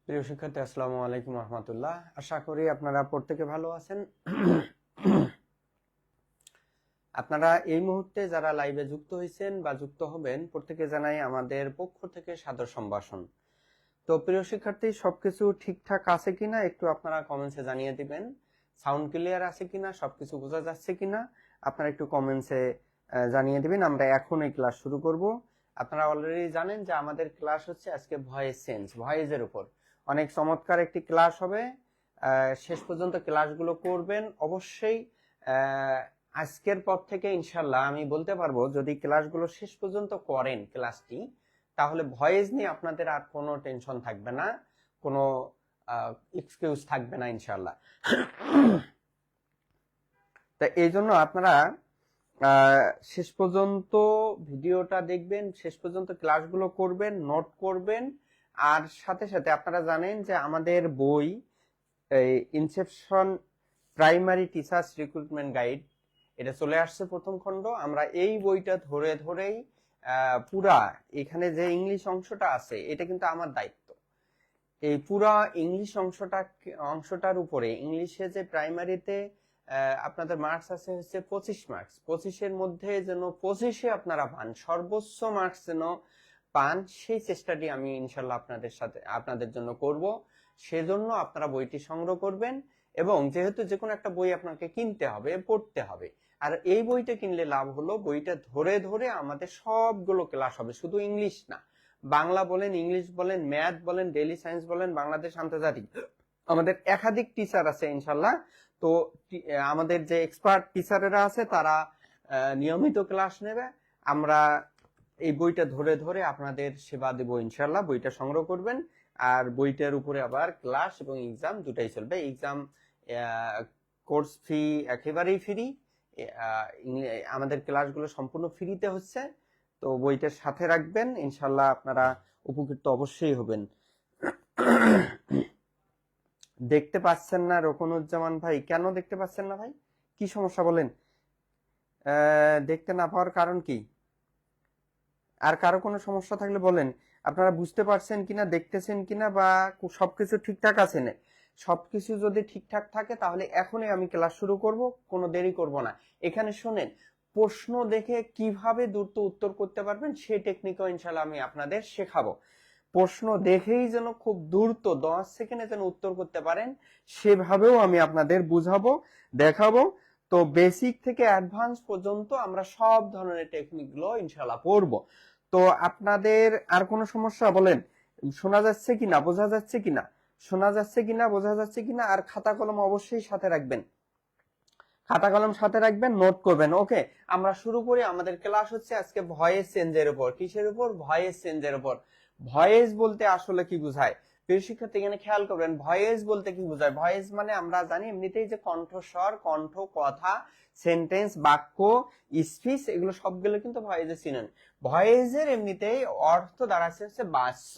প্রিয় শিক্ষার্থী, আসসালামু আলাইকুম রহমতুল্লাহ। আশা করি আপনারা প্রত্যেকে ভালো আছেন। আপনারা এই মুহূর্তে যারা লাইভে যুক্ত হয়েছেন বা যুক্ত হবেন, প্রত্যেকে জানাই আমাদের পক্ষ থেকে সাদর সম্ভাষণ। তো প্রিয় শিক্ষার্থী, সবকিছু ঠিকঠাক আছে কিনা একটু আপনারা কমেন্টসে জানিয়ে দিবেন। সাউন্ড ক্লিয়ার আছে কিনা, সবকিছু বোঝা যাচ্ছে কিনা আপনারা একটু কমেন্টসে জানিয়ে দিবেন। আমরা এখন এই ক্লাস শুরু করব। আপনারা অলরেডি জানেন যে আমাদের ক্লাস হচ্ছে আজকে ভয়েস চেঞ্জ, ভয়েসের উপর অনেক চমৎকার একটি ক্লাস হবে। শেষ পর্যন্ত ক্লাসগুলো করবেন অবশ্যই। আজকের পর থেকে ইনশাল্লাহ আমি বলতে পারবো, যদি ক্লাসগুলো শেষ পর্যন্ত করেন ক্লাসটি, তাহলে ভয়েস নিয়ে আপনাদের আর কোনো টেনশন থাকবে না, কোনো এক্সকিউজ থাকবে না ইনশাল্লাহ। তা এই জন্য আপনারা শেষ পর্যন্ত ভিডিওটা দেখবেন, শেষ পর্যন্ত ক্লাসগুলো করবেন, নোট করবেন। আর সাথে সাথে আপনারা জানেন যে আমাদের বই Inception primary teachers recruitment guide, এটা চলে আসছে প্রথম খণ্ড। আমরা এই বইটা ধরে ধরেই পুরা এখানে যে ইংলিশ অংশটা আছে, এটা কিন্তু আমার দায়িত্ব। এই পুরা ইংলিশ অংশটার উপরে, ইংলিশে যে প্রাইমারিতে আপনাদের মার্কস আছে হচ্ছে 25 মার্কস, 25-এর মধ্যে যেন 25-এ আপনারা পান, সর্বোচ্চ মার্কস যেন পান, সেই চেষ্টাটি আমি ইনশাল্লাহ আপনাদের জন্য করব। সেজন্য আপনারা বইটি সংগ্রহ করবেন, এবং যেহেতু যে কোনো একটা বই আপনাকে কিনতে হবে, পড়তে হবে। আর এই বইটা কিনলে লাভ হলো, বইটা ধরে ধরে আমাদের সবগুলো ক্লাস হবে, শুধু ইংলিশ না, বাংলা বলেন, ইংলিশ বলেন, ম্যাথ বলেন, ডেইলি সায়েন্স বলেন, বাংলাদেশ আন্তর্জাতিক, আমাদের একাধিক টিচার আছে ইনশাল্লাহ। তো আমাদের যে এক্সপার্ট টিচারেরা আছে তারা নিয়মিত ক্লাস নেবে। আমরা এই বইটা ধরে ধরে আপনাদের সেবা দেব ইনশাল্লাহ। বইটা সংগ্রহ করবেন, আর বইটার উপরে আবার ক্লাস এবং এক্সাম দুটাই চলবে। এক্সাম কোর্স ফি একেবারেই ফ্রি, আমাদের ক্লাসগুলো সম্পূর্ণ ফ্রিতে হচ্ছে। তো বইটার সাথে রাখবেন, ইনশাল্লাহ আপনারা উপকৃত অবশ্যই হবেন। দেখতে পাচ্ছেন না রকনুজ্জামান ভাই? কেন দেখতে পাচ্ছেন না ভাই, কি সমস্যা বলেন? দেখতে না পাওয়ার কারণ কি? আর কারো কোনো সমস্যা থাকলে বলেন। আপনারা বুঝতে পারছেন কিনা, দেখতেছেন কিনা, বা সবকিছু ঠিকঠাক আছে না? সবকিছু যদি ঠিকঠাক থাকে তাহলে এখনই আমি ক্লাস শুরু করব, কোনো দেরি করব না। এখানে শোনেন, প্রশ্ন দেখে কিভাবে দ্রুত উত্তর করতে পারবেন সেই টেকনিকও ইনশাআল্লাহ আমি আপনাদের শেখাবো। প্রশ্ন দেখেই যেন খুব দ্রুত 10 সেকেন্ডে যেন উত্তর করতে পারেন, সেভাবেও আমি আপনাদের বুঝাবো, দেখাবো। তো বেসিক থেকে অ্যাডভান্স পর্যন্ত আমরা সব ধরনের টেকনিক গুলো ইনশাআল্লাহ পড়বো। তো আপনাদের আর কোনো সমস্যা বলেন? শোনা যাচ্ছে কিনা, বোঝা যাচ্ছে কিনা? শোনা যাচ্ছে কিনা, বোঝা যাচ্ছে কিনা? আর খাতা কলম অবশ্যই সাথে রাখবেন, খাতা কলম সাথে রাখবেন, নোট করবেন। ওকে, আমরা শুরু করি। আমাদের ক্লাস হচ্ছে আজকে ভয়েস চেঞ্জের উপর। কিসের উপর? ভয়েস চেঞ্জের উপর। ভয়েস বলতে আসলে কি বোঝায় প্রিয় শিক্ষার্থী? এখানে খেয়াল করবেন, ভয়েস বলতে কি বোঝায়। ভয়েস মানে আমরা জানি এমনিতেই যে কণ্ঠস্বর, কণ্ঠ, কথা, সেন্টেন্স, বাক্য, স্পিচ, এগুলো সবগুলো কিন্তু ভয়েসে চিনেন। ভয়েসের এমনিতেই অর্থ দাঁড়াচ্ছে হচ্ছে বাচ্য।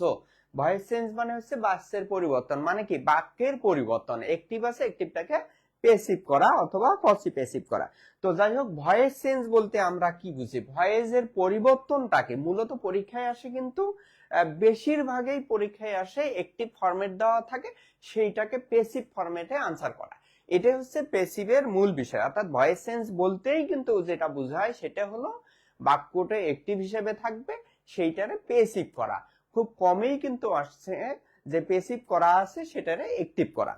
ভয়েস চেঞ্জ মানে হচ্ছে বাচ্যের পরিবর্তন, মানে কি বাক্যের পরিবর্তন, একটিভ আছে একটিভটাকে পেসিভ করা অথবা পসি পেসিভ করা। তো যাই হোক, ভয়েস চেঞ্জ বলতে আমরা কি বুঝি? ভয়েসের পরিবর্তনটাকে মূলত পরীক্ষায় আসে, কিন্তু বেশিরভাগই পরীক্ষায় আসে একটি ফরম্যাট দেওয়া থাকে, সেইটাকে পেসিভ ফরম্যাটে আনসার করা। এটা হচ্ছে পেসিভের মূল বিষয়। অর্থাৎ ভয়েস চেঞ্জ বলতেই কিন্তু যেটা বোঝায় সেটা হলো বাক্যটা একটিভ হিসেবে থাকবে, সেইটারে পেসিভ করা। খুব কমই কিন্তু আসছে যে পেসিভ করা আছে সেটারে একটিভ করা।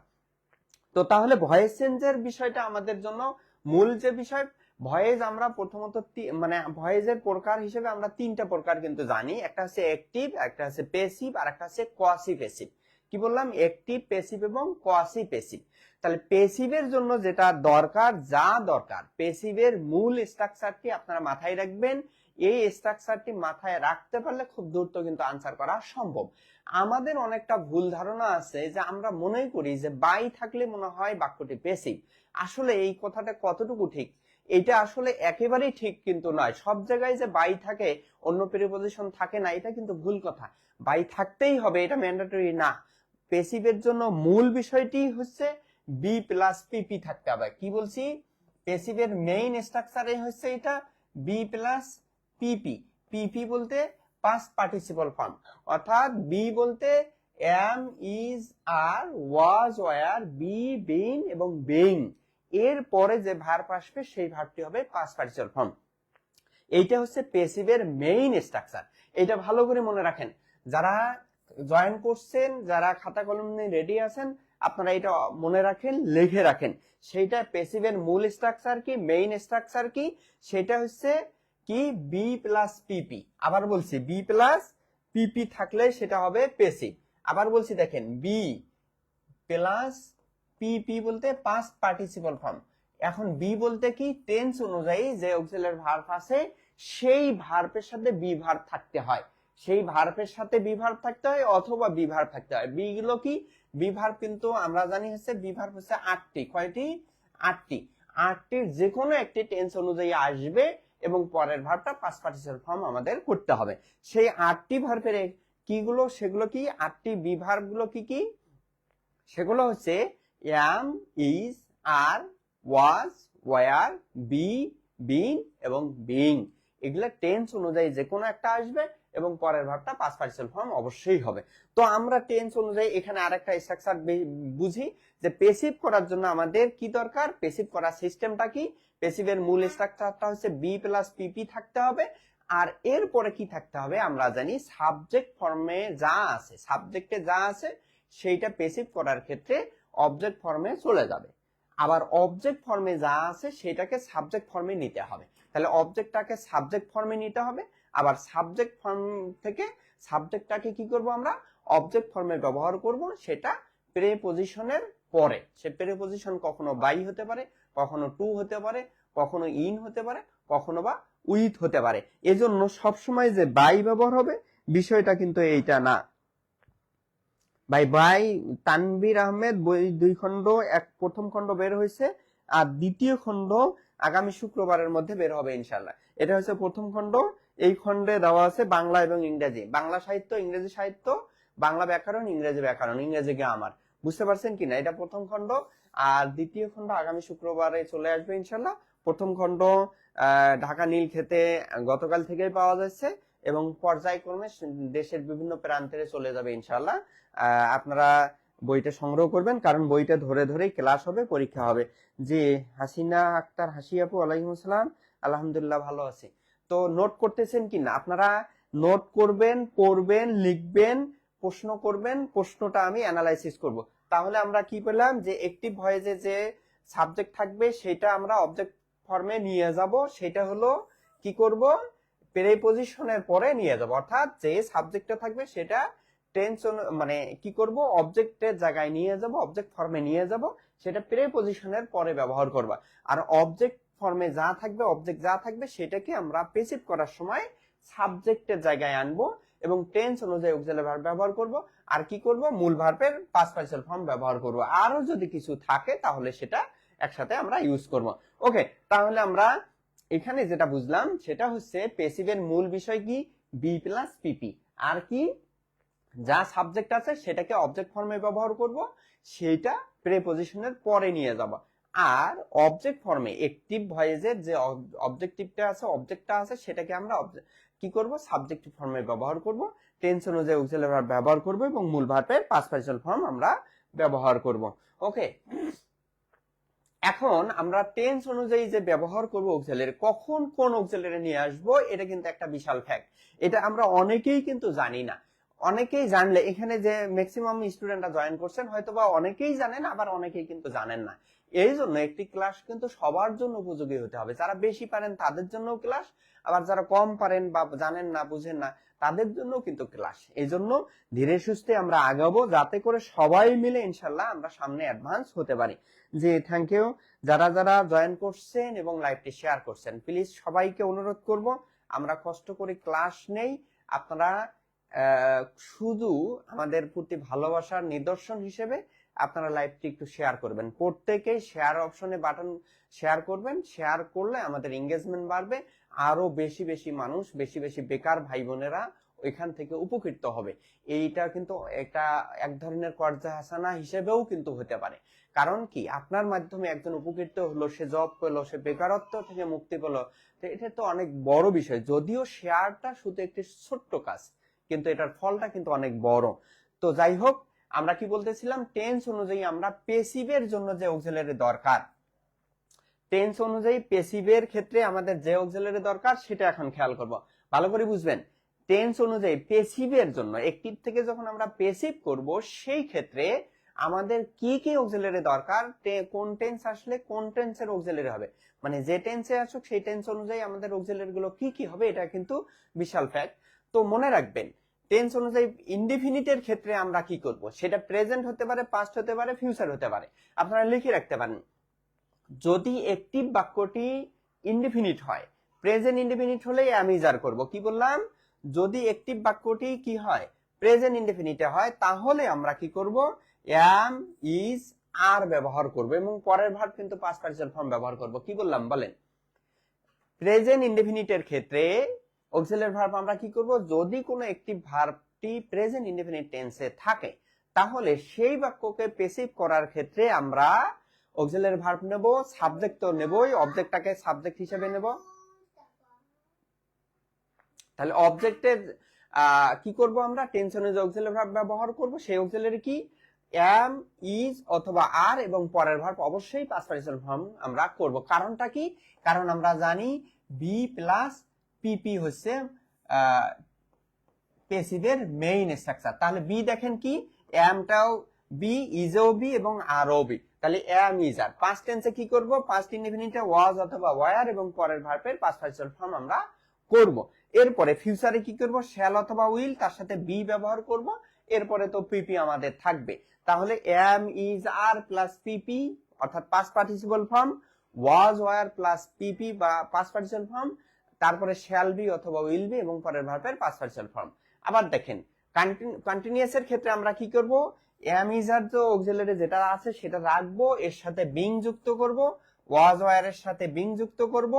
তো তাহলে ভয়েস চেঞ্জের বিষয়টা আমাদের জন্য মূল যে বিষয়। ভয়েস আমরা প্রথমত মানে ভয়েসের প্রকার হিসেবে আমরা তিনটা প্রকার কিন্তু জানি। একটা হচ্ছে অ্যাক্টিভ, একটা হচ্ছে প্যাসিভ, আর একটা হচ্ছে কোয়াসি প্যাসিভ। কি বললাম? অ্যাক্টিভ, প্যাসিভ এবং কোয়াসি প্যাসিভ। তাহলে প্যাসিভের জন্য যেটা দরকার, প্যাসিভের মূল স্ট্রাকচারটি আপনারা মাথায় রাখবেন। এই স্ট্রাকচারটি মাথায় রাখতে পারলে খুব দ্রুত কিন্তু আনসার করা সম্ভব। আমাদের অনেকটা ভুল ধারণা আছে যে আমরা মনে করি যে বাই থাকলে মনে হয় বাক্যটি প্যাসিভ। আসলে এই কথাটা কতটুকু ঠিক, এটা আসলে একেবারেই ঠিক কিন্তু নয়। সব জায়গায় যে বাই থাকে, অন্য প্রিপজিশন থাকে না, এটা কিন্তু ভুল কথা। বাই থাকতেই হবে, এটা ম্যান্ডেটরি না। প্যাসিভের জন্য মূল বিষয়টি হচ্ছে বি প্লাস পিপি থাকতে হবে। কি বলছি? প্যাসিভের মেইন স্ট্রাকচারে হচ্ছে এটা বি প্লাস পিপি। পিপি বলতে পাস্ট পার্টিসিপল ফর্ম, অর্থাৎ বি বলতে am, is, are, was, were, be, been এবং বিং এর পরে যে ভার্ব আসবে সেই ভার্বটি হবে পাস্ট পার্টিসিপাল ফর্ম। এইটা হচ্ছে পেসিভের মেইন স্ট্রাকচার। এটা ভালো করে মনে রাখেন, যারা জয়েন করছেন, যারা খাতা কলম নিয়ে রেডি আছেন, আপনারা এটা মনে রাখেন, লিখে রাখেন। সেইটা পেসিভের মূল স্ট্রাকচার কি, মেইন স্ট্রাকচার কি, সেটা হচ্ছে কি বি প্লাস পিপি। আবার বলছি, বি প্লাস পিপি থাকলে সেটা হবে পেসিভ। আবার বলছি দেখেন, বি প্লাস পিপি বলতে পাস্ট পার্টিসিপল ফর্ম। এখন বি বলতে কি, টেন্স অনুযায়ী যে অক্সিলারি ভার্ব আছে সেই ভার্বের সাথে বি ভার্ব থাকতে হয়, সেই ভার্বের সাথে বি ভার্ব থাকতে হয় অথবা বি ভার্ব থাকতে হয়। বি গুলো কি, বি ভার্ব কিন্তু আমরা জানি হচ্ছে বি ভার্ব হচ্ছে 8টি। কয়টি? 8টি। 8টির যে কোনো একটি টেন্স অনুযায়ী আসবে এবং পরের ভার্বটা পাস্ট পার্টিসিপল ফর্ম আমাদের করতে হবে। সেই 8টি ভার্বের কিগুলো, সেগুলো কি 8টি বি ভার্ব গুলো কি কি, সেগুলো হচ্ছে am, is, are, was, were, be, been এবং বিং। এগুলা টেন্স অনুযায়ী যে কোনো একটা আসবে এবং পরের ভার্বটা পাস্ট পার্টিসিপল ফর্ম অবশ্যই হবে। তো আমরা টেন্স অনুযায়ী এখানে আরেকটা স্ট্রাকচার বুঝি যে পেসিভ করার জন্য আমাদের কি দরকার, পেসিভ করার সিস্টেমটা কি। পেসিভের মূল স্ট্রাকচারটা হচ্ছে বি প্লাস পিপি থাকতে হবে। আর এরপরে কি থাকতে হবে আমরা জানি, সাবজেক্ট ফর্মে যা আছে, সাবজেক্টে যা আছে সেইটা পেসিভ করার ক্ষেত্রে অবজেক্ট ফর্মে চলে যাবে। আবার অবজেক্ট ফর্মে যা আছে সেটাকে সাবজেক্ট ফর্মে নিতে হবে। তাহলে অবজেক্টটাকে সাবজেক্ট ফর্মে নিতে হবে, আবার সাবজেক্ট ফর্ম থেকে সাবজেক্টটাকে কি করব আমরা, অবজেক্ট ফর্মে ব্যবহার করব, সেটা প্রেপজিশনের পরে। সে প্রেপজিশন কখনো বাই হতে পারে, কখনো টু হতে পারে, কখনো ইন হতে পারে, কখনো বা উইথ হতে পারে। এজন্য সবসময় যে বাই ব্যবহার হবে বিষয়টা কিন্তু এইটা না। ভাই তানভীর আহমেদ বই 2 খণ্ড, প্রথম খণ্ড বের হয়েছে আর দ্বিতীয় খণ্ড আগামী শুক্রবারের মধ্যে বের হবে ইনশাআল্লাহ। এটা হচ্ছে প্রথম খণ্ড। এই খণ্ডে দেওয়া আছে বাংলা এবং ইংরেজি, বাংলা সাহিত্য, ইংরেজি সাহিত্য, বাংলা ব্যাকরণ, ইংরেজি ব্যাকরণ, ইংরেজি গ্রামার। বুঝতে পারছেন কিনা? এটা প্রথম খণ্ড। আর দ্বিতীয় খণ্ড আগামী শুক্রবারে চলে আসবে ইনশাআল্লাহ। প্রথম খণ্ড ঢাকা নীলক্ষেতে গতকাল থেকেই পাওয়া যাচ্ছে এবং পর্যায়ক্রমে দেশের বিভিন্ন প্রান্তে চলে যাবে ইনশাআল্লাহ। আপনারা বইটা সংগ্রহ করবেন, কারণ বইটা ধরে ধরেই ক্লাস হবে, পরীক্ষা হবে। জি, হাসিনা আক্তার হাসি আপু, ওয়ালাইকুম আসসালাম। আলহামদুলিল্লাহ ভালো আছি। তো নোট করতেছেন কিনা? আপনারা নোট করবেন, পড়বেন, লিখবেন, প্রশ্ন করবেন, প্রশ্নটা আমি অ্যানালাইসিস করব। তাহলে আমরা কি পেলাম, যে অ্যাক্টিভ ভয়েসে যে সাবজেক্ট থাকবে সেটা আমরা অবজেক্ট ফর্মে নিয়ে যাব, সেটা হলো কি করব, প্রেপজিশনের পরে নিয়ে যাব। অর্থাৎ যে সাবজেক্টটা থাকবে সেটা টেন্স মানে কি করব, অবজেক্টের জায়গায় নিয়ে যাব, অবজেক্ট ফর্মে নিয়ে যাব, সেটা প্রেপজিশনের পরে ব্যবহার করব। আর অবজেক্ট ফর্মে যা থাকবে, অবজেক্ট যা থাকবে সেটাকে আমরা পেসিভ করার সময় সাবজেক্টের জায়গায় আনবো এবং টেন্স অনুযায়ী অক্সিলারি ভার্ব ব্যবহার করব। আর কি করব, মূল ভার্বের পাস্ট পার্টিসিপল ফর্ম ব্যবহার করব। আরো যদি কিছু থাকে তাহলে সেটা একসাথে আমরা ইউজ করব। ওকে, তাহলে আমরা এখানে যেটা বুঝলাম সেটা হচ্ছে পেসিভের মূল বিষয় কি, বি প্লাস পিপি। আর কি, যা সাবজেক্ট আছে সেটাকে অবজেক্ট ফর্মে ব্যবহার করব, সেটা প্রেপজিশনের পরে নিয়ে যাব। আর অবজেক্ট ফর্মে অ্যাক্টিভ ভয়েসের যে অবজেক্টিভটা আছে, অবজেক্টটা আছে, সেটাকে আমরা কি করব, সাবজেক্টিভ ফর্মে ব্যবহার করব, টেন্স অনুযায়ী অক্সিলারি ভার্ব ব্যবহার করব এবং মূল ভার্বের পাস্ট পার্টিসিপল ফর্ম আমরা ব্যবহার করব। ওকে, এখন আমরা টেন্স অনুযায়ী যে ব্যবহার করব অক্সিলারি, কখন কোন অক্সিলারি নিয়ে আসব, এটা কিন্তু একটা বিশাল ফ্যাক্ট। এটা আমরা অনেকেই কিন্তু জানি না। অনেকেই জানলে, এখানে যে ম্যাক্সিমাম স্টুডেন্টরা জয়েন করছেন হয়তোবা অনেকেই জানেন, আবার অনেকেই কিন্তু জানেন না। এই জন্য একটি ক্লাস কিন্তু সবার জন্য উপযোগী হতে হবে। যারা বেশি পারেন তাদের জন্য ক্লাস, আবার যারা কম পারেন বা জানেন না, বুঝেন না, তাদের জন্য কিন্তু ক্লাস। এই জন্য ধীরে সুস্থে আমরা আগাবো, যাতে করে সবাই মিলে ইনশাল্লাহ আমরা সামনে অ্যাডভান্স হতে পারি। জি, থ্যাংক ইউ যারা যারা জয়েন করছেন এবং লাইভটি শেয়ার করছেন। প্লিজ সবাইকে অনুরোধ করব, আমরা কষ্ট করে ক্লাস নেই, আপনারা শুধু আমাদের প্রতি ভালোবাসার নিদর্শন হিসেবে আপনারা লাইভটি একটু শেয়ার করবেন। প্রত্যেকেই শেয়ার অপশনে বাটন শেয়ার করবেন। শেয়ার করলে আমাদের এঙ্গেজমেন্ট বাড়বে, আরো বেশি বেশি মানুষ, বেশি বেশি বেকার ভাই বোনেরা ওইখান থেকে উপকৃত হবে। এইটা কিন্তু একটা এক ধরনের কর্জা হাসানা হিসেবেও কিন্তু হতে পারে। কারণ কি, আপনার মাধ্যমে একজন উপকৃত হলো, সে জব পেলো, সে বেকারত্ব থেকে মুক্তি পেলো, তো এটা তো অনেক বড় বিষয়। যদিও শেয়ারটা শুধু একটি ছোট্ট কাজ, কিন্তু এটার ফলটা কিন্তু অনেক বড়। তো যাই হোক, আমরা কি বলতেছিলাম, টেন্স অনুযায়ী আমরা পেসিভের জন্য যে অক্সিলারি দরকার, টেন্স অনুযায়ী পেসিভের ক্ষেত্রে আমাদের যে অক্সিলারি দরকার সেটা এখন খেয়াল করব, ভালো করে বুঝবেন। টেন্স অনুযায়ী পেসিভের জন্য, অ্যাক্টিভ থেকে যখন আমরা পেসিভ করব সেই ক্ষেত্রে আমাদের কি কি অক্সিলারি দরকার, কোন টেন্স আসলে কোন টেন্সের অক্সিলারি হবে, মানে যে টেন্সে আসুক সেই টেন্স অনুযায়ী আমাদের অক্সিলারি গুলো কি কি হবে, এটা কিন্তু বিশাল ফ্যাক্ট। তো মনে রাখবেন, টেন্স অনুযায়ী ইনডিফিনিটের ক্ষেত্রে আমরা কি করব, সেটা প্রেজেন্ট হতে পারে, পাস্ট হতে পারে, ফিউচার হতে পারে। আপনারা লিখে রাখতে পারেন, যদি অ্যাক্টিভ বাক্যটি ইনডিফিনিট হয়, প্রেজেন্ট ইনডিফিনিট হলে অ্যাম ইজ আর করব। কি বললাম, যদি অ্যাক্টিভ বাক্যটি কি হয়, প্রেজেন্ট ইনডিফিনিটে হয়, তাহলে আমরা কি করব, অ্যাম ইজ আর ব্যবহার করব এবং পরের ভার্ব কিন্তু পাস্ট পার্টিসিপল ফর্ম ব্যবহার করব। কি বললাম বলেন, প্রেজেন্ট ইনডিফিনিটের ক্ষেত্রে অক্সিলারি ভার্ব আমরা কি করব, যদি কোনো অ্যাক্টিভ ভার্বটি প্রেজেন্ট ইনডিফিনিট টেন্সে থাকে, তাহলে সেই বাক্যকে পেসিভ করার ক্ষেত্রে আমরা অক্সিলারি ভার্ব নেব, সাবজেক্ট তো নেবই, অবজেক্টটাকে সাবজেক্ট হিসেবে নেব। তাহলে অবজেক্টের কি করব, আমরা টেন্সনে যে অক্সিলারি ভার্ব ব্যবহার করব সেই অক্সিলারি কি, এম, ইজ অথবা আর, এবং পরের ভার্ব অবশ্যই পাস্ট পার্টিসিপল ফর্ম আমরা করব। কারণটা কি, কারণ আমরা জানি বি প্লাস পিপি হচ্ছে পেসিভের মেইন স্ট্রাকচার। তাহলে বি দেখেন কি, এমটাও বি, ইজও বি এবং আরও বি, তাহলে এম ইজ আর। পাস্ট টেন্সে কি করব, পাস্ট ইনডিফিনিটে ওয়াজ অথবা ওয়ার এবং পরের ভার্বের পাস্ট পার্টিসিপল ফর্ম আমরা করব। এরপরে ফিউচারে কি করব, শ্যাল অথবা উইল, তার সাথে বি ব্যবহার করব, এরপরে তো পিপি আমাদের থাকবে। তাহলে am is are plus PP অর্থাৎ past participle form, was were plus PP বা পাস্ট পার্টিসিপল ফর্ম, তারপরে শ্যাল বি অথবা উইল বি এবং পরের ভার্বের পাস্ট পার্টিসিপল ফর্ম। আবার দেখেন, কন্টিনিউয়াস এর ক্ষেত্রে আমরা কি করব, এম ইজ আর যে অক্সিলারি যেটা আছে সেটা রাখবো, এর সাথে বিং যুক্ত করব, ওয়াজ ওয়ার এর সাথে বিং যুক্ত করব,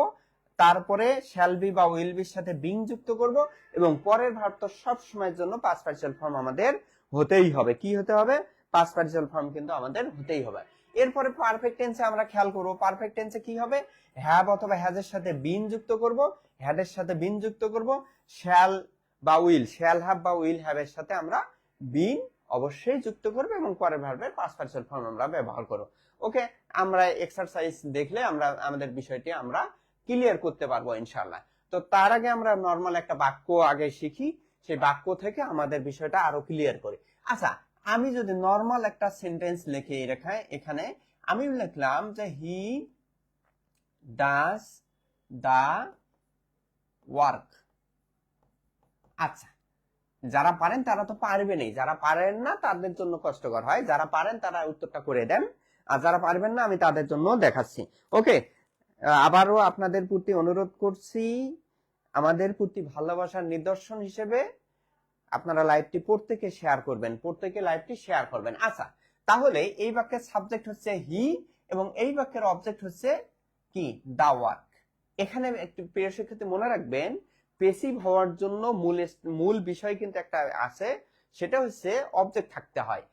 তারপরে শ্যাল বি বা উইল বির সাথে বিং যুক্ত করব, এবং পরের ভার্ব তো সব সময়ের জন্য পাস্ট পার্টিসিপল ফর্ম আমাদের হতেই হবে। কি হতে হবে, পাস্ট পার্টিসিপল ফর্ম কিন্তু আমাদের হতেই হবে। এরপরে পারফেক্ট টেন্সে আমরা খেয়াল করব, পারফেক্ট টেন্সে কি হবে, হ্যাভ অথবা হ্যাজ এর সাথে বিন যুক্ত করব, হ্যাড এর সাথে বিন যুক্ত করব, শ্যাল বা উইল, শ্যাল হ্যাভ বা উইল হ্যাভ এর সাথে আমরা বিন অবশ্যই যুক্ত করব এবং পরের ভার্বের পাস্ট পার্টিসিপল ফর্ম আমরা ব্যবহার করব। ওকে, আমরা এক্সারসাইজ দেখলে আমরা আমাদের বিষয়টি আমরা ক্লিয়ার করতে পারবো ইনশাআল্লাহ। তো তার আগে আমরা নরমাল একটা বাক্য আগে শিখি, সেই বাক্য থেকে আমাদের বিষয়টা আরো ক্লিয়ার করি। আচ্ছা, আমি যদি নরমাল একটা সেন্টেন্স লিখে এখানে আমি লিখলাম যে হি ডাজ দা ওয়ার্ক। আচ্ছা, যারা পারেন তারা তো পারবেনই, যারা পারেন না তাদের জন্য কষ্টকর হয়, যারা পারেন তারা উত্তরটা করে দেন, আর যারা পারবেন না আমি তাদের জন্য দেখাচ্ছি। ওকে, আবারও আপনাদের প্রতি অনুরোধ করছি, আমাদের প্রতি ভালোবাসার নিদর্শন হিসেবে আপনারা লাইভটি প্রত্যেকে শেয়ার করবেন, প্রত্যেকে লাইভটি শেয়ার করবেন। আচ্ছা, তাহলে এই বাক্যের সাবজেক্ট হচ্ছে হি এবং এই বাক্যের অবজেক্ট হচ্ছে কি, দা ওয়ার্ক। এখানে একটু প্রিয় শিক্ষার্থী মনে রাখবেন, পেসিভ হওয়ার জন্য মূল বিষয় কিন্তু একটা আছে, সেটা হচ্ছে অবজেক্ট থাকতে হয়।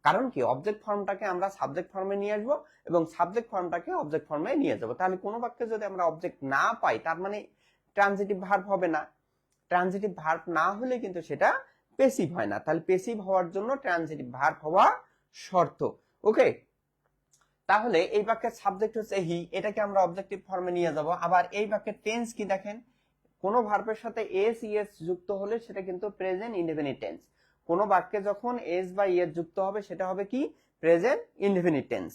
কারণ কি, অবজেক্ট ফর্মটাকে আমরা সাবজেক্ট ফর্মে নিয়ে আসবো এবং সাবজেক্ট ফর্মটাকে অবজেক্ট ফর্মে নিয়ে যাব। তাহলে কোনো বাক্যে যদি আমরা অবজেক্ট না পাই, তার মানে ট্রানজিটিভ ভার্ব হবে না, ট্রানজিটিভ ভার্ব না হলে কিন্তু সেটা পেসিভ হয় না। তাহলে পেসিভ হওয়ার জন্য ট্রানজিটিভ ভার্ব হওয়া শর্ত। ওকে, তাহলে এই বাক্যের সাবজেক্ট হচ্ছে হি, এটাকে আমরা অবজেক্টিভ ফর্মে নিয়ে যাব। আবার এই বাক্যের টেন্স কি দেখেন, কোন ভার্বের সাথে এস ইএস যুক্ত হলে সেটা কিন্তু প্রেজেন্ট ইনডেফিনিট টেন্স। কোন বাক্যে যখন এস বা ইএস যুক্ত হবে সেটা হবে কি, প্রেজেন্ট ইনডেফিনিট টেন্স।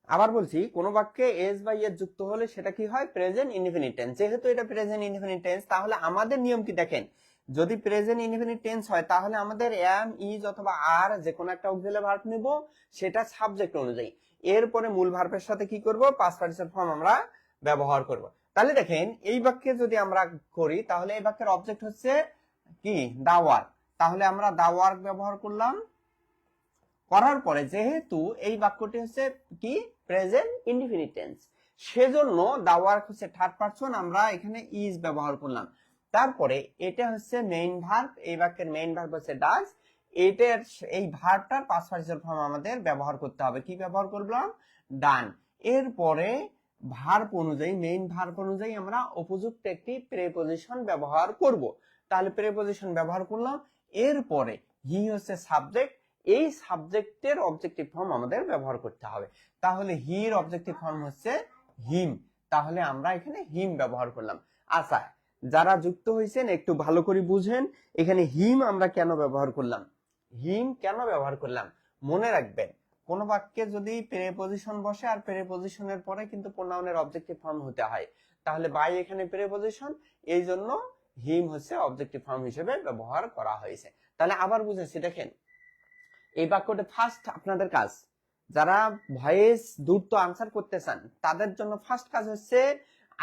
আবার বলছি, কোন বাক্যে এস বা ইএস যুক্ত হলে সেটা কি হয়, প্রেজেন্ট ইনডেফিনিট টেন্স। যেহেতু এটা প্রেজেন্ট ইনডেফিনিট টেন্স, তাহলে আমাদের নিয়ম কি দেখেন, যদি প্রেজেন্ট ইনডেফিনিট টেন্স হয় তাহলে আমাদের এম, ইজ অথবা আর যে কোনো একটা অক্সিলারি ভার্ব নিব, সেটা সাবজেক্ট অনুযায়ী। এরপরে মূল ভার্বের সাথে কি করব, পাস্ট পার্টিসিপল ফর্ম আমরা ব্যবহার করব। তাহলে দেখেন, এই বাক্যে যদি আমরা করি তাহলে এই বাক্যের অবজেক্ট হচ্ছে কি, দা ওয়ার্ক। তাহলে আমরা দা ওয়ার্ক ব্যবহার করলাম, করার পরে যেহেতু এই বাক্যটি হচ্ছে কি, প্রেজেন্ট ইনডিফিনিট টেন্স, সেজন্য দা ওয়ার্ক হচ্ছে থার্ড পারসন, আমরা এখানে ইজ ব্যবহার করলাম। তারপরে এটা হচ্ছে মেইন ভার্ব, এই বাক্যের মেইন ভার্ব হচ্ছে ডাজ, এটার এই ভার্বটার পাস্ট পার্টিসিপল ফর্ম আমাদের ব্যবহার করতে হবে। কি ব্যবহার করলাম, ডান। এরপরে ভার্ব অনুযায়ী, মেইন ভার্ব অনুযায়ী আমরা উপযুক্ত একটি প্রেপজিশন ব্যবহার করব। তাহলে প্রেপজিশন ব্যবহার করলাম, এরপরে হি হচ্ছে সাবজেক্ট, এই সাবজেক্টের অবজেক্টিভ ফর্ম আমাদের ব্যবহার করতে হবে। তাহলে হির অবজেক্টিভ ফর্ম হচ্ছে হিম, তাহলে আমরা এখানে হিম ব্যবহার করলাম। আচ্ছা, যারা যুক্ত হয়েছেন একটু ভালো করে বুঝেন, এখানে হিম আমরা কেন ব্যবহার করলাম, হিম কেন ব্যবহার করলাম মনে রাখবেন। কোন বাক্যে যদি প্রেপজিশন বসে আর প্রেপজিশনের পরে কিন্তু প্রোনাউনের অবজেক্টিভ ফর্ম হতে হয়, তাহলে বাই এখানে প্রেপজিশন, এই জন্য হিম হচ্ছে অবজেক্টিভ ফর্ম হিসেবে ব্যবহার করা হয়েছে। তাহলে আবার বুঝেছি, দেখেন এই বাক্যটা ফার্স্ট আপনাদের কাজ, যারা ভয়েস দ্রুত আনসার করতে চান তাদের জন্য ফার্স্ট কাজ হচ্ছে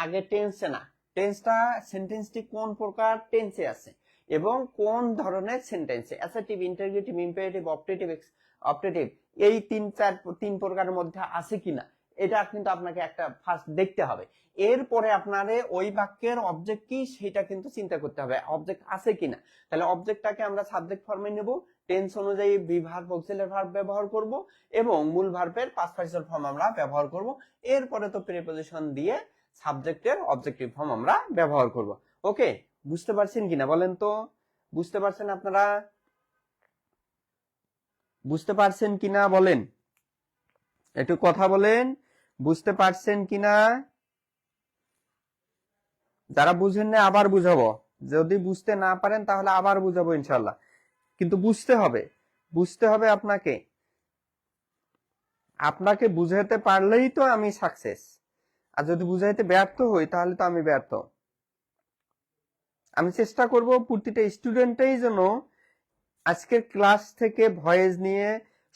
আগে টেন্সে না, টেন্সটা সেন্টেন্সটি কোন প্রকার টেন্সে আছে এবং কোন ধরনের সেন্টেন্সে, assertive, interrogative, imperative, optative, optative, এই তিন প্রকারের মধ্যে আছে কিনা, এটা কিন্তু আপনাকে একটা ফার্স্ট দেখতে হবে। এরপরে আপনারে ওই বাক্যের অবজেক্ট কি সেটা কিন্তু চিন্তা করতে হবে, অবজেক্ট আছে কিনা। তাহলে অবজেক্টটাকে আমরা সাবজেক্ট ফর্মে নেব, টেন্স অনুযায়ী বি ভার্ব, অক্সিলারি ভার্ব ব্যবহার করব এবং মূল ভার্বের পাস্ট পার্টিসিপল ফর্ম আমরা ব্যবহার করব। এরপরে তো প্রিপজিশন দিয়ে সাবজেক্টের অবজেক্টিভ ফর্ম আমরা ব্যবহার করব। ওকে, বুঝতে পারছেন কিনা বলেন তো? বুঝতে পারছেন আপনারা? বুঝতে পারছেন কিনা বলেন, একটু কথা বলেন, বুঝতে পারছেন কিনা? যারা বুঝেন না আবার বুঝাবো, যদি বুঝতে না পারেন তাহলে আবার বুঝাবো ইনশাল্লাহ, কিন্তু বুঝতে হবে, বুঝতে হবে আপনাকে, আপনাকে বুঝাতে পারলেই তো আমি সাকসেস, আর যদি বুঝাইতে ব্যর্থ হই তাহলে তো আমি ব্যর্থ। আমি চেষ্টা করব প্রতিটা স্টুডেন্টই যেন আজকের ক্লাস থেকে ভয়েস নিয়ে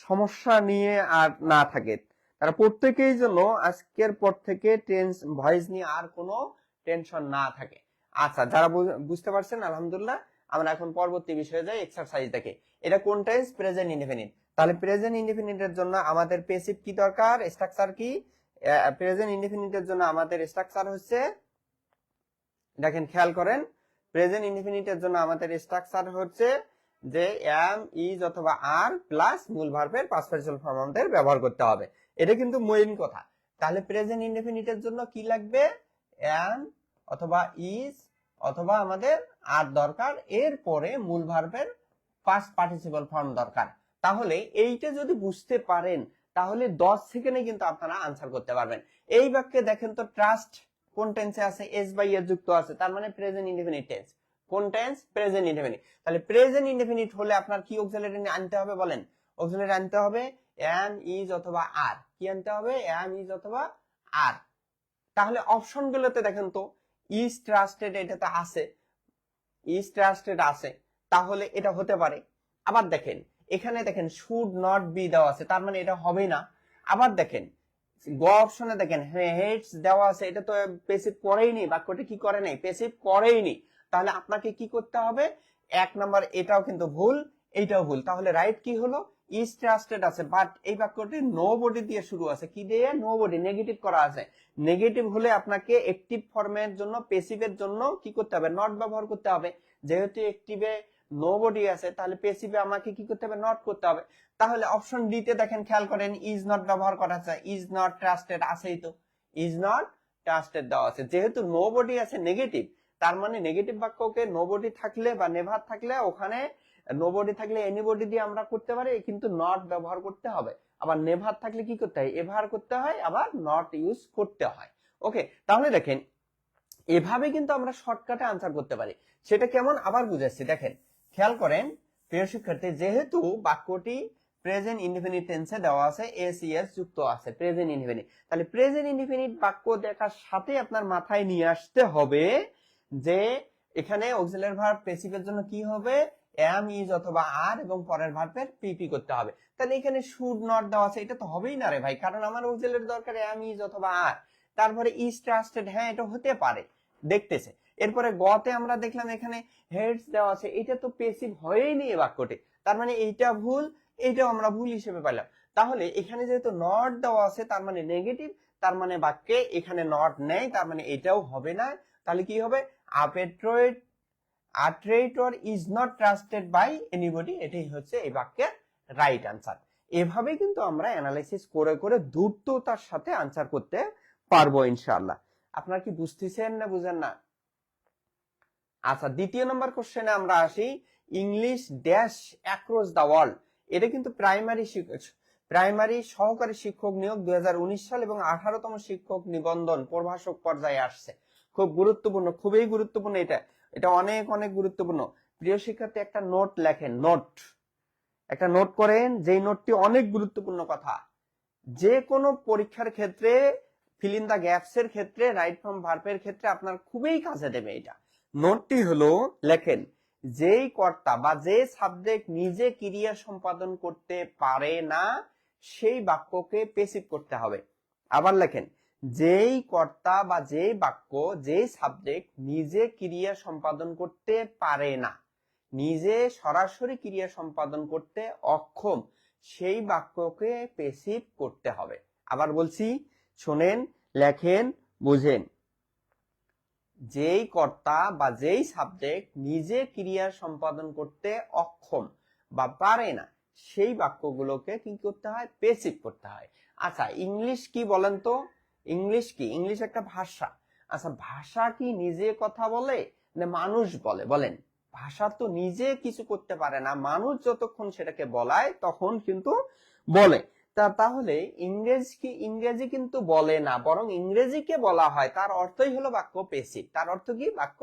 সমস্যা নিয়ে আর না থাকে, তারা প্রত্যেকেই যেন আজকের পর থেকে ভয়েস নিয়ে আর কোনো টেনশন না থাকে। আচ্ছা, যারা বুঝতে পারছেন আলহামদুলিল্লাহ। আমরা এখন পরবর্তী বিষয়ে যাই, এক্সারসাইজ দেখে। এটা কোন টেন্স? Present indefinite. তাহলে প্রেজেন্ট ইনডেফিনিটের জন্য আমাদের প্যাসিভ কি দরকার, স্ট্রাকচার কি? প্রেজেন্ট ইনডেফিনিটের জন্য আমাদের স্ট্রাকচার হচ্ছে, দেখেন খেয়াল করেন, প্রেজেন্ট ইনডেফিনিটের জন্য আমাদের স্ট্রাকচার হচ্ছে যে এম, ইজ অথবা আর প্লাস মূল ভার্বের পাস্ট পার্টিসিপল ফর্ম আমাদের ব্যবহার করতে হবে, এটা কিন্তু মেইন কথা। তাহলে প্রেজেন্ট ইনডেফিনিটের জন্য কি লাগবে? এম অথবা ইজ অথবা আমাদের আর দরকার, এরপরে মূল ভার্বের পাস্ট পার্টিসিপল ফর্ম দরকার। তাহলে এইটা যদি বুঝতে পারেন তাহলে 10 সেকেন্ডে কিন্তু আপনারা আনসার করতে পারবেন। এই বাক্যে দেখেন তো ট্রাস্ট কোন টেন্সে আছে? এস বাই এর যুক্ত আছে, তার মানে প্রেজেন্ট ইনডেফিনিট টেন্স। কোন টেন্স? Present indefinite. তাহলে প্রেজেন্ট ইনডেফিনিট হলে আপনার কি অক্সিলারি আনতে হবে বলেন? অক্সিলারি আনতে হবে এম, ইজ অথবা আর। কি আনতে হবে? এম, ইজ অথবা আর। তাহলে অপশন গুলোতে দেখেন তো ইজ ট্রাস্টেড, এটাতে আছে, ইজ ট্রাস্টেড আছে, তাহলে এটা হতে পারে। আবার দেখেন এখানে দেখেন শুড নট বি দেওয়া আছে, তার মানে এটা হবে না। আবার দেখেন গ অপশনে দেখেন হেটস দেওয়া আছে, এটা তো প্যাসিভ করেইনি, বাক্যটি কি করে নাই? প্যাসিভ করেইনি। তাহলে আপনাকে কি করতে হবে? এক নাম্বার এটাও কিন্তু ভুল, এইটাও ভুল। তাহলে রাইট কি হলো? ইজ ট্রাস্টেড আছে, বাট এই বাক্যটি নো বডি দিয়ে শুরু আছে। কি দিয়ে? নো বডি, নেগেটিভ করা আছে। নেগেটিভ হলে আপনাকে অ্যাক্টিভ ফর্মের জন্য, প্যাসিভের জন্য কি করতে হবে? নট ব্যবহার করতে হবে। যেহেতু অ্যাক্টিভে নো বডি আছে তাহলে প্যাসিভে আমাকে কি করতে হবে? নট করতে হবে। তাহলে অপশন ডি তে দেখেন খেয়াল করেন ইজ নট ব্যবহার করা আছে, ইজ নট ট্রাস্টেড আছেই তো, ইজ নট ট্রাস্টেড দেওয়া আছে। যেহেতু নো বডি আছে নেগেটিভ, তার মানে নেগেটিভ বাক্যকে নো বডি থাকলে বা নেভার থাকলে, ওখানে নো বডি থাকলে এনিবডি দিয়ে আমরা করতে পারি, কিন্তু নট ব্যবহার করতে হবে। আবার নেভার থাকলে কি করতে হয়? এভার করতে হয়, আবার নট ইউজ করতে হয়। ওকে, তাহলে দেখেন এভাবে কিন্তু আমরা শর্টকাটে আনসার করতে পারি। সেটা কেমন আবার বুঝাচ্ছি, দেখেন খেয়াল করেন প্রিয় শিক্ষার্থী, যেহেতু বাক্যটি প্রেজেন্ট ইনডেফিনিট টেন্সে দেওয়া আছে, এস ইএস যুক্ত আছে প্রেজেন্ট ইনডেফিনিট, তাহলে প্রেজেন্ট ইনডেফিনিট বাক্য দেখার সাথে আপনার মাথায় নিয়ে আসতে হবে যে এখানে অক্সিলারি ভার্ব প্যাসিভের জন্য কি হবে? এম, ইজ অথবা আর এবং পরের ভার্বের পিপি করতে হবে। তাহলে এখানে শুড নট দেওয়া আছে, এটা তো হবেই না রে ভাই, কারণ আমার অক্সিলারি দরকার এম, ইজ অথবা আর। তারপরে ইজ ট্রাস্টেড, হ্যাঁ এটা হতে পারে, দেখতেছে। এরপরে গতে আমরা দেখলাম এখানে হেডস দেওয়া আছে, এটা তো প্যাসিভ হয়েই নেই বাক্যটি, তার মানে এইটা ভুল, এইটাও আমরা ভুল হিসেবে পাইলাম। তাহলে এখানে যেহেতু নট দেওয়া আছে তার মানে নেগেটিভ, তার মানে বাক্যে এখানে নট নেই, তার মানে এটাও হবে না। তাহলে কি হবে? a traitor is not trusted by anybody, এটাই হচ্ছে এই বাক্যের রাইট আনসার। এভাবে কিন্তু আমরা অ্যানালাইসিস করে করে দ্রুততার সাথে আনসার করতে পারবো ইনশাআল্লাহ। আপনারা কি বুঝতেছেন না বুঝেন না? আচ্ছা, দ্বিতীয় নম্বর কোশ্চেনে আমরা আসি। English dash across the world, এটা কিন্তু প্রাইমারি সহকারী শিক্ষক নিয়োগ 2019 সাল এবং 18তম শিক্ষক নিবন্ধন প্রভাষক পর্যায়ে আসছে। খুব গুরুত্বপূর্ণ, খুবই গুরুত্বপূর্ণ। এটা অনেক অনেক গুরুত্বপূর্ণ। প্রিয় শিক্ষার্থী, একটা নোট লেখেন, একটা নোট করেন, যেই নোটটি অনেক গুরুত্বপূর্ণ কথা। যে কোনো পরীক্ষার ক্ষেত্রে ফিল ইন দা গ্যাপস এর ক্ষেত্রে রাইট ফ্রম ভার্বের ক্ষেত্রে আপনার খুবই কাজে দেবে এটা। নোটটি হলো, লেখেন, যেই কর্তা বা যে সাবজেক্ট নিজে ক্রিয়া সম্পাদন করতে পারে না সেই বাক্যকে পেসিভ করতে হবে। আবার লেখেন, যেই কর্তা বা যেই বাক্য, যেই সাবজেক্ট নিজে ক্রিয়া সম্পাদন করতে পারে না, নিজে সরাসরি ক্রিয়া সম্পাদন করতে অক্ষম, সেই বাক্যকে পেসিভ করতে হবে। আবার বলছি, শোনেন, লেখেন, বুঝেন। যেই কর্তা বা যেই সাবজেক্ট নিজে ক্রিয়া সম্পাদন করতে অক্ষম বা পারে না সেই বাক্যগুলোকে কি করতে হয়? পেসিভ করতে হয়। আচ্ছা, ইংলিশ কি বলেন তো? ইংলিশ কি? ইংলিশ একটা ভাষা। আচ্ছা, ভাষা কি নিজে কথা বলে না মানুষ বলে? বলেন। ভাষা তো নিজে কিছু করতে পারে না, মানুষ যতক্ষণ সেটাকে বলায় তখন কিন্তু বলে। তাহলে ইংরেজি কিন্তু বলে না, বরং ইংরেজিকে বলা হয়, তার অর্থই হলো বাক্য পেসিভ। তার অর্থ কি? বাক্য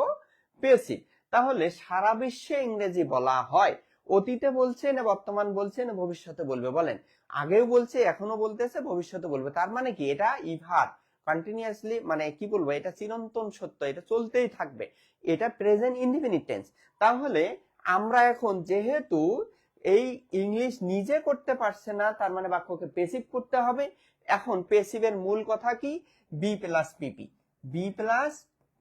পেসিভ। তাহলে সারা বিশ্বে ইংরেজি বলা হয়। অতীতে বলছে না বর্তমান বলছে না ভবিষ্যতে বলবে? বলেন। আগেও বলছে, এখনো বলতেছে, ভবিষ্যতে বলবে। তার মানে কি? এটা ইভার কন্টিনিউয়াসলি, মানে কি বলবো, এটা চিরন্তন সত্য, এটা চলতেই থাকবে। এটা প্রেজেন্ট ইনডিফিনিট টেন্স। তাহলে আমরা এখন যেহেতু এই ইংলিশ নিজে করতে পারছে না, তার মানে বাক্যকে পেসিভ করতে হবে। এখন পেসিভের মূল কথা কি? বি প্লাস পিপি। বি প্লাস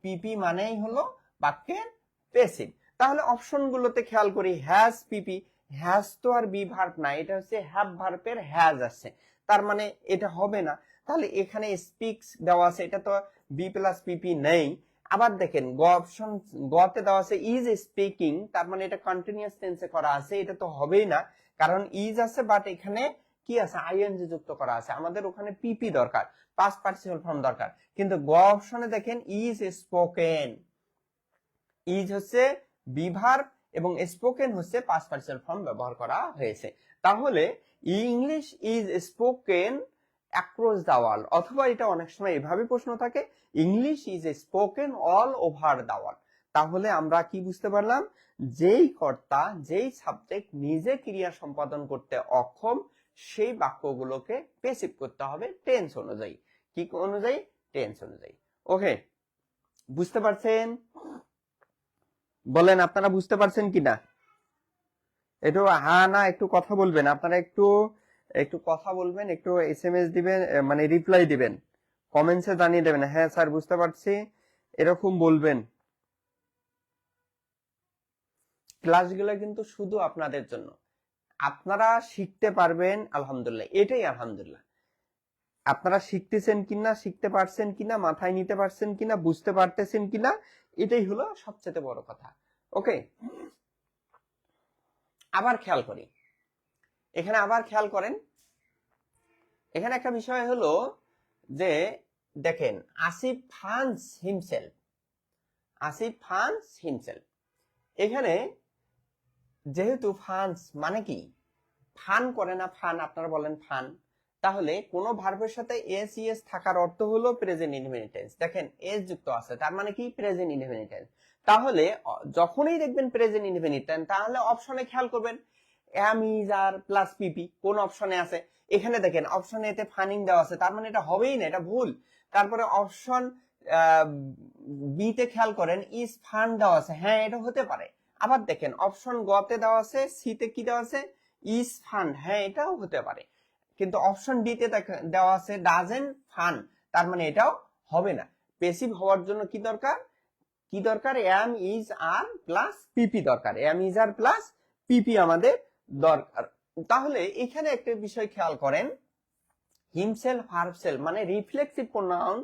পিপি মানেই হলো বাক্যের পেসিভ। তাহলে অপশন গুলোতে খেয়াল করি, হ্যাজ পিপি, হ্যাজ তো আর বি ভার্ব না, এটা হচ্ছে হ্যাভ ভার্বের হ্যাজ আসছে, তার মানে এটা হবে না। তাহলে এখানে স্পিক্স দেওয়া আছে, এটা তো বি প্লাস পিপি নেই। আবার দেখেন, গ অপশন গতে দেওয়া আছে ইজ স্পিকিং, তার মানে এটা কন্টিনিউয়াস টেন্সে করা আছে, এটা তো হবেই না, কারণ ইজ আছে বাট এখানে কি আছে? আইএনজি যুক্ত করা আছে। আমাদের ওখানে পিপি দরকার, পাস্ট পার্টিসিপল ফর্ম দরকার। কিন্তু গ অপশনে দেখেন ইজ স্পোকেন, ইজ হচ্ছে বি ভার্ব এবং স্পোকেন হচ্ছে পাস্ট পার্টিসিপল ফর্ম ব্যবহার করা হয়েছে। তাহলে English is spoken across the world, অথবা এটা অনেক সময় এভাবে প্রশ্ন থাকে, English is spoken all over the world. তাহলে আমরা কি বুঝতে পারলাম? যেই কর্তা, যেই সাবজেক্ট নিজে ক্রিয়া সম্পাদন করতে অক্ষম সেই বাক্যগুলোকে পেসিভ করতে হবে টেন্স অনুযায়ী। কি অনুযায়ী? টেন্স অনুযায়ী। ওকে, বুঝতে পারছেন? বলেন, আপনারা বুঝতে পারছেন কিনা? একটু হ্যাঁ না একটু কথা বলবেন, আপনারা একটু একটু কথা বলবেন, একটু এসএমএস দিবেন, মানে রিপ্লাই দিবেন, কমেন্টসে জানিয়ে দেবেন হ্যাঁ স্যার বুঝতে পারছি, এরকম বলবেন। ক্লাসগুলো কিন্তু শুধু আপনাদের জন্য, আপনারা শিখতে পারবেন আলহামদুলিল্লাহ, এটাই আলহামদুলিল্লাহ। আপনারা শিখতেছেন কিনা, শিখতে পারছেন কিনা, মাথায় নিতে পারছেন কিনা, বুঝতে পারতেছেন কিনা, এটাই হলো সবচেয়ে বড় কথা। ওকে, আবার খেয়াল করি, এখানে আবার খেয়াল করেন, এখানে একটা বিষয় হলো যে দেখেন, Asif funds himself, Asif funds himself, এখানে যেহেতু ফান্স মানে কি? ফান করে না, ফান, আপনারা বলেন ফান, তাহলে কোন ভার্বের সাথে এস ইএস থাকার অর্থ হলো প্রেজেন্ট ইনডিফিনিট টেন্স। দেখেন এস যুক্ত আছে, তার মানে কি? Present indefinite tense. তাহলে যখনই দেখবেন প্রেজেন্ট ইনডিফিনিট টেন্স, তাহলে অপশনে খেয়াল করবেন এম ইজ আর প্লাস পিপি কোন অপশনে আছে? এখানে দেখেন অপশনে এতে ফানিং দেওয়া আছে, তার মানে এটা হবেই না, এটা ভুল। তারপরে অপশন বি তে খেয়াল করেন ইজ ফান দেওয়া আছে, হ্যাঁ এটা হতে পারে। আবার দেখেন অপশন গ তে দেওয়া আছে, সি তে কি দেওয়া আছে? ইজ ফান্ড, হ্যাঁ এটাও হতে পারে। কিন্তু অপশন ডি তে দেওয়া আছে ডাজেন্ট ফান, তার মানে এটাও হবে না। পেসিভ হওয়ার জন্য কি দরকার? কি দরকার? M is are plus PP দরকার, M is are plus PP আমাদের দরকার। তাহলে এখানে একটা বিষয় খেয়াল করেন, হিমসেলফ হারসেলফ মানে রিফ্লেক্সিভ প্রোনাউন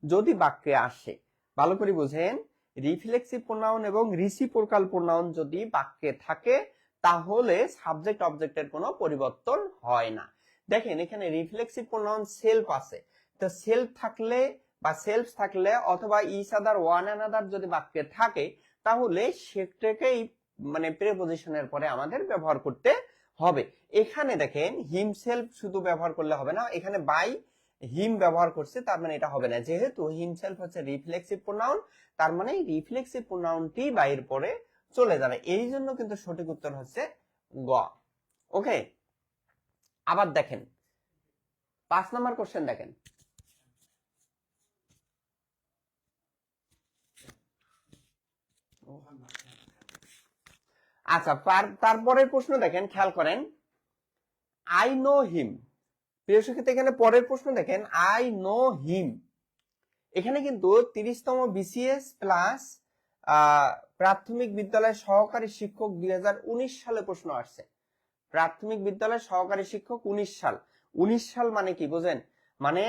যদি বাক্যে আসে, ভালো করে বুঝেন, রিফ্লেক্সিভ প্রোনাউন এবং রিসিপ্রোকাল প্রোনাউন যদি বাক্যে থাকে তাহলে সাবজেক্ট অবজেক্টের কোনো পরিবর্তন হয় না। দেখেন এখানে রিফ্লেক্সিভ প্রোনাউন সেলফ আছে, তো সেলফ থাকলে বা সেলফ থাকলে অথবা ইচ আদার ওয়ান অ্যানাদার যদি বাক্যে থাকে তাহলে সেটাকেই মানে প্রিপজিশনের পরে আমাদের ব্যবহার করতে হবে। এখানে দেখেন হিমসেলফ শুধু ব্যবহার করলে হবে না, এখানে বাই হিম ব্যবহার করছে, তার মানে এটা হবে না, যেহেতু হিমসেলফ হচ্ছে রিফ্লেক্সিভ প্রোনাউন, তার মানে রিফ্লেক্সিভ প্রোনাউনটি বাইর পরে চলে যাবে, এই জন্য কিন্তু সঠিক উত্তর হচ্ছে গ। ওকে, আবার দেখেন 5 নম্বর কোশ্চেন দেখেন। আচ্ছা, তারপরের প্রশ্ন দেখেন, খেয়াল করেন, আই নো হিম। প্রিয় শিক্ষার্থী, এখানে পরের প্রশ্ন দেখেন, আই নো হিম। এখানে কিন্তু 30তম বিসিএস প্লাস প্রাথমিক বিদ্যালয় সহকারী শিক্ষক 2019 সালে প্রশ্ন আসছে। প্রাথমিক বিদ্যালয় সহকারী শিক্ষক 19 সাল। 19 সাল মানে কি বোঝেন? মানে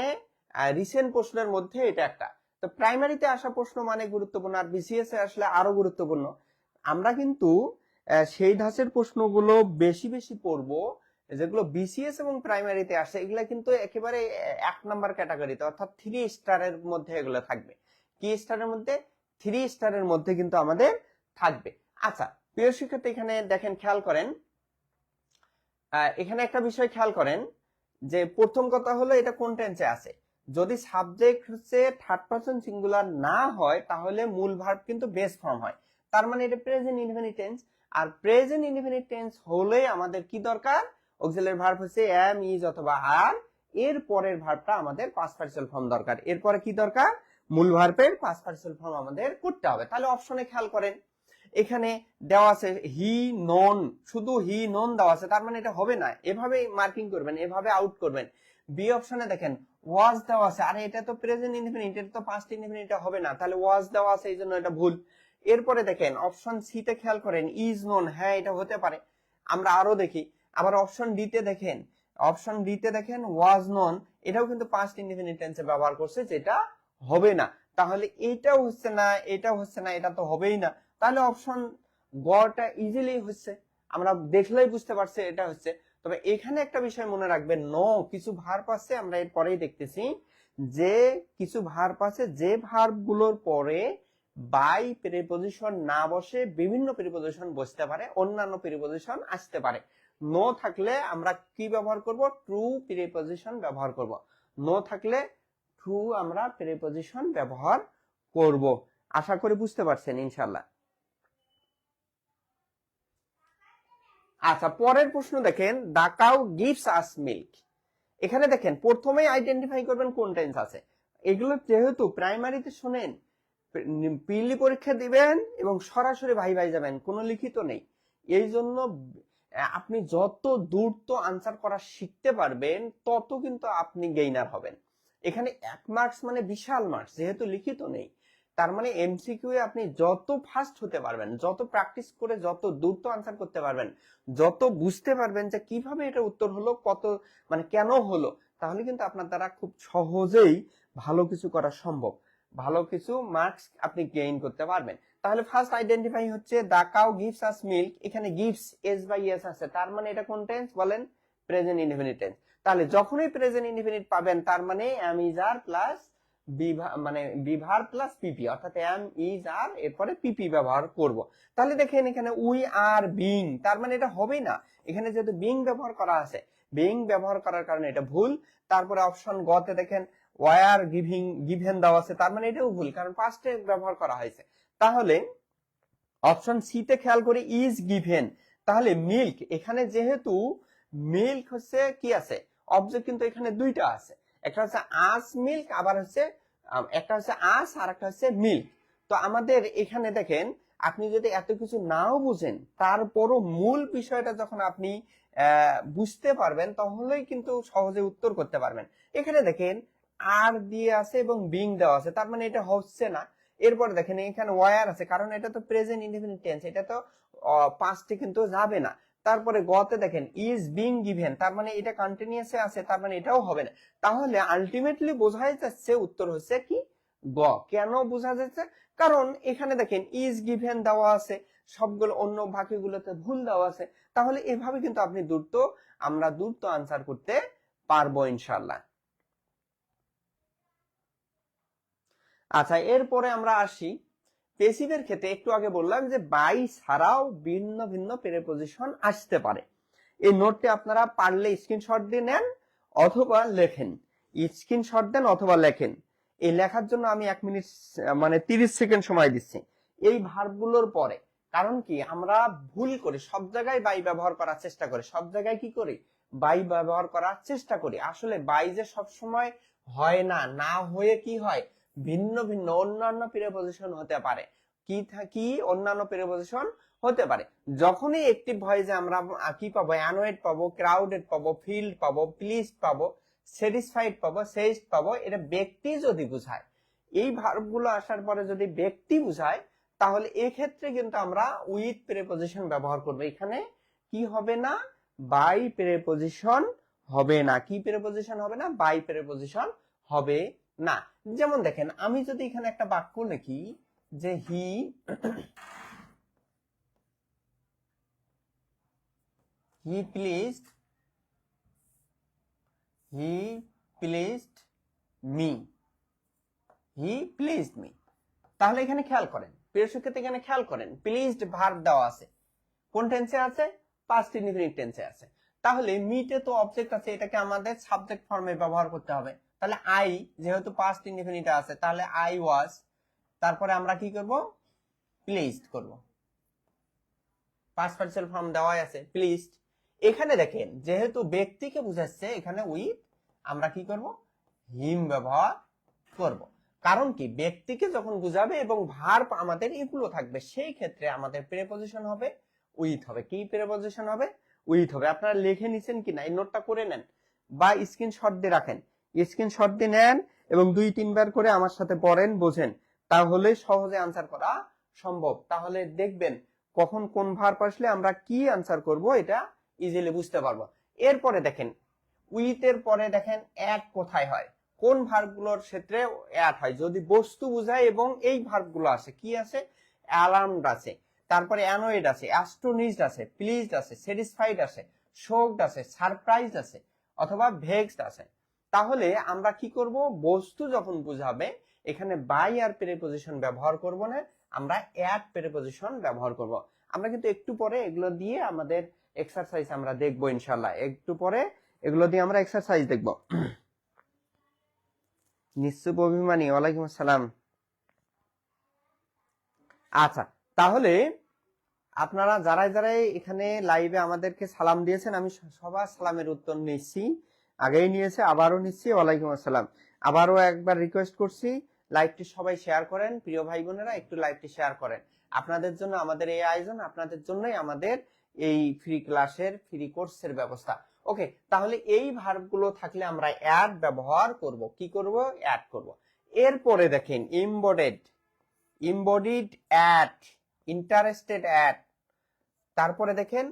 রিসেন্ট প্রশ্নের মধ্যে এটা একটা। তো প্রাইমারিতে আসা প্রশ্ন মানে গুরুত্বপূর্ণ, আর বিসিএস এ আসলে আরো গুরুত্বপূর্ণ। আমরা কিন্তু সেই ধাঁচের প্রশ্নগুলো বেশি বেশি পড়বো যেগুলো বিসিএস এবং প্রাইমারিতে আসে, এগুলা কিন্তু একেবারে 1 নাম্বার ক্যাটাগরিতে, অর্থাৎ 3 স্টারের মধ্যে এগুলো থাকবে। কি স্টারের মধ্যে? 3 স্টারের মধ্যে কিন্তু আমাদের থাকবে। আচ্ছা প্রিয় শিক্ষার্থী, এখানে দেখেন, খেয়াল করেন, এখানে একটা বিষয় খেয়াল করেন যে প্রথম কথা হলো এটা কোন টেন্সে আছে। যদি সাবজেক্ট হচ্ছে থার্ড পারসন সিঙ্গুলার না হয় তাহলে মূল ভার্ব কিন্তু বেস ফর্ম হয়, তার মানে এটা প্রেজেন্ট ইনডেফিনিট টেন্স। আর প্রেজেন্ট ইনডেফিনিট টেন্স হলে আমাদের কি দরকার? অক্সিলারি ভার্ব হচ্ছে এম, ইজ অথবা আর, এর পরের ভার্বটা আমাদের পাস্ট পার্টিসিপাল ফর্ম দরকার। এরপরে কি দরকার? মূল ভার্বের পাস্ট পার্টিসিপাল ফর্ম আমাদের করতে হবে। তাহলে অপশনে খেয়াল করেন, এখানে দেওয়া আছে হি নন, শুধু হি নন দেওয়া আছে, তার মানে এটা হবে না, এভাবে মার্কিং করবেন, এভাবে আউট করবেন। বি অপশনে দেখেন ওয়াজ দেওয়া আছে, আরে এটা তো প্রেজেন্ট ইনডেফিনিট, এটা তো পাস্ট ইনডেফিনিট, এটা হবে না, তাহলে ওয়াজ দেওয়া আছে, এই জন্য এটা ভুল। এরপরে দেখেন অপশন সি তে খেয়াল করেন, ইজ নন, হ্যাঁ এটা হতে পারে। আমরা আরো দেখি, আবার অপশন ডি তে দেখেন, অপশন ডি তে দেখেন ওয়াজ নন, এটাও কিন্তু পাস্ট ইনডেফিনিট টেন্সে ব্যবহার করছে, যেটা হবে না। তাহলে এটাও হচ্ছে না, এটাও হচ্ছে না, এটা তো হবেই না। তাহলে অপশন গটা ইজিলি হচ্ছে, আমরা দেখলেই বুঝতে পারছি এটা হচ্ছে। তবে এখানে একটা বিষয় মনে রাখবেন, নো কিছু ভার্ব আছে, আমরা এর পরেই দেখতেছি যে কিছু ভার্ব আছে যে ভার্ব গুলোর পরে বাই প্রিপজিশন না বসে বিভিন্ন প্রিপজিশন বসতে পারে, অন্যান্য প্রিপজিশন আসতে পারে। নো থাকলে আমরা কি ব্যবহার করব? ট্রু প্রিপজিশন ব্যবহার করব। নো থাকলে ট্রু আমরা প্রিপজিশন ব্যবহার করব। আশা করি বুঝতে পারছেন ইনশাআল্লাহ। আচ্ছা পরের প্রশ্ন দেখেন, the cow gives us milk. এখানে দেখেন প্রথমেই আইডেন্টিফাই করবেন কোন টেন্স আছে। এগুলো যেহেতু প্রাইমারিতে শুনেন, প্রিলি পরীক্ষা দিবেন এবং সরাসরি ভাই ভাই যাবেন, কোনো লিখিত নেই, এই জন্য আপনি যত দ্রুত আনসার করা শিখতে পারবেন তত কিন্তু আপনি গেইনার হবেন। এখানে 1 মার্কস মানে বিশাল মার্কস, যেহেতু লিখিত নেই, তার মানে এমসিকিউ এ আপনি যত ফাস্ট হতে পারবেন, যত প্র্যাকটিস করে যত দ্রুত আনসার করতে পারবেন, যত বুঝতে পারবেন যে কিভাবে এটা উত্তর হলো, কত মানে কেন হলো, তাহলে কিন্তু আপনার দ্বারা খুব সহজেই ভালো কিছু করা সম্ভব, ভালো কিছু মার্কস আপনি গেইন করতে পারবেন। তাহলে ফার্স্ট আইডেন্টিফাই হচ্ছে the cow gives us milk, এখানে গিভস এস বাই এস আছে, তার মানে এটা কোন টেন্স বলেন? Present indefinite tense. তাহলে যখনই প্রেজেন্ট ইনডেফিনিট পাবেন তার মানে এম ইজ আর প্লাস মানে বিভার প্লাস পিপি, অর্থাৎ এম ইজ আর এরপরে পিপি ব্যবহার করব। তাহলে দেখেন এখানে উই আর বিং, তার মানে এটা হবে না, এখানে যেহেতু বিং ব্যবহার করা আছে, বিং ব্যবহার করার কারণে এটা ভুল। তারপরে অপশন গ তে দেখেন ওয়ার গিভিং গিভেন দেওয়া আছে, তার মানে এটাও ভুল, কারণ পাস্টে ব্যবহার করা হয়েছে। তাহলে অপশন সি তে খেয়াল করি ইজ গিভেন, তাহলে মিল্ক, এখানে যেহেতু মিল্ক হচ্ছে কি আছে, অবজেক্ট কিন্তু এখানে দুইটা আছে, একটা হচ্ছে আস মিল্ক, আবার হচ্ছে একটা হচ্ছে আস আর একটা হচ্ছে মিল্ক। তো আমাদের এখানে দেখেন, আপনি যদি এত কিছু নাও বুঝেন তারপরও মূল বিষয়টা যখন আপনি বুঝতে পারবেন তাহলেই কিন্তু সহজে উত্তর করতে পারবেন। এখানে দেখেন আর দিয়ে আছে এবং বিং দেওয়া আছে, তার মানে এটা হচ্ছে না। এরপর দেখেন এখানে ওয়ার আছে, কারণ এটা তো প্রেজেন্ট ইনডেফিনিট টেন্স, এটা তো পাস্টে কিন্তু যাবে না। তারপরে গতে দেখেন ইজ বিং গিভেন, তার মানে এটা কন্টিনিউয়াসে আছে, তার মানে এটাও হবে না। তাহলে আলটিমেটলি বোঝাই যাচ্ছে উত্তর হচ্ছে কি গ। কেন বোঝা যাচ্ছে? কারণ এখানে দেখেন ইজ গিভেন দেওয়া আছে, সবগুলো অন্য বাকিগুলোতে ভুল দেওয়া আছে। তাহলে এভাবে কিন্তু আপনি আমরা দ্রুত আনসার করতে পারবো ইনশাআল্লাহ। আচ্ছা, এরপরে আমরা আসি পেসিভের ক্ষেত্রে। একটু আগে বললাম যে বাই ছাড়াও ভিন্ন ভিন্ন প্রিপজিশন আসতে পারে। এই নোটটি আপনারা পারলে স্ক্রিনশট দিয়ে নেন অথবা লেখেন, স্ক্রিনশট দেন অথবা লেখেন। এই লেখার জন্য আমি 1 মিনিট মানে 30 সেকেন্ড সময় দিচ্ছি এই ভার্বগুলোর পরে। কারণ কি আমরা ভুল করি, সব জায়গায় বাই ব্যবহার করার চেষ্টা করি, সব জায়গায় কি করি বাই ব্যবহার করার চেষ্টা করি। আসলে বাই যে সব সময় হয় না, না হয়ে কি হয় ভিন্ন ভিন্ন অন্যান্য প্রিপজিশন হতে পারে। কি অন্যান্য প্রিপজিশন হতে পারে। যখনই অ্যাক্টিভ হয় যে আমরা কি পাবো, অ্যানোয়েড পাবো, ক্রাউডেড পাবো, ফিল্ড পাবো, প্লিজড পাবো, স্যাটিসফাইড পাবো, সেজড পাবো। এটা ব্যক্তি যদি বোঝায়, এই ভার্বগুলো আসার পরে যদি ব্যক্তি বোঝায়, তাহলে এই ক্ষেত্রে কিন্তু আমরা উইথ প্রিপজিশন ব্যবহার করব। এখানে কি হবে না, বাই প্রিপজিশন হবে না। কি প্রিপজিশন হবে না, বাই প্রিপজিশন হবে না। যেমন দেখেন, আমি যদি এখানে একটা বাক্য লিখি যে হি প্লিজড মি, তাহলে এখানে খেয়াল করেন, প্রিয় শিক্ষার্থী এখানে খেয়াল করেন, প্লিজড ভার্ব দেওয়া আছে, কোন টেন্সে আছে, পাস্ট ইনডিফিনিট টেন্সে আছে। তাহলে মিটে তো অবজেক্ট আছে, এটাকে আমাদের সাবজেক্ট ফর্মে ব্যবহার করতে হবে। তাহলে আই যেহেতু পাস্ট ইনডিফিনিট আছে, তাহলে আই ওয়াজ, তারপরে আমরা কি করব, প্লিজড করব। পাস্ট পার্টিসিপল ফর্ম দেওয়াই আছে প্লিজড। এখানে দেখেন যেহেতু ব্যক্তিকে বুঝাচ্ছে, এখানে উইথ আমরা কি করব, হিম ব্যবহার করব। কারণ কি ব্যক্তিকে যখন বুঝাবে এবং ভার্ব আমাদের এগুলো থাকবে, সেই ক্ষেত্রে আমাদের প্রিপজিশন হবে উইথ হবে। কি প্রিপজিশন হবে, উইথ হবে। আপনারা লিখে নিছেন কিনা এই নোটটা করে নেন বা স্ক্রিনশট দিয়ে রাখেন, স্ক্রিনশট দিয়ে নেন এবং 2-3 বার করে আমার সাথে পড়েন, বোঝেন, তাহলে সহজে আনসার করা সম্ভব। তাহলে দেখবেন কখন কোন ভার্ব আসলে আমরা কি আনসার করব, এটা ইজিলি বুঝতে পারবো। এরপরে দেখেন উইথ এর পরে দেখেন অ্যাড কোথায় হয়, কোন ভার্বগুলোর ক্ষেত্রে অ্যাড হয়, যদি বস্তু বোঝায় এবং এই ভার্বগুলো আছে, কি আছে, অ্যালার্মড আছে, তারপরে অ্যানোয়েড আছে, অ্যাস্টোনিশড আছে, প্লিজড আছে, স্যাটিসফাইড আছে, শোকড আছে, সারপ্রাইজড আছে অথবা ভেক্সড আছে। তাহলে আমরা কি করব, বস্তু যখন বুঝাবে এখানে বাই আর প্রিপজিশন ব্যবহার করব না, আমরা অ্যাড প্রিপজিশন ব্যবহার করব। আমরা কিন্তু একটু পরে এগুলো দিয়ে আমাদের এক্সারসাইজ আমরা দেখব ইনশাআল্লাহ, একটু পরে এগুলো দিয়ে আমরা এক্সারসাইজ দেখব। নিশ্চুপ অভিমানী, ওয়ালাইকুম আসসালাম। আচ্ছা, তাহলে আপনারা যারাই যারাই এখানে লাইভে আমাদেরকে সালাম দিয়েছেন, আমি সবার সালামের উত্তর নিচ্ছি, আগেই নিয়েছে, আবারও নিচ্ছি। ওয়ালাইকুম আসসালাম। আবারও একবার রিকোয়েস্ট করছি, লাইভটি সবাই শেয়ার করেন, প্রিয় ভাই বোনেরা একটু লাইভটি শেয়ার করেন। আপনাদের জন্য আমাদের এই আয়োজন, আপনাদের জন্যই আমাদের এই ফ্রি ক্লাসের ফ্রি কোর্সের ব্যবস্থা। ওকে, তাহলে এই ভার্বগুলো থাকলে আমরা অ্যাড ব্যবহার করব। কি করব, অ্যাড করব। এরপরে দেখেন ইম্বডিড অ্যাড, ইন্টারেস্টেড অ্যাড, তারপরে দেখেন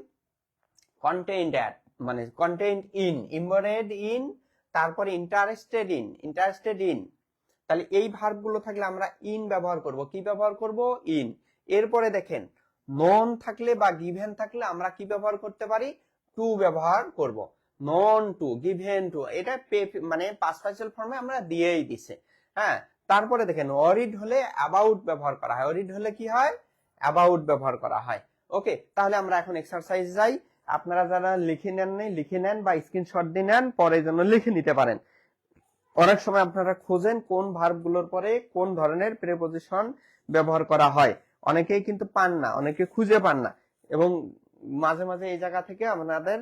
কন্টেন্ট অ্যাড মানে কন্টেন্ট ইন, ইম্বডেড ইন, তারপরে ইন্টারেস্টেড ইন। তাহলে এই ভার্বগুলো থাকলে আমরা ইন ব্যবহার করব। কি ব্যবহার করব, ইন। এরপরে দেখেন নন থাকলে বা গিভেন থাকলে আমরা কি ব্যবহার করতে পারি, টু ব্যবহার করব। নন টু, গিভেন টু, এটা মানে পাস্ট পার্টিসিপল ফর্মে আমরা দিয়েই দিছে। হ্যাঁ, তারপরে দেখেন অরিড হলে অ্যাবাউট ব্যবহার করা হয়, অরিড হলে কি হয়, অ্যাবাউট ব্যবহার করা হয়। ওকে, তাহলে আমরা এখন এক্সারসাইজ যাই। আপনারা যারা লিখে নেন নাই লিখে নেন বা স্ক্রিনশট দিয়ে নেন, পরে জন্য লিখে নিতে পারেন। অনেক সময় আপনারা খোঁজেন কোন ভার্বগুলোর পরে কোন ধরনের প্রিপজিশন ব্যবহার করা হয়, অনেকেই কিন্তু পান না, অনেকে খুঁজে পান না, এবং মাঝে মাঝে এই জায়গা থেকে আমাদের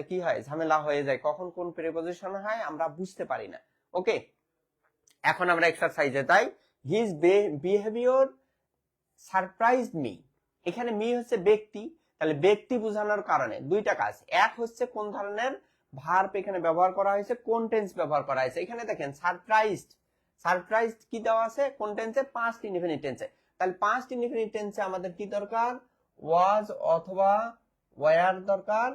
কি হয়, ঝামেলা হয়ে যায়, কখন কোন প্রিপজিশন হয় আমরা বুঝতে পারি না। ওকে, এখন আমরা এক্সারসাইজে যাই। His behaviour surprised me. এখানে মি হচ্ছে ব্যক্তি, তাহলে ব্যক্তি বোঝানোর কারণে দুইটা কাজ, এক হচ্ছে কোন ধরনের ভার্ব এখানে ব্যবহার করা হয়েছে, কোন টেন্স ব্যবহার করা হয়েছে। এখানে দেখেন সারপ্রাইজড কি দেওয়া আছে, কোন টেন্সে, পাস্ট ইনডিফিনিট টেন্সে। তাহলে পাস্ট ইনডিফিনিট টেন্সে আমাদের কি দরকার, ওয়াজ অথবা ওয়্যার দরকার,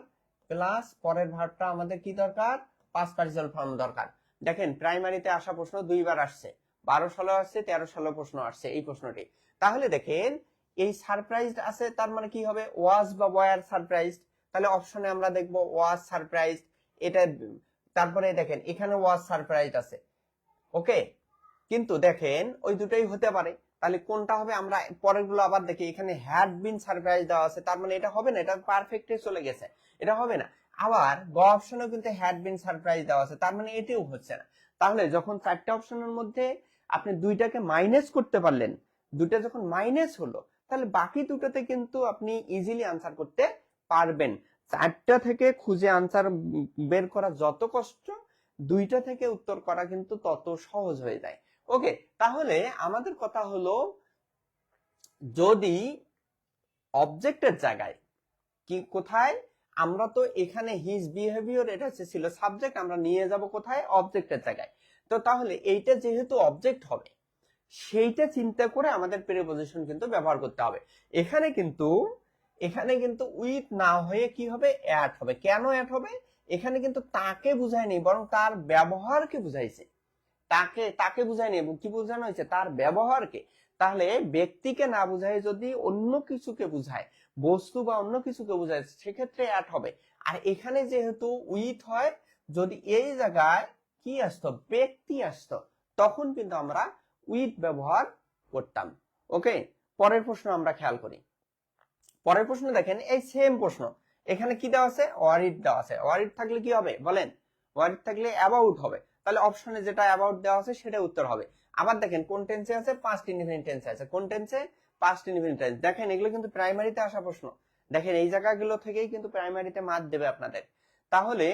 প্লাস পরের ভার্বটা আমাদের কি দরকার, পাস্ট পার্টিসিপল ফর্ম দরকার। দেখেন প্রাইমারিতে আসা প্রশ্ন দুইবার আসছে, 12 সালে আসছে, 13 সালে প্রশ্ন আসছে এই প্রশ্নটি। তাহলে দেখেন এই সারপ্রাইজড আছে, তার মানে কি হবে, ওয়াজ বা ওয়্যার সারপ্রাইজড। তাহলে অপশনে আমরা দেখব ওয়াজ সারপ্রাইজড, এটা। তারপরে দেখেন এখানে ওয়াজ সারপ্রাইজড আছে। ওকে, কিন্তু দেখেন ওই দুটোই হতে পারে, তাহলে কোনটা হবে আমরা পরের গুলো আবার দেখি। এখানে হ্যাড বিন সারপ্রাইজ দেওয়া আছে, তার মানে এটা হবে না, এটা পারফেক্টলি চলে গেছে, এটা হবে না। আবার গ অপশনেও কিন্তু হ্যাড বিন সারপ্রাইজ দেওয়া আছে, তার মানে এটিও হচ্ছে না। তাহলে যখন চারটা অপশনের মধ্যে আপনি দুইটাকে মাইনাস করতে পারলেন, দুইটা যখন মাইনাস হলো, তাহলে বাকি দুটোতে কিন্তু আপনি ইজিলি আনসার করতে পারবেন। চারটা থেকে খুঁজে আনসার বের করা যত কষ্ট, দুইটা থেকে উত্তর করা কিন্তু তত সহজ হয়ে যায়। ওকে, তাহলে আমাদের কথা হলো, যদি অবজেক্টের জায়গায় কি কোথায়, আমরা তো এখানে হিজ বিহেভিয়ার এটা ছিল সাবজেক্ট, আমরা নিয়ে যাব কোথায়, অবজেক্টের জায়গায়। তো তাহলে এইটা যেহেতু অবজেক্ট হবে, সেইটা চিন্তা করে আমাদের প্রিপজিশন কিন্তু ব্যবহার করতে হবে। এখানে কিন্তু উইথ না হয়ে কি হবে, অ্যাট হবে। কেন অ্যাট হবে? এখানে কিন্তু তাকে বুঝায়নি, বরং তার ব্যবহারকে বুঝাইছে। তাকে বুঝায়নি, কি বোঝানো হয়েছে, তার ব্যবহারকে। তাহলে ব্যক্তিকে না বুঝায় যদি অন্য কিছুকে বুঝায়, বস্তু বা অন্য কিছুকে বুঝায়, সেক্ষেত্রে অ্যাট হবে। আর এখানে যেহেতু উইথ হয়, যদি এই জায়গায় কি আসতো, ব্যক্তি আসতো, তখন কিন্তু আমরা উইথ ব্যবহার করতাম। ওকে, পরের প্রশ্ন আমরা খেয়াল করি। পরের প্রশ্ন দেখেন, এই সেম প্রশ্ন, এখানে কি দেওয়া আছে, ওয়ারিড দেওয়া আছে। ওয়ারিড থাকলে কি হবে বলেন, ওয়ারিড থাকলে অ্যাবাউট হবে। তাহলে অপশনে যেটা অ্যাবাউট দেওয়া আছে সেটা উত্তর হবে। আবার দেখেন কোন টেন্সে আছে, পাস্ট ইনডিফিনিট টেন্সে আছে। কোন টেন্সে, পাস্ট ইনডিফিনিট টেন্স। দেখেন এগুলো কিন্তু প্রাইমারিতে আসা প্রশ্ন। দেখেন এই জায়গাগুলো থেকেই কিন্তু প্রাইমারিতে মার্ক দেবে আপনাদের। তাহলে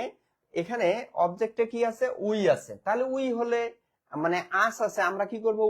এখানে অবজেক্টে কি আছে, উই আছে। তাহলে উই হলে মানে আস আছে, আমরা কি করব,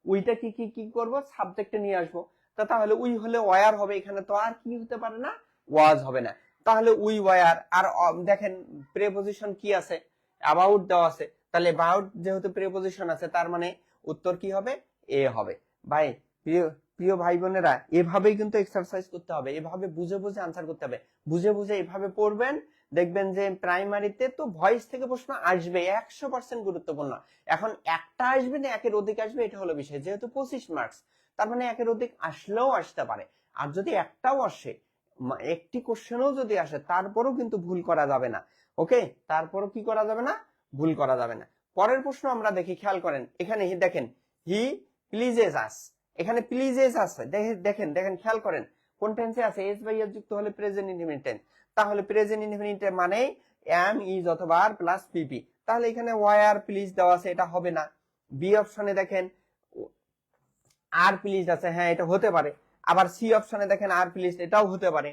উইটা কি কি কি করব, সাবজেক্টে নিয়ে আসবো। তাহলে উই হলে ওয়ার হবে, এখানে তো আর কি হতে পারে না, ওয়াজ হবে না। তাহলে উই ওয়ার। আর দেখেন প্রিপজিশন কি আছে, অ্যাবাউট দেওয়া আছে। তাহলে অ্যাবাউট যেহেতু প্রিপজিশন আছে, তার মানে উত্তর কি হবে, এ হবে। ভাই প্রিয় প্রিয় ভাই বোনেরা, এভাবেই কিন্তু এক্সারসাইজ করতে হবে, এভাবে বুঝে বুঝে আনসার করতে হবে। বুঝে বুঝে এভাবে পড়বেন, দেখবেন যে প্রাইমারিতে তো ভয়েস থেকে প্রশ্ন আসবে, 100% গুরুত্বপূর্ণ। এখন একটা আসবে না একের অধিক আসবে, এটা হলো বিষয়। যেহেতু 25 মার্কস, তার মানে একের অধিক আসলেও আসতে পারে। আর যদি একটাও আসে, একটি কোশ্চেনও যদি আসে, তারপরও কিন্তু ভুল করা যাবে না। ওকে, তারপরও কি করা যাবে না, ভুল করা যাবে না। পরের প্রশ্ন আমরা দেখি, খেয়াল করেন। এখানে দেখেন হি প্লিজেস আস, এখানে প্লিজেস আছে। দেখেন দেখেন খেয়াল করেন কোন টেন্সে আছে, এস বাই এর যুক্ত হলে প্রেজেন্ট ইনডিফিনিট টেন্স। তাহলে প্রেজেন্ট ইনডিফিনিট মানে এম, ইজ অথবা আর প্লাস পিপি। তাহলে এখানে ওয়ার প্লিজ দেওয়া আছে, এটা হবে না। বি অপশনে দেখেন আর প্লিজ আছে, হ্যাঁ এটা হতে পারে। আবার সি অপশনে দেখেন আর প্লিজ, এটাও হতে পারে।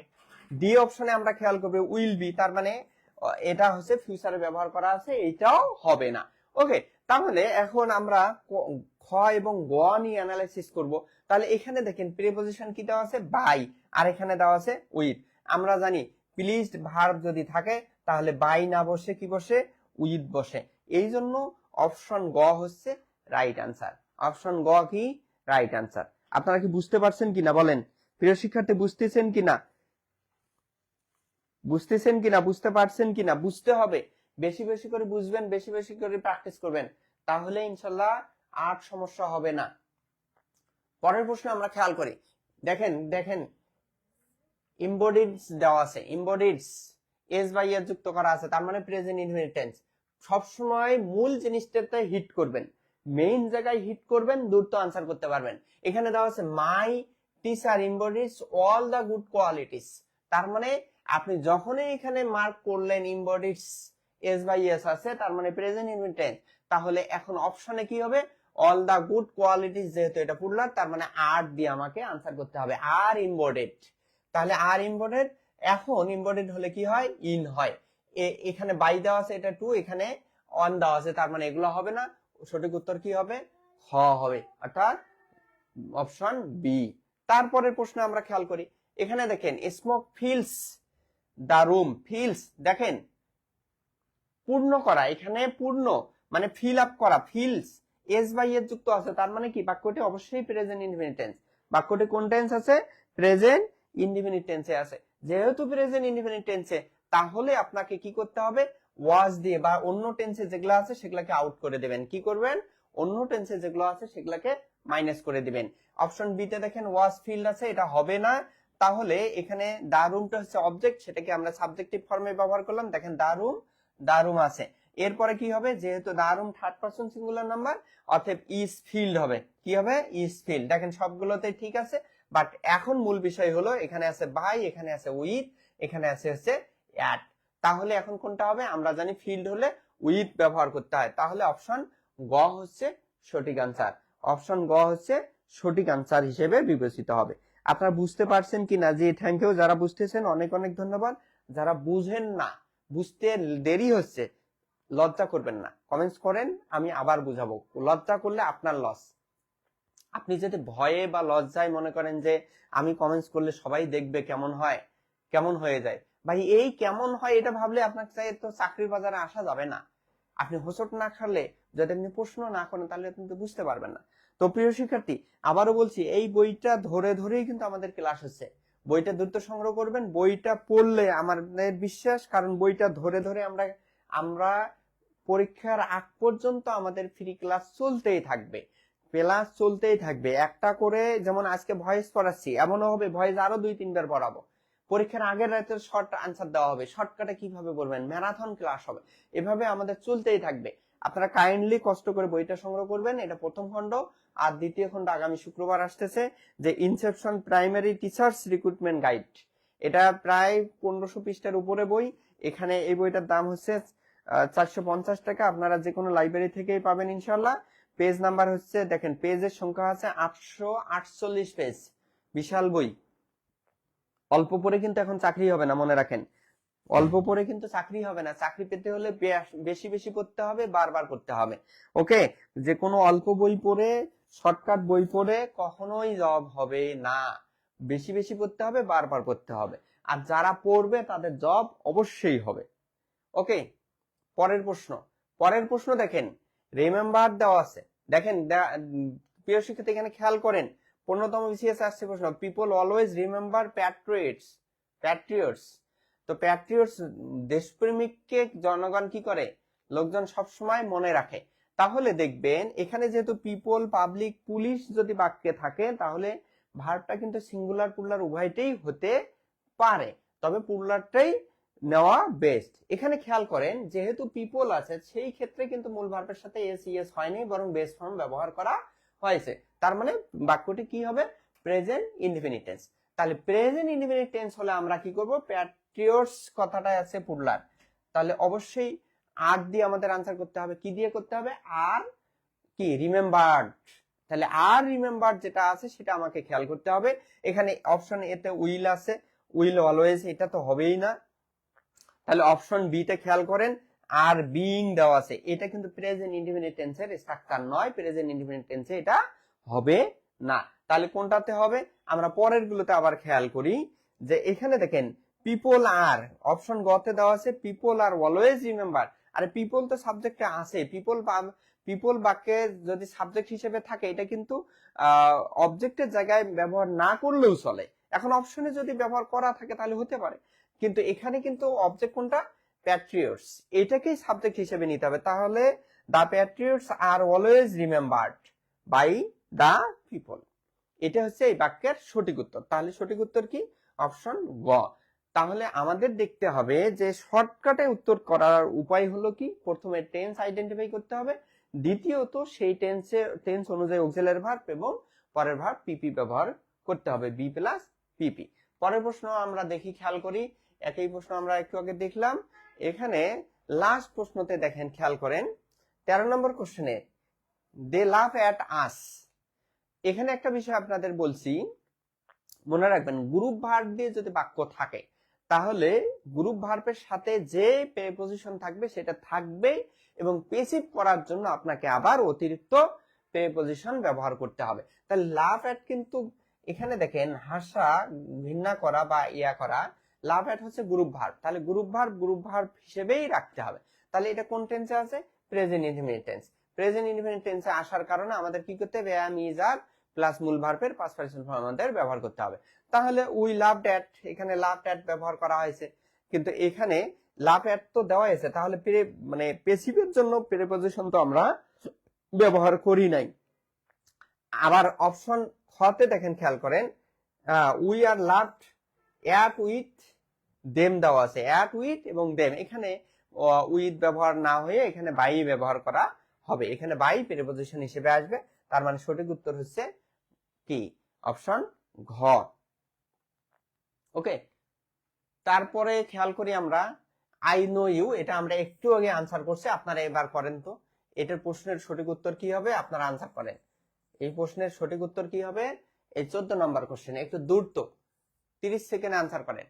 ডি অপশনে আমরা খেয়াল করবো উইল বি, তার মানে এটা হচ্ছে ফিউচারে ব্যবহার করা আছে, এটাও হবে না। ওকে, তাহলে এখন আমরা খ এবং গ নিয়ে অ্যানালাইসিস করব। তাহলে এখানে দেখেন প্রিপজিশন কি দেওয়া আছে, বাই, আর এখানে দেওয়া আছে উইথ। আমরা জানি প্লিজড ভার্ব যদি থাকে, তাহলে বাই না বসে কি বসে, উইথ বসে। এই জন্য অপশন গ হচ্ছে রাইট আনসার। অপশন গ কি রাইট আনসার। আপনারা কি বুঝতে পারছেন কিনা বলেন, প্রিয় শিক্ষার্থী, বুঝতেছেন কিনা, বুঝতেছেন কিনা, বুঝতে পারছেন কিনা? বুঝতে হবে, বেশি বেশি করে বুঝবেন, বেশি বেশি করে প্র্যাকটিস করবেন, তাহলে ইনশাল্লাহ আর সমস্যা হবে না। পরের প্রশ্ন আমরা খেয়াল করি। দেখেন দেখেন ইম্বডিডস দেওয়া আছে, ইম্বডিডস এস বাই এর যুক্ত করা আছে, তার মানে প্রেজেন্ট ইনডিফিনিট টেন্স। সবসময় মূল জিনিসটাতে হিট করবেন, মেইন জায়গায় হিট করবেন, দ্রুত আনসার করতে পারবেন। এখানে দেওয়া আছে my teacher embodies all the good qualities, তার মানে আপনি যখনই এখানে মার্ক করলেন ইম্বডিডস এস বাই এস আছে, তার মানে প্রেজেন্ট ইনডিফিনিট টেন্স। তাহলে এখন অপশনে কি হবে, অল দা গুড কোয়ালিটিস, যেহেতু এটা প্লুরাল, তার মানে আর দিয়ে আমাকে আনসার করতে হবে, আর ইম্বডিড। তাহলে আর ইম্বডিড, এখন ইম্বডিড হলে কি হয়, ইন হয়। এখানে বাই দেওয়া আছে, এটা টু, এখানে অন দেওয়া আছে, তার মানে এগুলো হবে না। সঠিক উত্তর কি হবে, খ হবে, অর্থাৎ অপশন বি। তারপরের প্রশ্ন আমরা খেয়াল করি। এখানে দেখেন smoke fills the room, fills দেখেন পূর্ণ করা, এখানে পূর্ণ মানে ফিল আপ করা, ফিলস এস বাই এর যুক্ত আছে, তার মানে কি বাক্যটি অবশ্যই প্রেজেন্ট ইনডিফিনিট টেন্স। বাক্যটি কোন টেন্স আছে, প্রেজেন্ট ইনডিফিনিট টেন্সে আছে। যেহেতু প্রেজেন্ট ইনডিফিনিট টেন্সে, তাহলে আপনাকে কি করতে হবে, ওয়াজ দিয়ে বা অন্য টেন্সে যেগুলো আছে সেগুলোকে আউট করে দেবেন। কি করবেন, অন্য টেন্সে যেগুলো আছে সেগুলোকে মাইনাস করে দিবেন। অপশন বি তে দেখেন ওয়াজ ফিল্ড আছে, এটা হবে না। তাহলে এখানে দা রুমটা হচ্ছে অবজেক্ট, সেটাকে আমরা সাবজেক্টিভ ফর্মে ব্যবহার করলাম। দেখেন দা রুম আছে, এরপরে কি হবে, যেহেতু the room third person singular number, অতএব ইজ ফিল্ড হবে। কি হবে, ইজ ফিল্ড। দেখেন সবগুলোতে ঠিক আছে, বাট এখন মূল বিষয় হলো এখানে আছে বাই, এখানে আছে উইথ, এখানে আছে হচ্ছে অ্যাট। তাহলে এখন কোনটা হবে, আমরা জানি ফিল্ড হলে উইথ ব্যবহার করতে হয়, তাহলে অপশন গ হচ্ছে সঠিক আনসার। অপশন গ হচ্ছে সঠিক আনসার হিসেবে বিবেচিত হবে। আপনারা বুঝতে পারছেন কিনা? জি থ্যাংক ইউ, যারা বুঝতেছেন অনেক অনেক ধন্যবাদ। যারা বুঝেন না, বুঝতে দেরি হচ্ছে, লজ্জা করবেন না, কমেন্টস করেন, আমি আবার বুঝাবো। লজ্জা করলে আপনার লস। আপনি যদি ভয়ে বা লজ্জায় মনে করেন যে আমি কমেন্টস করলে সবাই দেখবে, কেমন হয়, কেমন হয়ে যায়, ভাই এই কেমন হয় এটা ভাবলে আপনার চাই তো চাকরির বাজারে আসা যাবে না। আপনি হোঁচট না খালে, যদি আপনি প্রশ্ন না করেন, তাহলে আপনি তো বুঝতে পারবেন না। তো প্রিয় শিক্ষার্থী, আবারও বলছি, এই বইটা ধরে ধরেই কিন্তু আমাদের ক্লাস হচ্ছে। বইটা দ্রুত সংগ্রহ করবেন, বইটা পড়লে আমাদের বিশ্বাস, কারণ বইটা ধরে ধরে আমরা আমরা পরীক্ষার আগ পর্যন্ত আমাদের ফ্রি ক্লাস চলতেই থাকবে, ক্লাস চলতেই থাকবে। একটা করে, যেমন আজকে ভয়েস পড়াচ্ছি, এমনও হবে ভয়েস আরো 2-3 বার পড়াবো। পরীক্ষার আগের রাতে শর্ট আনসার দেওয়া হবে, শর্টকাটে কিভাবে করবেন, ম্যারাথন ক্লাস হবে। এভাবে আমাদের চলতেই থাকবে। আপনারা কাইন্ডলি কষ্ট করে বইটা সংগ্রহ করবেন। এটা প্রথম খণ্ড, আর দ্বিতীয় খণ্ড আগামী শুক্রবার আসতেছে, যে Inception primary teachers recruitment guide. এটা প্রায় 1500 পৃষ্ঠার উপরে বই। এখানে এই বইটার দাম হচ্ছে 450 টাকা। আপনারা যে কোনো লাইব্রেরি থেকেই পাবেন ইনশাল্লাহ। পেজ নাম্বার হচ্ছে, দেখেন পেজের সংখ্যা আছে 848 পেজ, বিশাল বই। অল্প পরে কিন্তু এখন চাকরি হবে না, মনে রাখেন। অল্প পরে কিন্তু চাকরি হবে না, চাকরি পেতে হলে বেশি বেশি পড়তে হবে, বারবার পড়তে হবে। ওকে, যে কোনো অল্প বই পড়ে, শর্টকাট বই পড়ে কখনোই জব হবে না। বেশি বেশি পড়তে হবে, বারবার পড়তে হবে। আর যারা পড়বে তাদের জব অবশ্যই হবে। ওকে, পরের প্রশ্ন। পরের প্রশ্ন দেখেন, রিমেম্বার দেওয়া আছে। দেখেন প্রিয় শিক্ষার্থী, এখানে খেয়াল করেন, 15তম বিসিএস আসছে প্রশ্ন, people always remember Patriots. Patriots, তো প্যাট্রিয়টস দেশপ্রেমিককে জনগণ কি করে, লোকজন সবসময় মনে রাখে। তাহলে দেখবেন এখানে যেহেতু পিপল, পাবলিক, পুলিশ যদি বাক্যে থাকে, তাহলে ভার্বটা কিন্তু সিঙ্গুলার প্লুরাল উভয়টাই হতে পারে, তবে প্লুরালটাই নেওয়া বেস্ট। এখানে খেয়াল করেন, যেহেতু পিপল আছে, সেই ক্ষেত্রে কিন্তু মূল ভার্বের সাথে এস ইএস হয়নি, বরং বেস ফর্ম ব্যবহার করা হয়েছে। তার মানে বাক্যটি কি হবে, প্রেজেন্ট ইনডিফিনিট টেন্স। তাহলে প্রেজেন্ট ইনডিফিনিট টেন্স হলে আমরা কি করব, প্যাট্রিয়টস কথাটা আছে প্লুরাল, তাহলে অবশ্যই আর দিয়ে আমাদের আনসার করতে হবে। কি দিয়ে করতে হবে, আর কি, রিমেম্বার্ড। তাহলে আর রিমেম্বার যেটা আছে সেটা আমাকে খেয়াল করতে হবে। এখানে অপশন এ তে উইল আছে, উইল অলওয়েজ, এটা তো হবেই না। তাহলে অপশন বি তে খেয়াল করেন, আর বিইং দেওয়া আছে, এটা কিন্তু প্রেজেন্ট ইনডিফিনিট টেন্সের স্ট্রাকচার নয়, প্রেজেন্ট ইনডিফিনিট টেন্সে এটা হবে না। তাহলে কোনটাতে হবে, আমরা পরের গুলোতে আবার খেয়াল করি, যে এখানে দেখেন পিপল আর, অপশন গ তে দেওয়া আছে পিপল আর অলওয়েজ রিমেম্বার। আরে পিপল তো সাবজেক্টে আছে, পিপল বাক্যে যদি সাবজেক্ট হিসেবে থাকে, এটা কিন্তু অবজেক্টের জায়গায় ব্যবহার না করলেও চলে। এখন অপশনে যদি ব্যবহার করা থাকে তাহলে হতে পারে, কিন্তু এখানে কিন্তু অবজেক্ট কোনটা, প্যাট্রিয়টস, এটাকেই সাবজেক্ট হিসেবে নিতে হবে। তাহলে the patriots are always remembered by the people, এটা হচ্ছে এই বাক্যের সঠিক উত্তর। তাহলে সঠিক উত্তর কি, অপশন গ। তাহলে আমাদের দেখতে হবে যে শর্টকাটে উত্তর করার উপায় হলো কি, প্রথমে টেন্স আইডেন্টিফাই করতে হবে, দ্বিতীয়ত সেই টেন্স অনুযায়ী অক্সিলারি ভার্ব এবং পরের ভার্ব পিপি ব্যবহার করতে হবে, বি প্লাস পিপি। পরের প্রশ্ন আমরা দেখি, খেয়াল করি, একই প্রশ্ন আমরা একটু আগে দেখলাম। এখানে লাস্ট প্রশ্নতে দেখেন, খেয়াল করেন 13 নম্বর কোশ্চেনে, দে লাভ অ্যাট আস। এখানে একটা বিষয় আপনাদের বলছি, মনে রাখবেন, গ্রুপ ভার্ব দিয়ে যদি বাক্য থাকে, তাহলে গ্রুপ ভার্বের সাথে যে প্রিপজিশন থাকবে সেটা থাকবে, এবং পেসিভ করার জন্য আপনাকে আবার অতিরিক্ত প্রিপজিশন ব্যবহার করতে হবে। তাহলে লাভ অ্যাট কিন্তু এখানে দেখেন, হাসা, ঘৃণা করা বা ইয়া করা, লাভ অ্যাট হচ্ছে গ্রুপ ভার্ব। তাহলে গ্রুপ ভার্ব হিসেবেই রাখতে হবে। তাহলে এটা কোন টেন্সে আছে, present indefinite tense. Present indefinite টেন্সে আসার কারণে আমাদের কি করতে হবে, am, is, are প্লাস মূল ভার্বের পাস্ট পার্টিসিপল ফর্ম আমাদের ব্যবহার করতে হবে। তাহলে উই লাভড অ্যাট, এখানে লাভড অ্যাট ব্যবহার করা হয়েছে, কিন্তু এখানে লাভ অ্যাট তো দেওয়া হয়েছে, তাহলে মানে পেসিভের জন্য প্রিপজিশন তো আমরা ব্যবহার করি নাই। আবার অপশন খ তে দেখেন, খেয়াল করেন, we are loved at with them দেওয়া আছে, অ্যাট উইথ এবং দেম। এখানে উইথ ব্যবহার না হয়ে এখানে বাই ব্যবহার করা হবে, এখানে বাই প্রিপজিশন হিসেবে আসবে। তার মানে সঠিক উত্তর হচ্ছে কি অপশন ঘ। ওকে, তারপরে খেয়াল করি আমরা আই নো ইউ, এটা আমরা একটু আগে আনসার করছি, আপনারা এবার করেন তো এটার প্রশ্নের সঠিক উত্তর কি হবে, আপনারা আনসার করেন। এই প্রশ্নের সঠিক উত্তর কি হবে, এই 14 নম্বর কোশ্চেন, একটু দূর তো, 30 সেকেন্ডে আনসার করেন।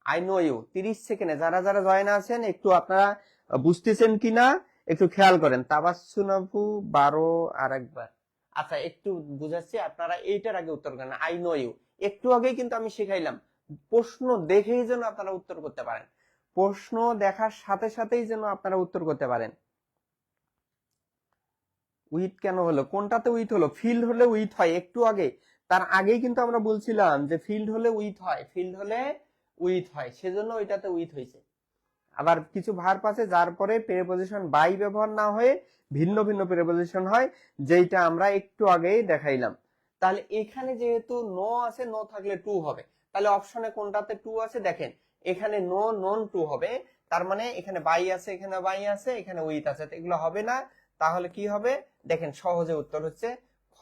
আই নো ইউ 30 সেকেন্ডে, যারা যারা জয়েন আছেন একটু আপনারা বুঝতেছেন কিনা একটু খেয়াল করেন। তাবাসসুম আপু 12 আর একবার, আচ্ছা একটু বুঝাচ্ছি, আপনারা এইটার আগে উত্তর করেন। আই নো ইউ একটু আগেই কিন্তু আমি শিখাইলাম, প্রশ্ন দেখেই যেন আপনারা উত্তর করতে পারেন, প্রশ্ন দেখার সাথে সাথেই যেন আপনারা উত্তর করতে পারেন। উইথ কেন হলো, কোনটাতে উইথ হলো, ফিল্ড হলে উইথ হয় একটু আগে, তার আগেই কিন্তু আমরা বলছিলাম যে ফিল্ড হলে উইথ হয়, ফিল্ড হলে উইথ হয়, সেজন্য ওইটাতে উইথ হয়েছে। আবার কিছু ভার্ব আছে যার পরে প্রিপজিশন বাই ব্যবহার না হয়ে ভিন্ন ভিন্ন প্রিপজিশন হয়, যেটা আমরা একটু আগেই দেখাইলাম। তাহলে এখানে যেহেতু নো আছে, নো থাকলে টু হবে, তাহলে অপশনে কোনটাতে টু আছে দেখেন, এখানে নো নন টু হবে, তার মানে এখানে বাই আছে, এখানে বাই আছে, এখানে উইথ আছে, এগুলো হবে না। তাহলে কি হবে দেখেন, সহজে উত্তর হচ্ছে খ।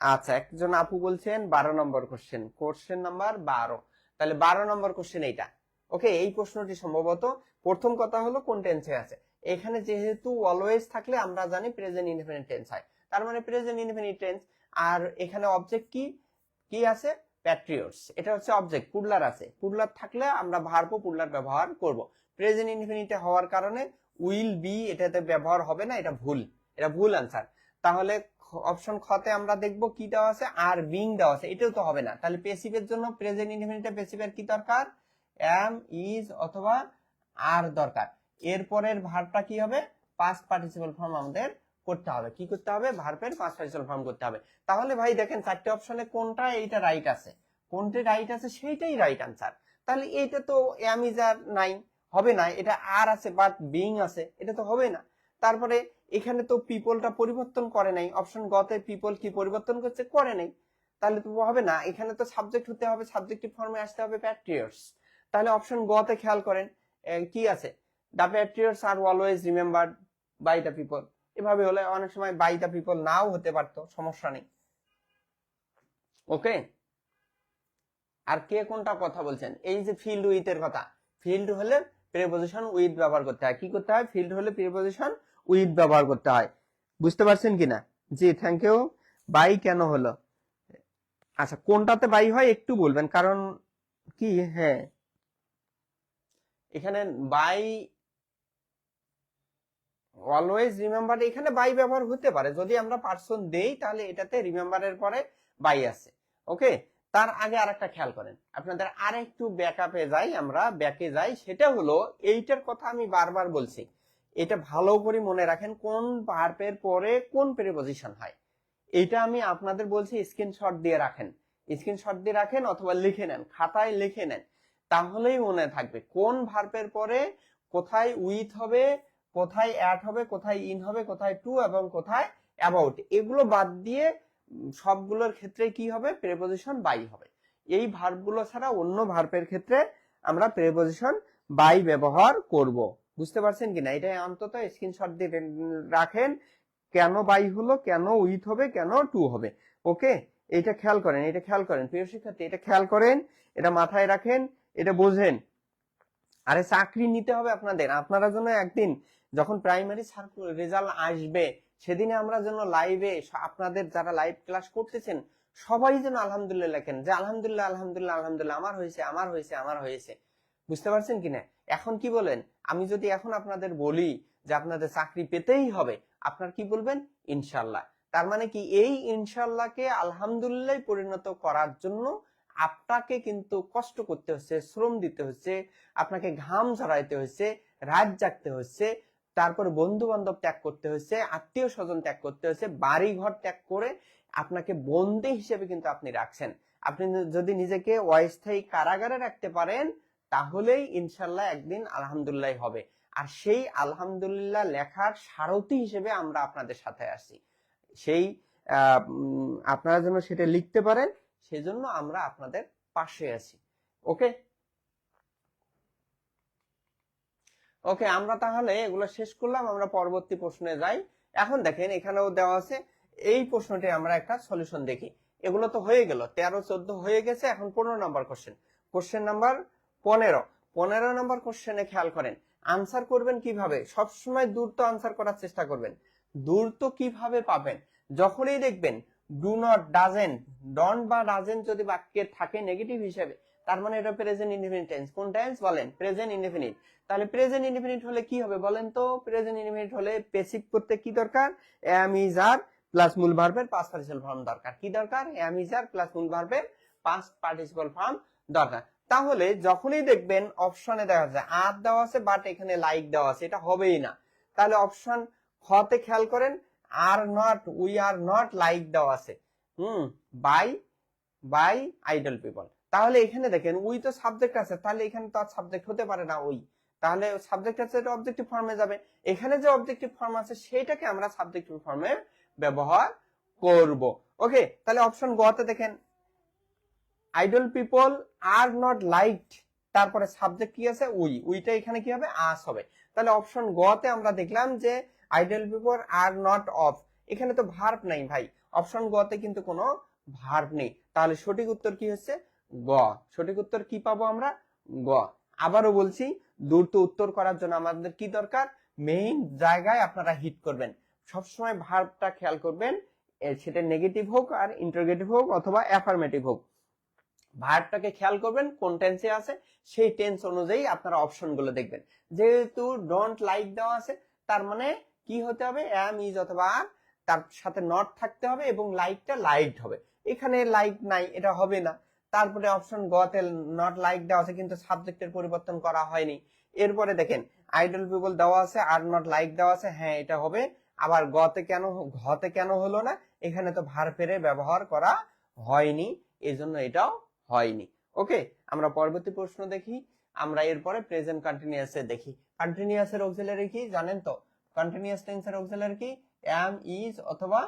আচ্ছা, একজন আপু বলছেন 12 নম্বর কোশ্চেন, কোশ্চেন নাম্বার 12, তাহলে 12 নম্বর কোশ্চেন এইটা। ওকে, এই প্রশ্নটি সম্ভবত প্রথম কথা হলো কোন টেন্সে আছে, এখানে যেহেতু অলওয়েজ থাকলে আমরা জানি প্রেজেন্ট ইনডেফিনিট টেন্স হয়, তার মানে প্রেজেন্ট ইনডেফিনিট টেন্স। আর এখানে অবজেক্ট কি কি আছে, প্যাট্রিয়টস, এটা হচ্ছে অবজেক্ট, পুডলার আছে, পুডলার থাকলে আমরা ভার্ব পুডলার ব্যবহার করব। প্রেজেন্ট ইনডেফিনিটে হওয়ার কারণে উইল বি এটাতে ব্যবহার হবে না, এটা ভুল, এটা ভুল আনসার। তাহলে অপশন খতে আমরা দেখব কি দেওয়া আছে, আর বিং দেওয়া আছে, এটাও তো হবে না। তাহলে পেসিভের জন্য প্রেজেন্ট ইনডেফিনিটে পেসিভের কি দরকার, এম ইজ অথবা আর দরকার। এরপরের ভার্বটা কি হবে, পাস্ট পার্টিসিপল ফর্ম আমাদের করতে হবে, কি করতে হবে, ভার্বের পাস্ট পার্টিসিপল ফর্ম করতে হবে। তাহলে ভাই দেখেন চারটে অপশনে কোনটা এইটা রাইট আছে, কোনটা রাইট আছে সেইটাই রাইট আনসার। তাহলে এইটা তো এম ইজ আর নাই, হবে না, এটা আর আছে বাট বিং আছে, এটা তো হবে না। তারপরে এখানে তো পিপলটা পরিবর্তন করে নাই, অপশন গতে পিপল কি পরিবর্তন করছে, করে নাই, তাহলে তো হবে না। এখানে তো সাবজেক্ট হতে হবে, সাবজেক্টিভ ফর্মে আসতে হবে প্যাট্রিয়টস। তাহলে অপশন গতে খেয়াল করেন কি আছে, the patriots are always remembered by the people, এভাবে হলে অনেক সময় বাই দা পিপল নাও হতে পারতো, সমস্যা নেই। ওকে, আর কে কোনটা কথা বলছেন, এই যে ফিল্ড উইথ এর কথা, ফিল্ড হলে প্রিপজিশন উইথ ব্যবহার করতে হয়, কি করতে হয়, ফিল্ড হলে প্রিপজিশন উইথ ব্যবহার করতে হয়, বুঝতে পারছেন কিনা। জি থ্যাংক ইউ। বাই কেন হলো, আচ্ছা কোনটাতে বাই হয় একটু বলবেন, কারণ কি, হ্যাঁ এখানে বাই অলওয়েজ রিমেম্বার, এখানে বাই ব্যবহার হতে পারে, যদি আমরা পার্সন দেই তাহলে এটাতে রিমেম্বারের পরে বাই আছে। ওকে, তার আগে আরেকটা খেয়াল করেন, আপনাদের আরেকটু ব্যাকআপে যাই, আমরা ব্যাকে যাই, সেটা হলো এইটার কথা আমি বারবার বলছি, এটা ভালো করে মনে রাখেন, কোন ভার্বের পরে কোন প্রিপজিশন হয়, এটা আমি আপনাদের বলছি স্ক্রিনশট দিয়ে রাখেন, স্ক্রিনশট দিয়ে রাখেন অথবা লিখে নেন, খাতায় লিখে নেন, তাহলেই মনে থাকবে কোন ভার্বের পরে কোথায় উইথ হবে, কোথায় অ্যাট হবে, কোথায় ইন হবে, কোথায় টু এবং কোথায় অ্যাবাউট, এগুলো বাদ দিয়ে সবগুলোর ক্ষেত্রে কি হবে, প্রিপজিশন বাই হবে। এই ভার্বগুলো ছাড়া অন্য ভার্বের ক্ষেত্রে আমরা প্রিপজিশন বাই ব্যবহার করব, বুঝতে পারছেন কিনা, এটা অন্তত স্ক্রিনশট দিয়ে রাখেন, কেন বাই হলো, কেন উইথ হবে, কেন টু হবে। ওকে, এটা খেয়াল করেন, এটা খেয়াল করেন প্রিয় শিক্ষার্থী, এটা খেয়াল করেন, এটা মাথায় রাখেন, এটা বোঝেন। আরে চাকরি নিতে হবে আপনাদের, আপনারা জন্য একদিন যখন প্রাইমারি রেজাল্ট আসবে সেদিনে আমরা যেন লাইভে, আপনাদের যারা লাইভ ক্লাস করতেছেন সবাই যেন আলহামদুলিল্লাহ লেখেন, যে আলহামদুলিল্লাহ আলহামদুলিল্লাহ আলহামদুলিল্লাহ আমার হয়েছে আমার হয়েছে আমার হয়েছে, বুঝতে পারছেন কিনা। এখন কি বলেন, আমি যদি এখন আপনাদের বলি যে আপনাদের চাকরি পেতেই হবে, আপনার কি বলবেন, ইনশাল্লাহ। তার মানে কি, এই ইনশাল্লাহকে আলহামদুলিল্লাহ পরিণত করার জন্য আপনাকে কিন্তু কষ্ট করতে হচ্ছে, শ্রম দিতে হচ্ছে, আপনাকে ঘাম ঝরাইতে হচ্ছে, রাত জাগতে হচ্ছে, তারপরে বন্ধু বান্ধব ত্যাগ করতে হচ্ছে, আত্মীয় স্বজন ত্যাগ করতে হচ্ছে, বাড়ি ঘর ত্যাগ করে আপনাকে বন্দী হিসেবে কিন্তু আপনি রাখছেন। আপনি যদি নিজেকে অস্থায়ী কারাগারে রাখতে পারেন তাহলেই ইনশাল্লাহ একদিন আলহামদুলিল্লাহ হবে। আর সেই আলহামদুলিল্লাহ লেখার সারথি হিসেবে আমরা আপনাদের সাথে আসি, সেই আপনারা যেন সেটা লিখতে পারেন সেজন্য আমরা আপনাদের পাশে আছি। ওকে, ওকে, আমরা তাহলে এগুলো শেষ করলাম, আমরা পরবর্তী প্রশ্নে যাই। এখন দেখেন এখানেও দেওয়া আছে, এই প্রশ্নটি আমরা একটা সলিউশন দেখি। এগুলো তো হয়ে গেল, 13 14 হয়ে গেছে। এখন 15 number question, question number 15 number কোশ্চেনে খেয়াল করেন আনসার করবেন কিভাবে। সবসময় দ্রুত আনসার করার চেষ্টা করবেন। দ্রুত কিভাবে পাবেন, যখনই দেখবেন ডু নট, ডাজেন্ট, ডন্ট বা ডাজেন্ট যদি বাক্যে থাকে নেগেটিভ হিসেবে, তার মানে এটা প্রেজেন্ট ইনডিফিনিট টেন্স। কোন টেন্স বলেন? Present indefinite. তাহলে প্রেজেন্ট ইনডিফিনিট হলে কি হবে বলেন তো? প্রেজেন্ট ইনডিফিনিট হলে প্যাসিভ করতে কি দরকার? এম ইজ আর প্লাস মূল ভার্বের পাস্ট পার্টিসিপল ফর্ম দরকার। কি দরকার? এম ইজ আর প্লাস মূল ভার্বের পাস্ট পার্টিসিপল ফর্ম দরকার। তাহলে যখনই দেখবেন অপশনে দেখা যায় আর দেওয়া আছে বাট এখানে লাইক দেওয়া আছে, এটা হবেই না। তাহলে অপশন খতে খেয়াল করেন, are not, we are not like দেওয়া আছে বাই আইডল পিপল। তাহলে এখানে দেখেন উই তো সাবজেক্ট আছে, তাহলে এখানে তো আর সাবজেক্ট হতে পারে না উই, তাহলে সাবজেক্ট আছে, এটা অবজেক্টিভ ফর্মে যাবে। এখানে যে অবজেক্টিভ ফর্ম আছে সেটাকে আমরা সাবজেক্টিভ ফর্মে ব্যবহার করব। ওকে, তাহলে অপশন গ তে দেখেন idol people are not liked, তারপরে সাবজেক্ট কি আছে? উই, উইটা এখানে কি হবে? আস হবে। তাহলে অপশন গ তে আমরা দেখলাম যে idol people are not of, এখানে তো ভার্ব নাই ভাই, অপশন গ তে কিন্তু কোনো ভার্ব নেই। তাহলে সঠিক উত্তর কি হচ্ছে? গ। সঠিক উত্তর কি পাবো আমরা? গ। আবারও বলছি, দ্রুত উত্তর করার জন্য আমাদের কি দরকার? মেইন জায়গায় আপনারা হিট করবেন। সবসময় ভার্বটা খেয়াল করবেন, সেটা নেগেটিভ হোক আর ইন্টারোগেটিভ হোক অথবা অ্যাফার্মেটিভ হোক, ভার্বটাকে খেয়াল করবেন কোন টেন্সে আছে, সেই টেন্স অনুযায়ী আপনারা অপশন গুলো দেখবেন। যেহেতু ডোন্ট লাইক দেওয়া আছে, তার মানে কি হতে হবে? এম ইজ অথবা আর, তার সাথে নট থাকতে হবে এবং লাইকটা লাইকড হবে। এখানে লাইক নাই, এটা হবে না। তারপরে অপশন গ তে নট লাইক দেওয়া আছে কিন্তু সাবজেক্টের পরিবর্তন করা হয়নি। এরপরে দেখেন আইডল পিপল দেওয়া আছে আর নট লাইক দেওয়া আছে, হ্যাঁ এটা হবে। আবার ঘতে কেন হলো না? এখানে তো ভার্বের ব্যবহার করা হয়নি, এজন্য এটাও হয়নি। ওকে, আমরা পরবর্তী প্রশ্ন দেখি। আমরা এরপরে প্রেজেন্ট কন্টিনিউয়াসে দেখি। কন্টিনিউয়াসের অক্সিলারি কি জানেন তো? কন্টিনিউয়াস টেন্সের অক্সিলারি কি? এম ইজ অথবা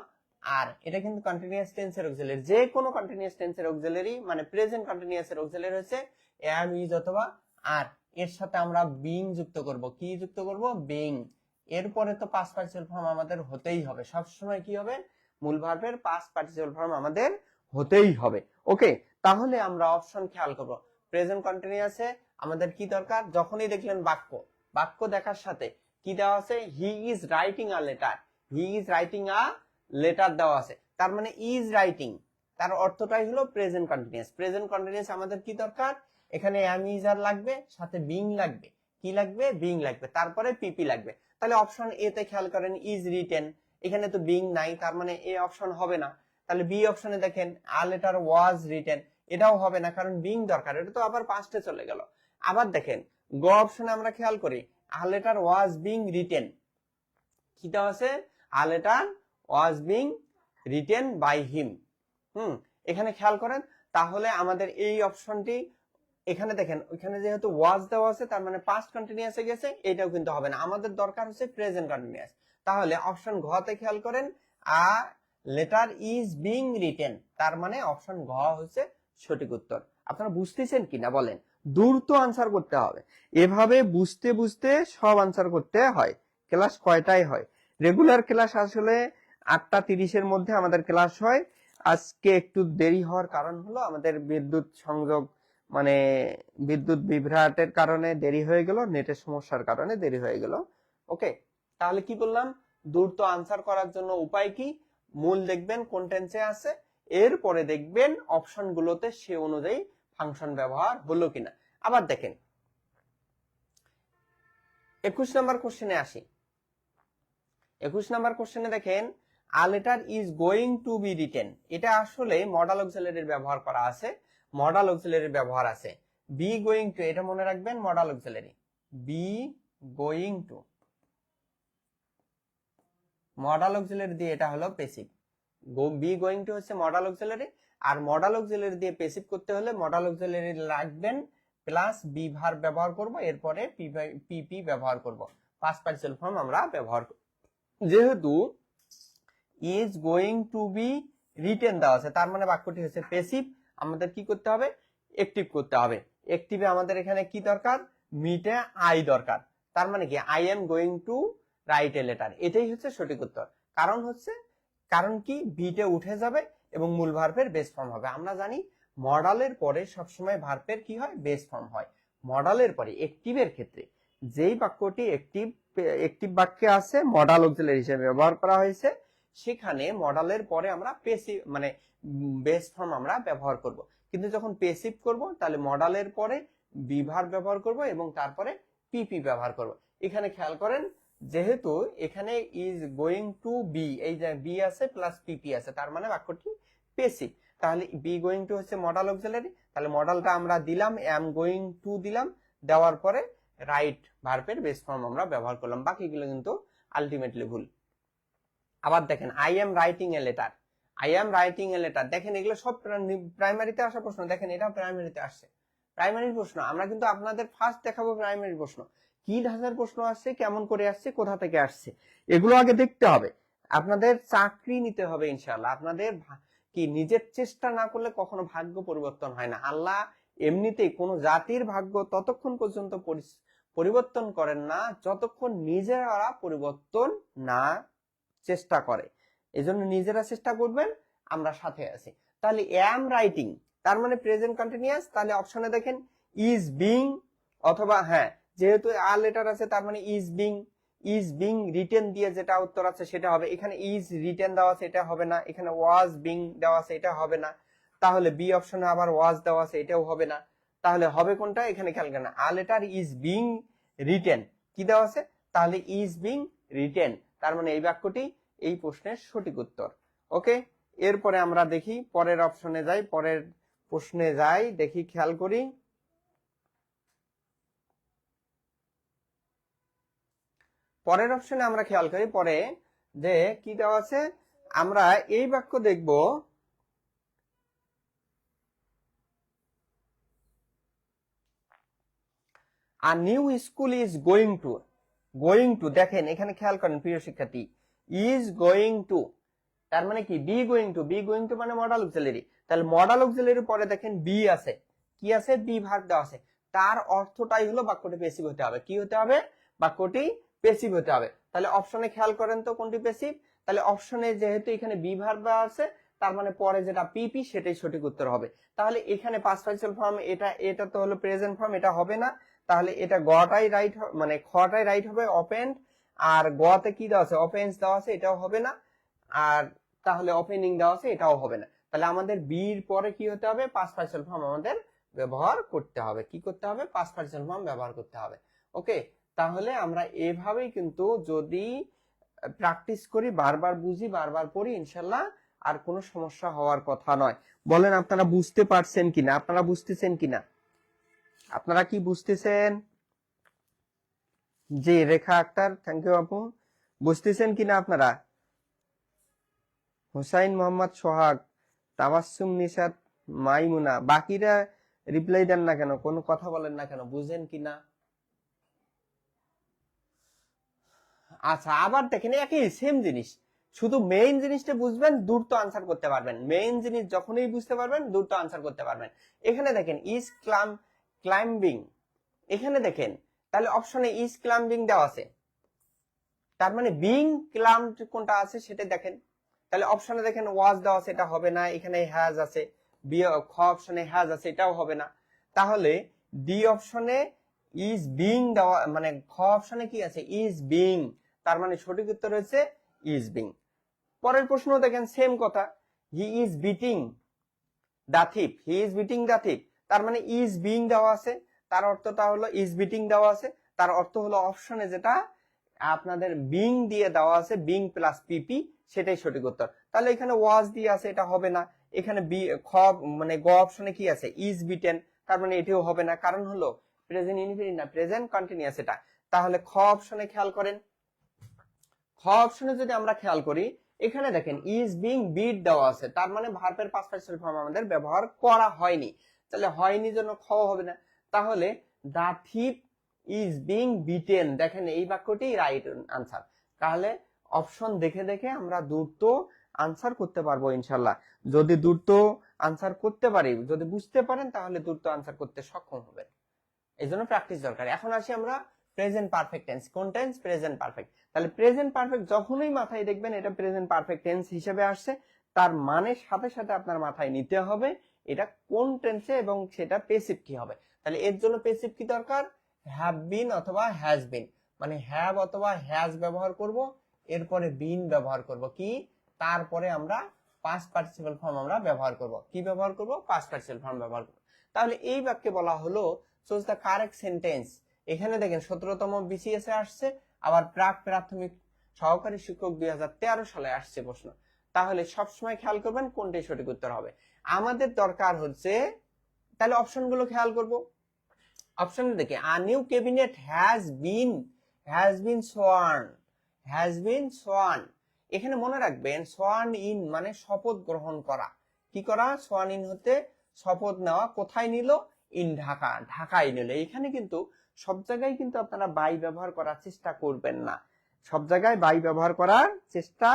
আর। এটা কিন্তু কন্টিনিউয়াস টেন্সের অক্সিলারি। যে কোনো কন্টিনিউয়াস টেন্সের অক্সিলারি মানে প্রেজেন্ট কন্টিনিউয়াসের অক্সিলারি হচ্ছে এম ইজ অথবা আর। এর সাথে আমরা বিং যুক্ত করব। কি যুক্ত করব? বিং। এরপরে তো পাস্ট পার্টিসিপল ফর্ম আমাদের হতেই হবে। সব সময় কি হবে? মূল ভার্বের পাস্ট পার্টিসিপল ফর্ম আমাদের হতেই হবে। ওকে, তাহলে আমরা অপশন খেয়াল করব। প্রেজেন্ট কন্টিনিউয়াসে আমাদের কি দরকার? যখনই দেখলেন বাক্য দেখার সাথে কি দেওয়া আছে? He is writing a letter, he is writing a letter দেওয়া আছে, তার মানে ইজ রাইটিং, তার অর্থটাই হলো প্রেজেন্ট কন্টিনিউয়াস। প্রেজেন্ট কন্টিনিউয়াস আমাদের কি দরকার? এখানে এম ইজ আর লাগবে, সাথে বিং লাগবে। কি লাগবে? বিং লাগবে, তারপরে পিপি লাগবে। তাহলে অপশন এ তে খেয়াল করেন ইজ রিটেন, এখানে তো বিং নাই, তার মানে এ অপশন হবে না। তাহলে বি অপশনে দেখেন আ লেটার ওয়াজ রিটেন, এটাও হবে না কারণ বিং দরকার, এটা তো আবার পাস্টে চলে গেল। আবার দেখেন গ অপশনে আমরা খেয়াল করি a letter was being written, কি দেওয়া আছে? A letter was being written by him. এখানে খেয়াল করেন, তাহলে আমাদের এই অপশনটি এখানে দেখেন, ওইখানে যেহেতু ওয়াজ দেওয়া আছে তার মানে পাস্ট কন্টিনিউয়াসে গেছে, এটাও কিন্তু হবে না। আমাদের দরকার হচ্ছে প্রেজেন্ট কন্টিনিউয়াস। তাহলে অপশন ঘ তে খেয়াল করেন a letter is being written, তার মানে অপশন ঘ হচ্ছে সঠিক উত্তর। আপনারা বুঝতেছেন কিনা বলেন? দ্রুত আনসার করতে হবে, এভাবে বুঝতে বুঝতে সব আনসার করতে হয়। ক্লাস কয়টায় হয়? রেগুলার ক্লাস আসলে 8:30-এর মধ্যে আমাদের ক্লাস হয়। আজকে একটু দেরি হওয়ার কারণ হলো আমাদের বিদ্যুৎ সংযোগ মানে বিদ্যুৎ বিভ্রাটের কারণে দেরি হয়ে গেল, নেটের সমস্যার কারণে দেরি হয়ে গেল। ওকে, তাহলে কি বললাম? দ্রুত আনসার করার জন্য উপায় কি? মূল দেখবেন কোন টেন্সে আছে, এরপরে দেখবেন অপশন গুলোতে সে অনুযায়ী ফাংশন ব্যবহার হলো কিনা। আবার দেখেন 21 নম্বর কোশ্চেনে আসি। 21 নম্বর কোশ্চেনে দেখেন a letter is going to be written, এটা আসলে মডাল অক্সিলারির ব্যবহার করা আছে, মডাল অক্সিলারির ব্যবহার আছে। বি গোয়িং টু, এটা মনে রাখবেন modal auxiliary. Be going to, modal auxiliary দিয়ে এটা হলো প্যাসিভ। বি গোয়িং টু হচ্ছে মডাল অক্সিলারি, আর মডাল অক্সিলারি দিয়ে প্যাসিভ করতে হলে মডাল অক্সিলারি লাগবেন প্লাস বি ভার্ব ব্যবহার করব, এরপরে পিপি ব্যবহার করব, পাস্ট পার্টিসিপল ফর্ম আমরা ব্যবহার করব। যেহেতু is going to be written দেওয়া আছে, তার মানে বাক্যটি হচ্ছে প্যাসিভ, আমাদের কি করতে হবে? অ্যাক্টিভ করতে হবে। অ্যাক্টিভে আমাদের এখানে কি দরকার? মিটে আই দরকার, তার মানে কি I am going to write a letter, এটাই হচ্ছে সঠিক উত্তর। কারণ কি বিটে উঠে যাবে এবং মূল ভার্বের বেস ফর্ম হবে। আমরা জানি মডালের পরে সবসময় ভার্বের কি হয়, বেস ফর্ম হয়। মডালের পরে অ্যাক্টিভের ক্ষেত্রে যেই বাক্যটি অ্যাক্টিভ বাক্যে আছে, মডাল অক্সিলারি হিসেবে ব্যবহার করা হয়েছে, সেখানে মডালের পরে আমরা পেসিভ মানে বেস ফর্ম আমরা ব্যবহার করব। কিন্তু যখন পেসিভ করব তাহলে মডালের পরে বি ভার্ব ব্যবহার করব এবং তারপরে পিপি ব্যবহার করব। এখানে খেয়াল করেন, যেহেতু এখানে ইজ গোয়িং টু বি, এই যে বি আছে প্লাস পিপি আছে, তার মানে বাক্যটি পেসিভ। তাহলে বি গোয়িং টু হচ্ছে মডাল অক্সিলারি, তাহলে মডালটা আমরা দিলাম, এম গোয়িং টু দিলাম, দেওয়ার পরে রাইট ভার্বের বেস ফর্ম আমরা ব্যবহার করলাম। বাকিগুলো কিন্তু আলটিমেটলি ভুল। আবার দেখেন I am writing a letter, I am writing a letter, দেখেন এগুলো সব প্রাইমারিতে আসা প্রশ্ন। দেখেন এটা প্রাইমারিতে আসছে, প্রাইমারির প্রশ্ন। আমরা কিন্তু আপনাদের ফার্স্ট দেখাবো প্রাইমারি প্রশ্ন, কি ধাঁচার প্রশ্ন আসছে, কেমন করে আসছে, কোথা থেকে আসছে, এগুলো আগে দেখতে হবে। আপনাদের চাকরি নিতে হবে ইনশাআল্লাহ। আপনাদের কি নিজের চেষ্টা না করলে কখনো ভাগ্য পরিবর্তন হয় না। আল্লাহ এমনিতেই কোনো জাতির ভাগ্য ততক্ষণ পর্যন্ত পরিবর্তন করেন না যতক্ষণ নিজেরা পরিবর্তন না চেষ্টা করে। এজন্য নিজেরা চেষ্টা করবেন, আমরা সাথে আছি। তাহলে এম রাইটিং তার মানে প্রেজেন্ট কন্টিনিউয়াস, তাহলে অপশনে দেখেন ইজ বিং, অথবা হ্যাঁ যেহেতু আর লেটার আছে তার মানে ইজ বিং রিটেন দিয়ে যেটা উত্তর আছে সেটা হবে। এখানে ইজ রিটেন দেওয়া আছে, এটা হবে না। এখানে ওয়াজ বিং দেওয়া আছে, এটা হবে না। তাহলে বি অপশনে আবার ওয়াজ দেওয়া আছে, এটাও হবে না। তাহলে হবে কোনটা, এখানে খেয়াল করেন আর লেটার ইজ বিং রিটেন কি দেওয়া আছে, তাহলে ইজ বিং রিটেন, তার মানে এই বাক্যটি এই প্রশ্নের সঠিক উত্তর। ওকে, এরপরে আমরা দেখি পরের অপশনে যাই, পরের প্রশ্নে যাই, দেখি খেয়াল করি। পরের অপশনে আমরা খেয়াল করি পরে যে কি দেওয়া আছে, আমরা এই বাক্য দেখব a new school is going two, দেখেন এখানে খেয়াল করেন প্রিয় শিক্ষার্থী, ইজ গোয়িং টু তার মানে কি বি গোয়িং টু মানে মডাল অক্সিলারি। তাহলে মডাল অক্সিলারির পরে দেখেন বি আছে, কি আছে, বি ভার্ব দেওয়া আছে, তার অর্থটাই হলো বাক্যটি পেসিভ হতে হবে। কি হতে হবে, বাক্যটি পেসিভ হতে হবে। তাহলে অপশনে খেয়াল করেন তো কোনটি পেসিভ। তাহলে অপশনে যেহেতু এখানে বি ভার্ব আছে, তার মানে পরে যেটা পিপি সেটাই সঠিক উত্তর হবে। তাহলে এখানে পাস্ট পার্টিসিপল ফর্ম, এটা তো হলো প্রেজেন্ট ফর্ম, এটা হবে না। তাহলে এটা গটাই রাইট, মানে খটাই রাইট হবে, ওপেন্ড। আর গতে কি দেওয়া আছে, ওপেন্স দেওয়া আছে, এটাও হবে না। আর তাহলে ওপেনিং দেওয়া আছে, এটাও হবে না। তাহলে আমাদের বির পরে কি হতে হবে, পাস্ট পার্টিসিপল ফর্ম আমাদের ব্যবহার করতে হবে। কি করতে হবে, পাস্ট পার্টিসিপল ফর্ম ব্যবহার করতে হবে। ওকে, তাহলে আমরা এভাবেই কিন্তু যদি প্র্যাকটিস করি, বারবার বুঝি, বারবার পড়ি, ইনশাল্লাহ আর কোনো সমস্যা হওয়ার কথা নয়। বলেন আপনারা বুঝতে পারছেন কিনা, আপনারা বুঝতেছেন কিনা, আপনারা কি বুঝতেছেন? জি রেখা আক্তার, থ্যাংক ইউ আপু। বুঝতেছেন কিনা আপনারা? হুসাইন মোহাম্মদ সোহাগ, তাবাসসুম নিশাত, মাইমুনা, বাকিরা রিপ্লাই দেন না কেন, কোনো কথা বলেন না কেন, বুঝেন কিনা? আচ্ছা, আবার দেখেন একই সেম জিনিস, শুধু মেইন জিনিসটা বুঝবেন, দ্রুত আনসার করতে পারবেন। মেইন জিনিস যখনই বুঝতে পারবেন দ্রুত আনসার করতে পারবেন। এখানে দেখেন ইজ ক্লাইম্বিং, এখানে দেখেন তাহলে অপশনে ইজ ক্লাইম্বিং দেওয়া আছে, তার মানে বিং ক্লাম্বড কোনটা আছে সেটা দেখেন। তাহলে অপশনে দেখেন ওয়াজ দেওয়া আছে, এটা হবে না। এখানে হ্যাজ আছে, বি খ অপশনে হ্যাজ আছে, এটাও হবে না। তাহলে ডি অপশনে ইজ বিং দেওয়া, মানে খ অপশনে কি আছে, ইজ বিং, তার মানে সঠিক উত্তর হচ্ছে ইজ বিং। পরের প্রশ্ন দেখেন সেম কথা, he is beating the thief, he is beating the thief, তার মানে ইজ বিং দেওয়া আছে, তার অর্থটা হলো ইজ বিটিং দেওয়া আছে, তার অর্থ হলো অপশনে যেটা আপনাদের বিং দিয়ে দেওয়া আছে, বিং প্লাস পিপি, সেটাই সঠিক উত্তর। তাহলে এখানে ওয়াজ দিয়ে আছে, এটা হবে না। এখানে বি খ মানে গ অপশনে কি আছে, ইজ বিটেন, তার মানে এটিও হবে না, কারণ হলো প্রেজেন্ট ইনফিনিট না, প্রেজেন্ট কন্টিনিউয়াস এটা। তাহলে খ অপশনে খেয়াল করেন, খ অপশনে যদি আমরা খেয়াল করি, এখানে দেখেন ইজ বিং বিট দেওয়া আছে, তার মানে ভার্বের পাস্ট পার্টিসিপল ফর্ম আমাদের ব্যবহার করা হয়নি। তাহলে হয়নি জন্য খ হবে না। তাহলে দা থিপ ইজ বিং বিটেন, দেখেন এই বাক্যটি রাইট আনসার। তাহলে অপশন দেখে দেখে আমরা দ্রুত আনসার করতে পারবো ইনশাল্লাহ। যদি দ্রুত আনসার করতে পারি, যদি বুঝতে পারেন, তাহলে দ্রুত আনসার করতে সক্ষম হবেন। এই জন্য প্র্যাকটিস দরকার। এখন আসি আমরা প্রেজেন্ট পারফেক্ট টেন্স। কোন টেন্স? Present perfect. তাহলে প্রেজেন্ট পারফেক্ট যখনই মাথায় দেখবেন এটা প্রেজেন্ট পারফেক্ট টেন্স হিসেবে আসছে, তার মানে সাথে সাথে আপনার মাথায় নিতে হবে এটা কোন টেন্সে এবং সেটা পেসিভ কি হবে। তাহলে এর জন্য পেসিভ কি দরকার? হ্যাভ বিন অথবা হ্যাজ বিন, মানে হ্যাভ অথবা হ্যাজ ব্যবহার করব, এরপরে বিন ব্যবহার করব কি, তারপরে আমরা পাস্ট পার্টিসিপল ফর্ম আমরা ব্যবহার করব। কি ব্যবহার করব? পাস্ট পার্টিসিপল ফর্ম ব্যবহার করব। তাহলে এই বাক্যে বলা হলো চুজ দ্য কারেক্ট সেন্টেন্স। এখানে দেখেন 17তম বিসিএস এ আসছে, আবার প্রাক প্রাথমিক সহকারী শিক্ষক 2013 সালে আসছে প্রশ্ন। তাহলে সবসময় খেয়াল করবেন কোনটাই সঠিক উত্তর হবে। আমাদের দরকার হচ্ছে, তাহলে অপশনগুলো খেয়াল করব। অপশনে দেখে a new cabinet has been sworn. এখানে মনে রাখবেন সোয়ান ইন মানে শপথ গ্রহণ করা। কি করা? সোয়ান ইন হতে শপথ নেওয়া। কোথায় নিল? ইন ঢাকা, ঢাকায় নিল। এখানে কিন্তু সব জায়গায় কিন্তু আপনারা বাই ব্যবহার করার চেষ্টা করবেন না, সব জায়গায় বাই ব্যবহার করার চেষ্টা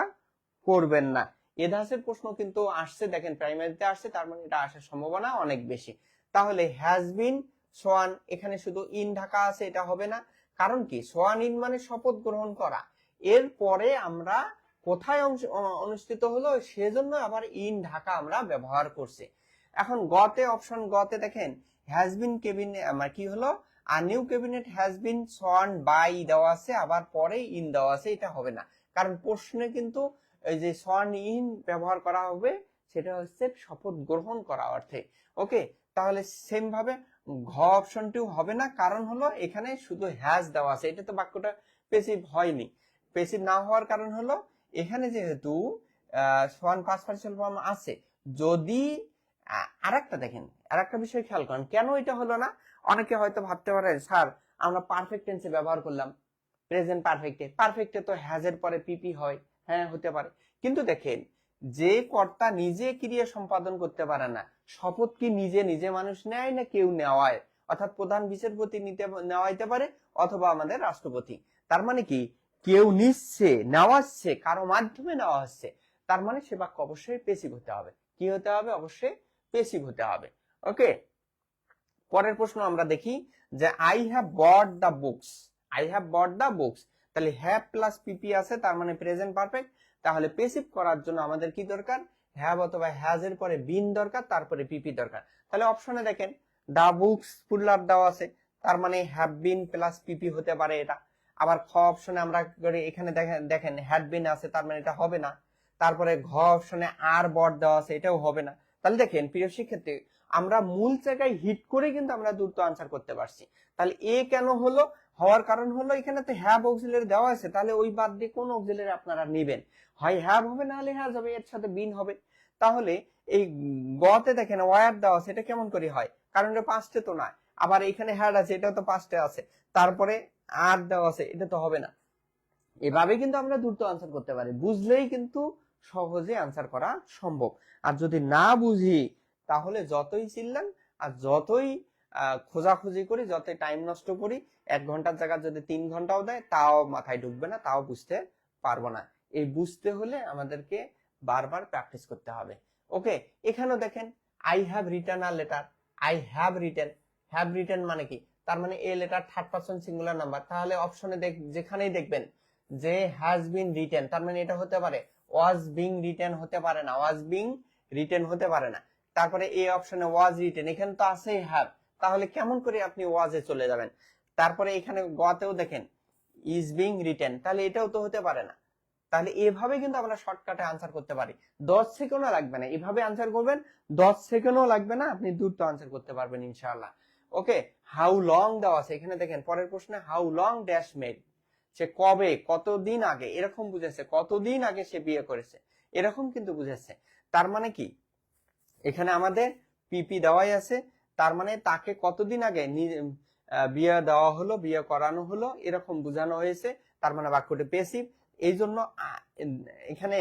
করবেন না। এধাসের প্রশ্ন কিন্তু আসছে, দেখেন প্রাইমারিতে আসছে, তার মানে এটা আসার সম্ভাবনা অনেক বেশি। তাহলে হ্যাজ বিন সোয়ান, এখানে শুধু ইন ঢাকা আছে, এটা হবে না। কারণ কি? সোয়ান ইন মানে শপথ গ্রহণ করা, এরপরে আমরা কোথায় অনুষ্ঠিত হলো সেজন্য আবার ইন ঢাকা আমরা ব্যবহার করছি। এখন গতে, অপশন গতে দেখেন হ্যাজ বিন ক্যাবিনেট কি হলো, a new cabinet has been sworn by দেওয়া আছে, আবার পরে ইন দেওয়া আছে, এটা হবে না। কারণ প্রশ্নে কিন্তু এই যে সোয়ান ইন ব্যবহার করা হবে সেটা হচ্ছে শপথ গ্রহণ করা অর্থে। ওকে, তাহলে সেম ভাবে ঘ অপশনটিও হবে না, কারণ হলো এখানে শুধু হ্যাজ দেওয়া আছে, এটা তো বাক্যটা পেসিভ হয়নি। পেসিভ না হওয়ার কারণ হলো এখানে যেহেতু সোয়ান পাস্ট পার্টিসিপল ফর্ম আছে, যদি আরেকটা দেখেন, আরেকটা বিষয় খেয়াল করেন কেন এটা হলো না। অনেকে হয়তো ভাবতে পারে স্যার আমরা পারফেক্ট টেন্সে ব্যবহার করলাম, প্রেজেন্ট পারফেক্টে তো হ্যাজ এর পরে পিপি হয়। হ্যাঁ, হতে পারে, কিন্তু দেখেন যে কর্তা নিজে ক্রিয়া সম্পাদন করতে পারে না, শপথ কি নিজে নিজে মানুষ নেয় না কেউ নেওয়ায়? অর্থাৎ প্রধান বিচারপতি নেওয়াইতে পারে অথবা আমাদের রাষ্ট্রপতি। তার মানে কি কেউ নিচ্ছে, নেওয়াচ্ছে, কারো মাধ্যমে নেওয়া হচ্ছে, তার মানে সে বাক্য অবশ্যই পেসিভ হতে হবে। কি হতে হবে? অবশ্যই পেসিভ হতে হবে। ওকে, পরের প্রশ্ন আমরা দেখি যে I have bought the books. তাহলে হ্যাভ প্লাস পিপি আছে, তার মানে প্রেজেন্ট পারফেক্ট। তাহলে পেসিভ করার জন্য আমাদের কি দরকার? হ্যাভ অথবা হ্যাজ এর পরে বিন দরকার, তারপরে পিপি দরকার। তাহলে অপশনে দেখেন দা বুকস ফুল্লার দেওয়া আছে, তার মানে হ্যাভ বিন প্লাস পিপি হতে পারে এটা। আবার খ অপশনে আমরা এখানে দেখেন হ্যাড বিন আছে, তার মানে এটা হবে না। তারপরে ঘ অপশনে আর বট দেওয়া আছে, এটাও হবে না। তাহলে দেখেন প্রিয় শিক্ষার্থী, আমরা মূল জায়গায় হিট করে কিন্তু আমরা দ্রুত আনসার করতে পারছি। তাহলে এ কেন হলো? হওয়ার কারণ হলো এখানে তো হ্যাভ অক্সিলারি দেওয়া আছে, তাহলে ওই বাদ দিয়ে কোন অক্সিলারি আপনারা নেবেন? হয় হ্যাভ হবে, না হলে হ্যাজ হবে, এর সাথে বিন হবে। তাহলে এই গতে দেখেন ওয়ার দেওয়া আছে, এটা কেমন করে হয়? কারণ এটা পাঁচটে তো না। আবার এখানে হ্যাড আছে, এটাও তো পাঁচটে আছে, তারপরে আর দেওয়া আছে, এটা তো হবে না। এভাবে কিন্তু আমরা দ্রুত আনসার করতে পারি, বুঝলেই কিন্তু সহজে আনসার করা সম্ভব। আর যদি না বুঝি তাহলে যতই চিল্লান আর যতই খোঁজাখুঁজি করি, যতই টাইম নষ্ট করি, 1 ঘন্টার জায়গা যদি 3 ঘন্টাও দেয় তাও মাথায় ঢুকবে না, তাও বুঝতে পারবো না। এই বুঝতে হলে আমাদেরকে বারবার প্র্যাকটিস করতে হবে। ওকে, এখানেও দেখেন I have written a letter, I have written মানে কি? তার মানে a letter third person singular number. তাহলে অপশনে যেখানেই দেখবেন যে হ্যাজ বিন রিটেন, তার মানে এটা হতে পারে ওয়াজ বিং রিটেন, হতে পারে না ওয়াজ বিং রিটেন, হতে পারে না। তারপরে এই অপশনে ওয়াজ রিটেন, এখানে তো আছেই হ্যাভ, তাহলে কেমন করে আপনি ওয়াজে চলে যাবেন? তারপরে এখানে গতেও দেখেন ইজ বিং রিটেন, তাহলে এটাও তো হতে পারে না। তাহলে এভাবে কিন্তু আমরা শর্টকাটে আনসার করতে পারি, 10 সেকেন্ডও লাগবে না। এভাবে আনসার করবেন, 10 সেকেন্ডও লাগবে না, আপনি দ্রুত আনসার করতে পারবেন ইনশাআল্লাহ। ওকে, হাউ লং দেওয়া আছে, এখানে দেখেন পরের প্রশ্নে হাউ লং ড্যাশ মেড, সে কবে, কতদিন আগে, এরকম বুঝেছে, কতদিন আগে সে বিয়ে করেছে, এরকম কিন্তু বুঝেছে। তার মানে কি এখানে আমাদের পিপি দেওয়াই আছে, তার মানে তাকে কতদিন আগে বিয়ে দেওয়া হলো, বিয়ে করানো হলো, এরকম বোঝানো হয়েছে, তার মানে বাক্যটি পেসিভ। এই জন্য এখানে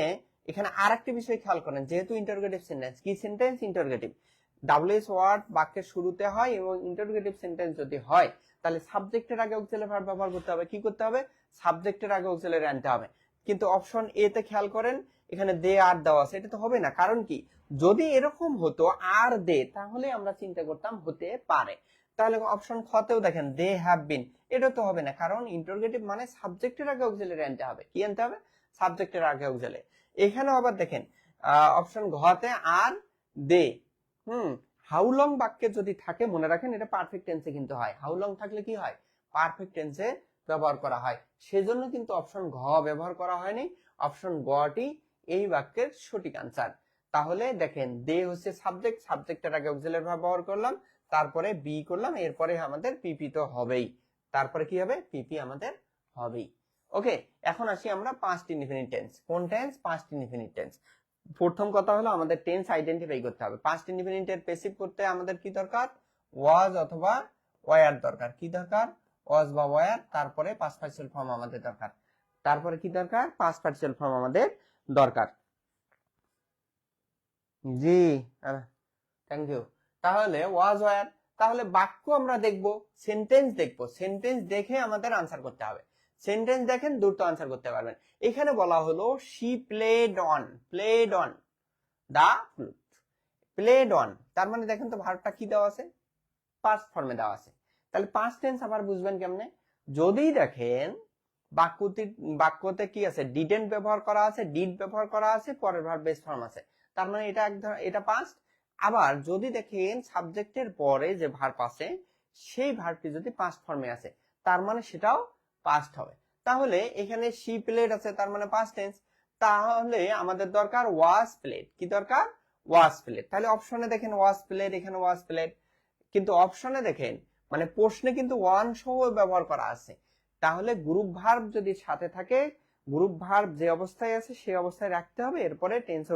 এখানে আরেকটি বিষয় খেয়াল করেন, যেহেতু ইন্টারোগেটিভ সেন্টেন্স, কি সেন্টেন্স? ইন্টারোগেটিভ। ডাব্লিউএস ওয়ার্ড বাক্যের শুরুতে হয় এবং ইন্টারোগেটিভ সেন্টেন্স যদি হয় তাহলে সাবজেক্টের আগে অক্সিলারি ভার্ব ব্যবহার করতে হবে। কি করতে হবে? সাবজেক্টের আগে অক্সিলারি আনতে হবে। কিন্তু অপশন এ তে খেয়াল করেন এখানে দে আর দেওয়া আছে, এটা তো হবে না। কারণ কি? যদি এরকম হতো আর দে, তাহলে আমরা চিন্তা করতাম হতে পারে। তাহলে অপশন খতেও দেখেন দে হ্যাভ বিন, এটা তো হবে না, কারণ ইন্টারোগেটিভ মানে সাবজেক্টের আগে অক্সিলারি আনতে হবে। কি আনতে হবে? সাবজেক্টের আগে অক্সিলারি। এখানেও আবার দেখেন অপশন ঘতে আর দে। হাউ লং বাক্যে যদি থাকে, মনে রাখেন এটা পারফেক্ট টেন্সে কিন্তু হয়। হাউ লং থাকলে কি হয়? পারফেক্ট টেন্সে ব্যবহার করা হয়। সেজন্য কিন্তু অপশন ঘ ব্যবহার করা হয়নি, অপশন গটি এই বাক্যের সঠিক আনসার। তাহলে দেখেন দে হচ্ছে সাবজেক্ট, সাবজেক্টের আগে অক্সিলারি ভার্ব ব্যবহার করলাম, তারপরে বি করলাম, এরপরে আমাদের পিপি তো হবেই, তারপরে কি হবে? পিপি আমাদের হবেই। ওকে, এখন আসি আমরা পাস্ট ইনডিফিনিট টেন্স। কোন টেন্স? Past indefinite tense. প্রথম কথা হলো আমাদের টেন্স আইডেন্টিফাই করতে হবে। পাস্ট ইনডিফিনিটের প্যাসিভ করতে আমাদের কি দরকার? ওয়াজ অথবা ওয়্যার দরকার। কি দরকার? ওয়াজ বা ওয়্যার, তারপরে পাস্ট পার্টিসিপল ফর্ম আমাদের দরকার। তারপরে কি দরকার? পাস্ট পার্টিসিপল ফর্ম আমাদের দরকার। জি, থ্যাংক ইউ। তাহলে ওয়াজ ওয়্যার, তাহলে বাক্য আমরা দেখব, সেন্টেন্স দেখব, সেন্টেন্স দেখে আমাদের আনসার করতে হবে। সেন্টেন্স দেখেন দ্রুত আনসার করতে পারবেন। এখানে বলা হলো she played on the flute. Played on, তার মানে দেখেন তো ভার্বটা কি দেওয়া আছে? পাস্ট ফর্মে দেওয়া আছে। তাহলে পাস্ট টেন্স আবার বুঝবেন কেমনে? যদি দেখেন বাক্যতে কি আছে? ডিডেন্ট ব্যবহার করা আছে, ডিড ব্যবহার করা আছে, পরের ভার্ব বেস ফর্ম আছে, তার মানে এটা পাস্ট। আবার যদি দেখেন সাবজেক্টের পরে যে ভার্ব আছে সেই ভার্বটি যদি পাস্ট ফর্মে আছে, তার মানে সেটাও পাস্ট হবে। তাহলে এখানে শি প্লেড আছে, তার মানে পাস্ট টেন্স। তাহলে আমাদের দরকার ওয়াজ প্লেড। কি দরকার? Was played. তাহলে অপশনে দেখেন ওয়াজ প্লেড, এখানে ওয়াজ প্লেড, কিন্তু অপশনে দেখেন মানে প্রশ্নে কিন্তু ওয়ান সহ ব্যবহার করা আছে। তাহলে গ্রুপ ভার্ব যদি সাথে থাকে, গ্রুপ ভার্ব যে অবস্থায় আছে সেই অবস্থায় রাখতে হবে, এরপরে টেন্স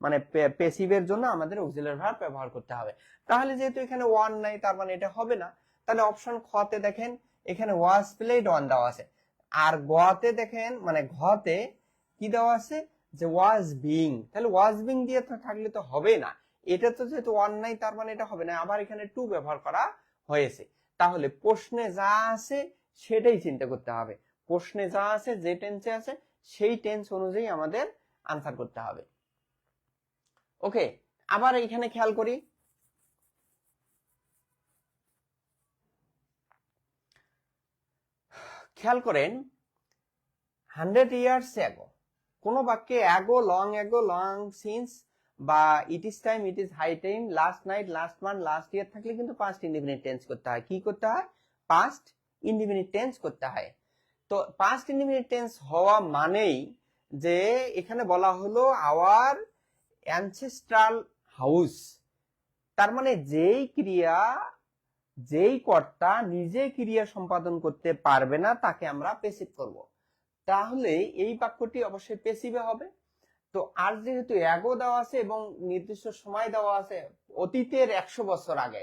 মানে প্যাসিভের জন্য আমাদের অক্সিলারি ভার্ব ব্যবহার করতে হবে। তাহলে যেহেতু এখানে ওয়ান নাই, তার মানে এটা হবে না। তাহলে অপশন খতে দেখেন এখানে ওয়াজ প্লেড ওয়ান দেওয়া আছে, আর গতে দেখেন মানে ঘতে কি দেওয়া আছে? যে ওয়াজ বিং। তাহলে ওয়াজ বিং দিয়ে থাকলে তো হবে না, এটা তো যেহেতু ওয়ান নাই, তার মানে এটা হবে না। আবার এখানে টু ব্যবহার করা হয়েছে। তাহলে প্রশ্নে যা আছে সেটাই চিন্তা করতে হবে। প্রশ্নে যা আছে, যে টেন্সে আছে সেই টেন্স অনুযায়ী আমাদের আনসার করতে হবে। ওকে, আবার এখানে খেয়াল করি, খেয়াল করেন 100 ইয়ার্স অ্যাগো, কোন বাক্যে অ্যাগো, লং সিন্স বা it is time, it is high time, last night, last month, last year থাকলে কিন্তু পাস্ট ইনডিফিনিট টেন্স করতে হয়। কি করতে হয়? পাস্ট ইনডিফিনিট টেন্স করতে হয়। তো পাস্ট ইনডিফিনিট টেন্স হওয়া মানেই যে এখানে বলা হলো আওয়ার অ্যানসেস্ট্রাল হাউস, তার মানে যেই কর্তা নিজে ক্রিয়া সম্পাদন করতে পারবে না তাকে আমরা প্যাসিভ করব। তাহলে এই বাক্যটি অবশ্যই প্যাসিভে হবে। তো আর যেহেতু অ্যাগো দেওয়া আছে এবং নির্দিষ্ট সময় দেওয়া আছে অতীতের 100 বছর আগে,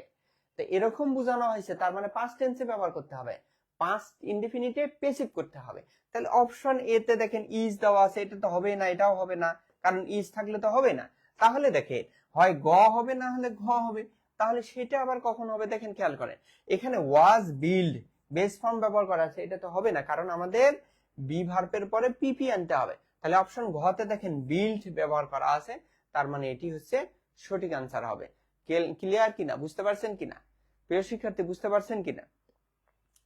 তো এরকম বোঝানো হয়েছে, তার মানে পাস্ট টেন্সে ব্যবহার করতে হবে, পাস্ট ইনডিফিনিটে প্যাসিভ করতে হবে। তাহলে অপশন এ তে দেখেন ইজ দেওয়া আছে, এটা তো হবে না, এটাও হবে না, কারণ ইজ থাকলে তো হবে না। তাহলে দেখেন হয় গ হবে, না হলে ঘ হবে। তাহলে সেটা আবার কখন হবে? দেখেন খেয়াল করেন, এখানে ওয়াজ বিল্ড বেস ফর্ম ব্যবহার করা আছে, এটা তো হবে না, কারণ আমাদের বি ভার্বের পরে পিপি আনতে হবে। তাহলে অপশন ঘতে দেখেন বিল্ড ব্যবহার করা আছে, তার মানে এটি হচ্ছে সঠিক আনসার হবে। ক্লিয়ার কিনা? বুঝতে পারছেন কিনা প্রিয় শিক্ষার্থী? বুঝতে পারছেন কিনা?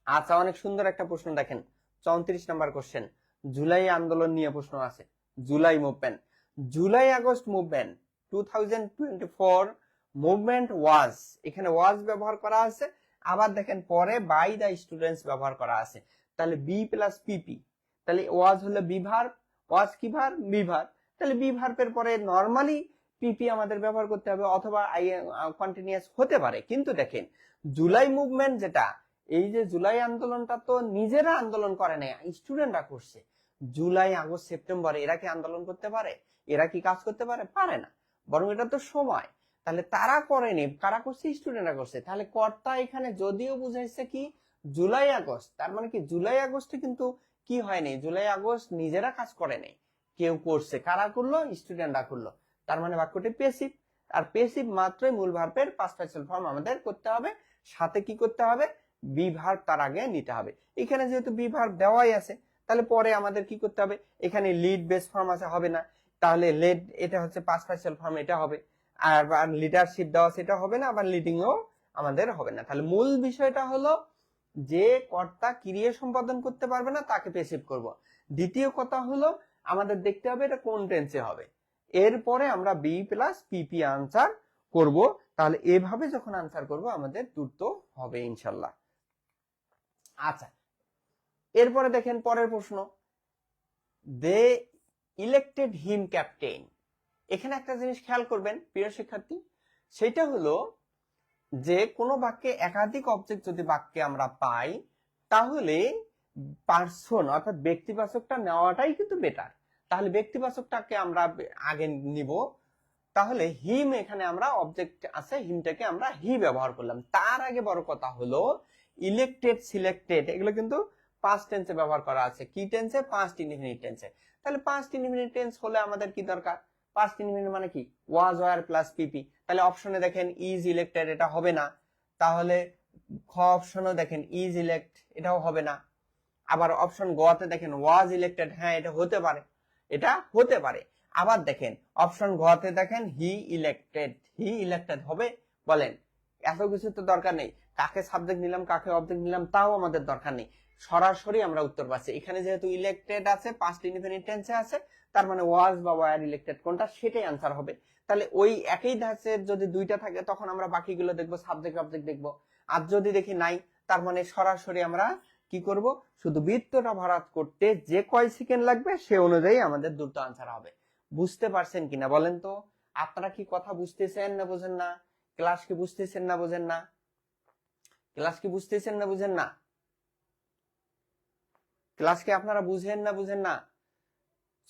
আচ্ছা, অনেক সুন্দর একটা প্রশ্ন দেখেন, 34 নাম্বার কোশ্চেন, জুলাই আন্দোলন নিয়ে প্রশ্ন আছে। July movement, July August movement 2024 movement was, এখানে ওয়াজ ব্যবহার করা আছে, আবার দেখেন পরে বাই দা স্টুডেন্টস ব্যবহার করা আছে। তাহলে বি প্লাস পিপি, তাহলে ওয়াজ হলো বি ভার্ব, ওয়াজ কি ভার্ব? Be verb. তাহলে বি ভার্বের পরে নরমালি পিপি আমাদের ব্যবহার করতে হবে, অথবা আই কন্টিনিউয়াস হতে পারে। কিন্তু দেখেন জুলাই মুভমেন্ট যেটা, এই যে জুলাই আন্দোলনটা তো নিজেরা আন্দোলন করে নাই, স্টুডেন্টরা করছে। জুলাই আগস্ট সেপ্টেম্বর এরা কি আন্দোলন করতে পারে? এরা কি কাজ করতে পারে? পারে না, বরং এটা তো সময়। তাহলে তারা করেনি, কারা করছে? স্টুডেন্টরা করছে। তাহলে কর্তা এখানে যদিও বুঝাইছে কি জুলাই আগস্ট, তার মানে কি জুলাই আগস্টে কিন্তু কি হয়নি, জুলাই আগস্ট নিজেরা কাজ করে নাই, কেউ করছে। কারা করলো? স্টুডেন্টরা করলো। তার মানে বাক্যটি প্যাসিভ, আর প্যাসিভ মাত্রই মূল ভার্বের পাস্ট পার্টিসিপল ফর্ম আমাদের করতে হবে, সাথে কি করতে হবে? বি ভার্ব তার আগে নিতে হবে। এখানে যেহেতু বি ভার্ব দেওয়াই আছে, তাহলে পরে আমাদের কি করতে হবে? এখানে লিড বেস ফর্ম আছে, হবে না, তাহলে লেড এটা হচ্ছে পাস্ট পার্টিসিপল ফর্ম, এটা হবে। আর লিডারশিপ দেওয়া আছে, এটা হবে না, আবার লিডিংও আমাদের হবে না। তাহলে মূল বিষয়টা হলো যে কর্তা ক্রিয়া সম্পাদন করতে পারবে না তাকে প্যাসিভ করব। দ্বিতীয় কথা হলো আমাদের দেখতে হবে এটা কোন টেন্সে হবে, এরপরে আমরা বি প্লাস পিপি আনসার করব। তাহলে এভাবে যখন আনসার করব আমাদের দ্রুত হবে ইনশাল্লাহ। আচ্ছা, এরপরে দেখেন পরের প্রশ্ন, দে ইলেক্টেড হিম ক্যাপ্টেন। এখানে একটা জিনিস খেয়াল করবেন প্রিয় শিক্ষার্থী, সেটা হলো যে কোনো বাক্যে একাধিক অবজেক্ট যদি বাক্যে আমরা পাই তাহলে পার্সন অর্থাৎ ব্যক্তিবাচকটা নেওয়াটাই কিন্তু বেটার। তাহলে ব্যক্তিবাচকটাকে আমরা আগে নিব। তাহলে হিম, এখানে আমরা অবজেক্ট আছে হিমটাকে আমরা হি ব্যবহার করলাম। তার আগে বড় কথা হলো ইলেক্টেড, সিলেক্টেড, এগুলো কিন্তু পাস্ট টেন্সে ব্যবহার করা আছে। কি টেন্সে? পাস্ট ইনডিফিনিট টেন্সে। তাহলে পাস্ট ইনডিফিনিট টেন্স হলে আমাদের কি দরকার? পাস্ট ইনডিফিনিট মানে কি? ওয়াজ, ওয়ার প্লাস পিপি। তাহলে অপশনে দেখেন ইজ ইলেক্টেড, এটা হবে না। তাহলে খ অপশনও দেখেন ইজ ইলেক্ট, এটাও হবে না। আবার অপশন গ তে দেখেন ওয়াজ ইলেক্টেড, হ্যাঁ এটা হতে পারে, এটা হতে পারে। আবার দেখেন অপশন ঘ তে দেখেন হি ইলেক্টেড, হি ইলেক্টেড হবে? বলেন, এত কিছু তো দরকার নেই, কাকে সাবজেক্ট নিলাম কাকে অবজেক্ট নিলাম তাও আমাদের দরকার নেই, সরাসরি আমরা উত্তর পাচ্ছি। এখানে যেহেতু ইলেক্টেড আছে, পাস্ট ইনডিফিনিট টেন্সে আছে, তার মানে ওয়াজ বা ওয়ার ইলেক্টেড কোনটা সেটাই আনসার হবে। তাহলে ওই একই ধাঁচের যদি দুইটা থাকে তখন আমরা বাকিগুলো দেখবো, সাবজেক্ট অবজেক্ট দেখবো। আর যদি দেখি নাই, তার মানে সরাসরি আমরা কি করব? শুধু বৃত্তটা ভরাট করতে যে কয় সেকেন্ড লাগবে সে অনুযায়ী আমাদের দ্রুত আনসার হবে। বুঝতে পারছেন কিনা বলেন তো? আপনারা কি কথা বুঝতেছেন না বুঝেন না? ক্লাস কি বুঝতেছেন না বুঝেন না? ক্লাস কি বুঝতেছেন না বুঝেন না? ক্লাস কি আপনারা বুঝেন না বুঝেন না?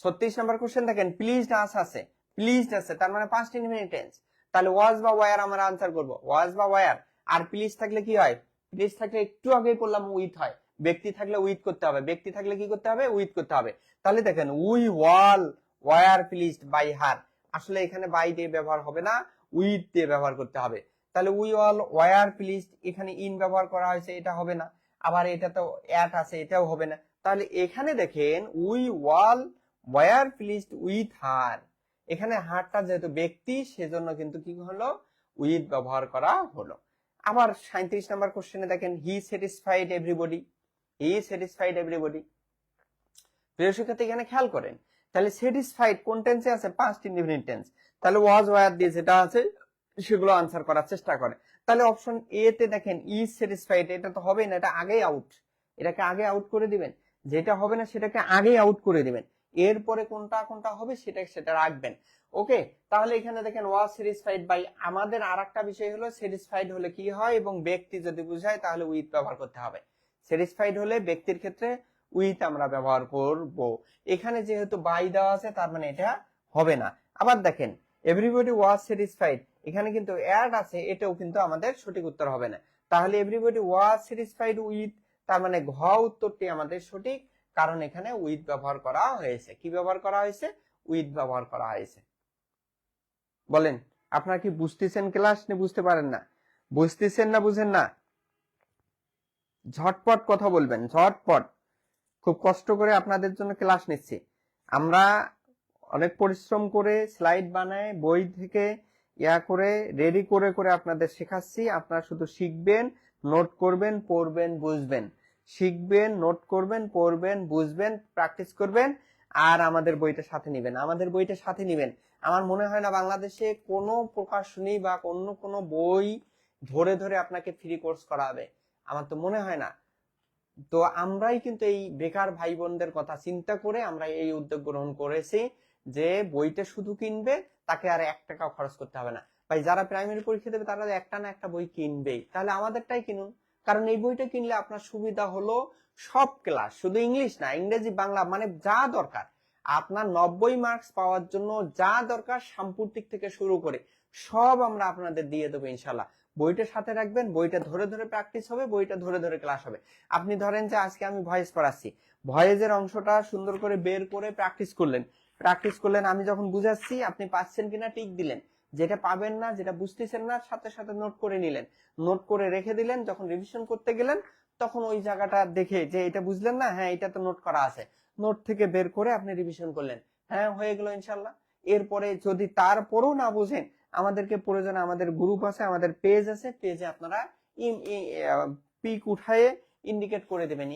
36 নম্বর কোশ্চেন দেখেন, প্লিজড আস আছে, প্লিজড আছে তার মানে পাস্ট ইনডিফিনিট টেন্স। তাহলে ওয়াজ বা ওয়্যার আমরা আনসার করব, ওয়াজ বা ওয়্যার। আর প্লিজ থাকলে কি হয়? প্লিজ থাকলে একটু আগেই বললাম উইথ হয়। ব্যক্তি থাকলে উইথ করতে হবে, ব্যক্তি থাকলে কি করতে হবে? উইথ করতে হবে। তাহলে দেখেন we all were pleased by her, আসলে এখানে বাই দিয়ে ব্যবহার হবে না, উইথ দিয়ে ব্যবহার করতে হবে। তাহলে উই ওয়াল ওয়্যার প্লিজড, এখানে ইন ব্যবহার করা হয়েছে, এটা হবে না। আবার এটা তো অ্যাট আছে, এটাও হবে না। তাহলে এখানে দেখেন we all were pleased with her, এখানে হারটা যেহেতু ব্যক্তি সেজন্য কিন্তু কি হলো? উইথ ব্যবহার করা হলো। আবার 37 নম্বর কোশ্চেনে দেখেন হি স্যাটিসফাইড এভরিবডি, হি স্যাটিসফাইড এভরিবডি। প্রিয় শিক্ষার্থী এখানে খেয়াল করেন, তাহলে স্যাটিসফাইড কোন টেন্সে আছে? Past indefinite tense. তাহলে ওয়াজ ওয়্যার দিয়ে যেটা আছে সেগুলো আনসার করার চেষ্টা করে। তাহলে অপশন এ তে দেখেন ইজ স্যাটিসফাইড, এটা তো হবে না, এটা আগেই আউট, এটাকে আগে আউট করে দিবেন। যেটা হবে না সেটাকে আগেই আউট করে দিবেন, এরপরে কোনটা কোনটা হবে সেটা রাখবেন। ওকে, তাহলে এখানে দেখেন ওয়াজ স্যাটিসফাইড বাই, আমাদের আরেকটা বিষয় হলো স্যাটিসফাইড হলে কি হয় এবং ব্যক্তি যদি বুঝায় তাহলে উইথ ব্যবহার করতে হবে। স্যাটিসফাইড হলে ব্যক্তির ক্ষেত্রে উইথ আমরা ব্যবহার করব। এখানে যেহেতু বাই দেওয়া আছে তার মানে এটা হবে না। আবার দেখেন এভরিবডি ওয়াজ স্যাটিসফাইড, এখানে কিন্তু অ্যাড আছে, এটাও কিন্তু আমাদের সঠিক উত্তর হবে না। তাহলে এভরিবডি ওয়াজ স্যাটিসফাইড উইথ, তার মানে ঘ উত্তরটি আমাদের সঠিক, কারণ এখানে উইথ ব্যবহার করা হয়েছে। কি ব্যবহার করা হয়েছে? উইথ ব্যবহার করা হয়েছে। বলেন, আপনারা কি বুঝতেছেন ক্লাস না বুঝতে পারেন না? বুঝতেছেন না বুঝেন না? ঝটপট কথা বলবেন, ঝটপট। খুব কষ্ট করে আপনাদের জন্য ক্লাস নিচ্ছি আমরা, অনেক পরিশ্রম করে স্লাইড বানায় বই থেকে করে রেডি করে করে আপনাদের শেখাচ্ছি। আপনারা শুধু শিখবেন, নোট করবেন, পড়বেন, বুঝবেন। শিখবেন, নোট করবেন, পড়বেন, বুঝবেন, প্র্যাকটিস করবেন, আর আমাদের বইটা সাথে নিবেন। আমাদের বইটা সাথে নিবেন। আমার মনে হয় না বাংলাদেশে কোনো প্রকাশনী বা অন্য কোনো বই ধরে ধরে আপনাকে ফ্রি কোর্স করাবে, আমার তো মনে হয় না। তো আমরাই কিন্তু এই বেকার ভাই বোনদের কথা চিন্তা করে আমরা এই উদ্যোগ গ্রহণ করেছি যে বইটা শুধু কিনবে, তাকে আর 1 টাকাও খরচ করতে হবে না। ভাই যারা প্রাইমারি পরীক্ষা দেবে তারা একটা না একটা বই কিনবেই, তাহলে আমাদেরটাই কিনুন। কারণ এই বইটা কিনলে আপনার সুবিধা হলো সব ক্লাস, শুধু ইংলিশ না, ইংরেজি, বাংলা, মানে যা দরকার আপনার 90 মার্কস পাওয়ার জন্য যা দরকার সাম্প্রতিক থেকে শুরু করে সব আমরা আপনাদের দিয়ে দেবো ইনশাল্লাহ। বইটা সাথে রাখবেন, বইটা ধরে ধরে প্র্যাকটিস হবে, বইটা ধরে ধরে ক্লাস হবে। আপনি ধরেন যে আজকে আমি ভয়েস পড়াচ্ছি, ভয়েসের অংশটা সুন্দর করে বের করে প্র্যাকটিস করলেন, আমি যখন বুঝাচ্ছি আপনি পাচ্ছেন কিনা টিক দিলেন, যেটা পাবেন না, যেটা বুঝতেছেন না, সাথে সাথে নোট করে নিলেন, নোট করে রেখে দিলেন, যখন রিভিশন করতে গেলেন তখন ওই জায়গাটা দেখে যে এটা বুঝলেন না, হ্যাঁ এটা তো নোট করা আছে, নোট থেকে বের করে আপনি রিভিশন করলেন, হ্যাঁ হয়ে গেল ইনশাল্লাহ। এরপরে যদি তারপরেও না বুঝেন, আমাদেরকে প্রয়োজনে আমাদের গ্রুপ আছে, আমাদের পেজ আছে, পেজে আপনারা পিক উঠায়ে ইন্ডিকেট করে দেবেন,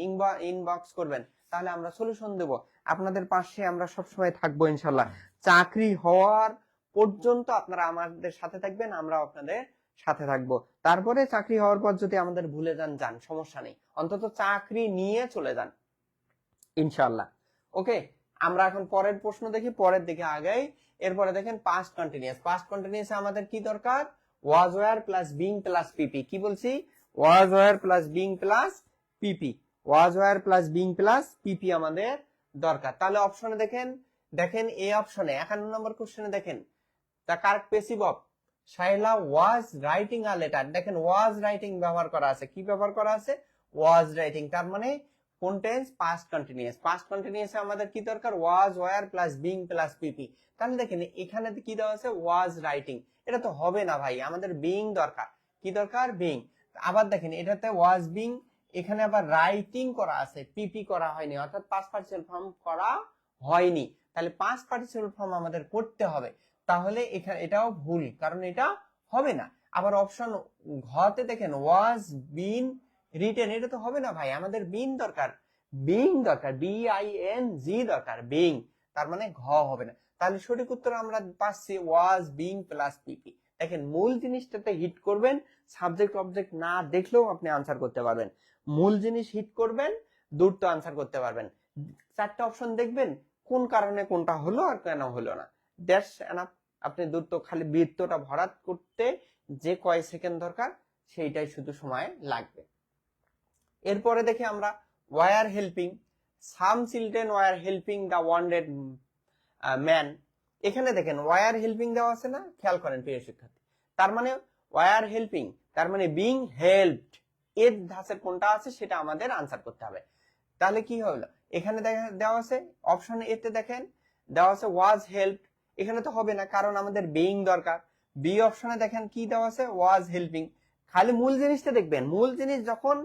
ইনবক্স করবেন, তাহলে আমরা সলিউশন দেব। আপনাদের পাশে আমরা সবসময় থাকবো ইনশাল্লাহ। চাকরি হওয়ার পর্যন্ত আপনারা আমাদের সাথে থাকবেন, আমরা আপনাদের সাথে থাকবো। তারপরে চাকরি হওয়ার পর যদি আমাদের ভুলে যান সমস্যা নেই, অন্তত চাকরি নিয়ে চলে যান ইনশাল্লাহ। ওকে, আমরা এখন পরের প্রশ্ন দেখি, পরের দিকে আগাই। এরপরে দেখেন পাস্ট কন্টিনিউয়াস। পাস্ট কন্টিনিউয়াসে আমাদের কি দরকার? Was were plus being plus PP. কি বলছি? Was were plus being plus PP. Was were plus being plus PP আমাদের দরকার। তাহলে অপশনে দেখেন এই অপশনে 51 নম্বর কোশ্চেনে দেখেন the correct passive of Shaila was writing a letter. দেখেন ওয়াজ রাইটিং ব্যবহার করা আছে। কি ব্যবহার করা আছে? Was writing. তার মানে কোন টেন্স? Past continuous. পাস্ট কন্টিনিউয়াসে আমাদের কি দরকার? Was were plus being plus PP. তাহলে দেখেন এখানে কি দেওয়া আছে? Was writing. এটা তো হবে না ভাই, আমাদের বিং দরকার। কি দরকার? বিং। আবার দেখেন এটাতে ওয়াজ বিং, এখানে আবার রাইটিং করা আছে, পিপি করা হয়নি, অর্থাৎ পাস্ট পার্টিসিপল ফর্ম করা হয়নি। তাহলে পাস্ট পার্টিসিপল ফর্ম আমাদের করতে হবে। তাহলে এখানে এটাও ভুল, কারণ এটা হবে না। আবার অপশন ঘতে দেখেন ওয়াজ বিন রিটেন, এটা তো হবে না ভাই, আমাদের বিন দরকার, বিং দরকার, BING দরকার, বিং। তার মানে ঘ হবে না। তাহলে সঠিক উত্তর আমরা পাচ্ছি ওয়াজ বিং প্লাস পিপি। দেখেন মূল জিনিসটাতে হিট করবেন, সাবজেক্ট অবজেক্ট না দেখলেও আপনি আনসার করতে পারবেন। মূল জিনিস হিট করবেন, দ্রুত আনসার করতে পারবেন। চারটা অপশন দেখবেন, কোন কারণে কোনটা হলো আর কেন হলো না, দ্যাটস এনাফ। আপনি দ্রুত খালি বৃত্তটা ভরাট করতে যে কয় সেকেন্ড দরকার সেইটাই শুধু সময় লাগবে। এরপরে দেখি আমরা were helping, some children were helping the wounded man. এখানে দেখেন ওয়ার হেল্পিং দেওয়া আছে না, খেয়াল করেন প্রিয় শিক্ষার্থী। তার মানে ওয়ার হেল্পিং, তার মানে বিং হেল্পড, এর ধাঁচের কোনটা আছে সেটা আমাদের আনসার করতে হবে। তাহলে কি হলো? এখানে দেওয়া আছে অপশন এ তে দেখেন দেওয়া আছে ওয়াজ হেল্পড, এখানে তো হবে না কারণ আমাদের বিং দরকার। বি অপশনে দেখেন কি দেওয়া আছে? Was helping. খালি মূল জিনিসটা দেখবেন, মূল জিনিস যখন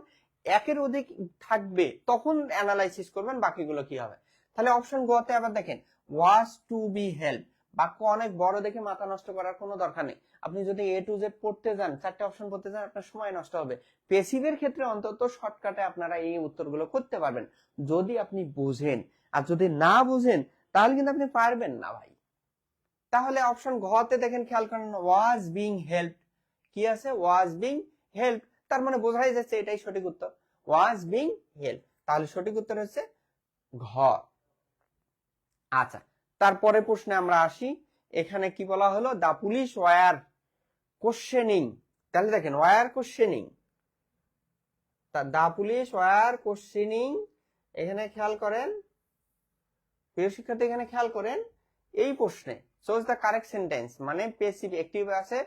একের অধিক থাকবে তখন অ্যানালাইসিস করবেন বাকিগুলো কি হবে। তাহলে অপশন গ তে আবার দেখেন ওয়াজ টু বি হেল্প। বাক্য অনেক বড় দেখে মাথা নষ্ট করার কোনো দরকার নেই। আপনি যদি A to Z পড়তে যান, চারটে অপশন পড়তে যান, আপনার সময় নষ্ট হবে। পেসিভের ক্ষেত্রে অন্তত শর্টকাটে আপনারা এই উত্তরগুলো করতে পারবেন যদি আপনি বুঝেন। আর যদি না বুঝেন তাহলে কিন্তু আপনি পারবেন না ভাই। তাহলে অপশন ঘ তে দেখেন, খেয়াল করেন ওয়াজ বিং হেল্প। কি আছে? Was being help. তার মানে বোঝাই যাচ্ছে এটাই সঠিক উত্তর, ওয়াজ বিং হেল্প। তাহলে সঠিক উত্তর হচ্ছে ঘ। আচ্ছা, তারপরে প্রশ্নে আমরা আসি। এখানে কি বলা হলো? The police were questioning. তাহলে দেখেন were questioning, the police were questioning. এখানে খেয়াল করেন প্রিয় শিক্ষার্থী, এখানে খেয়াল করেন এই প্রশ্নে চোজ দা কারেক্ট সেন্টেন্স, মানে পেসিভ অ্যাক্টিভ আছে,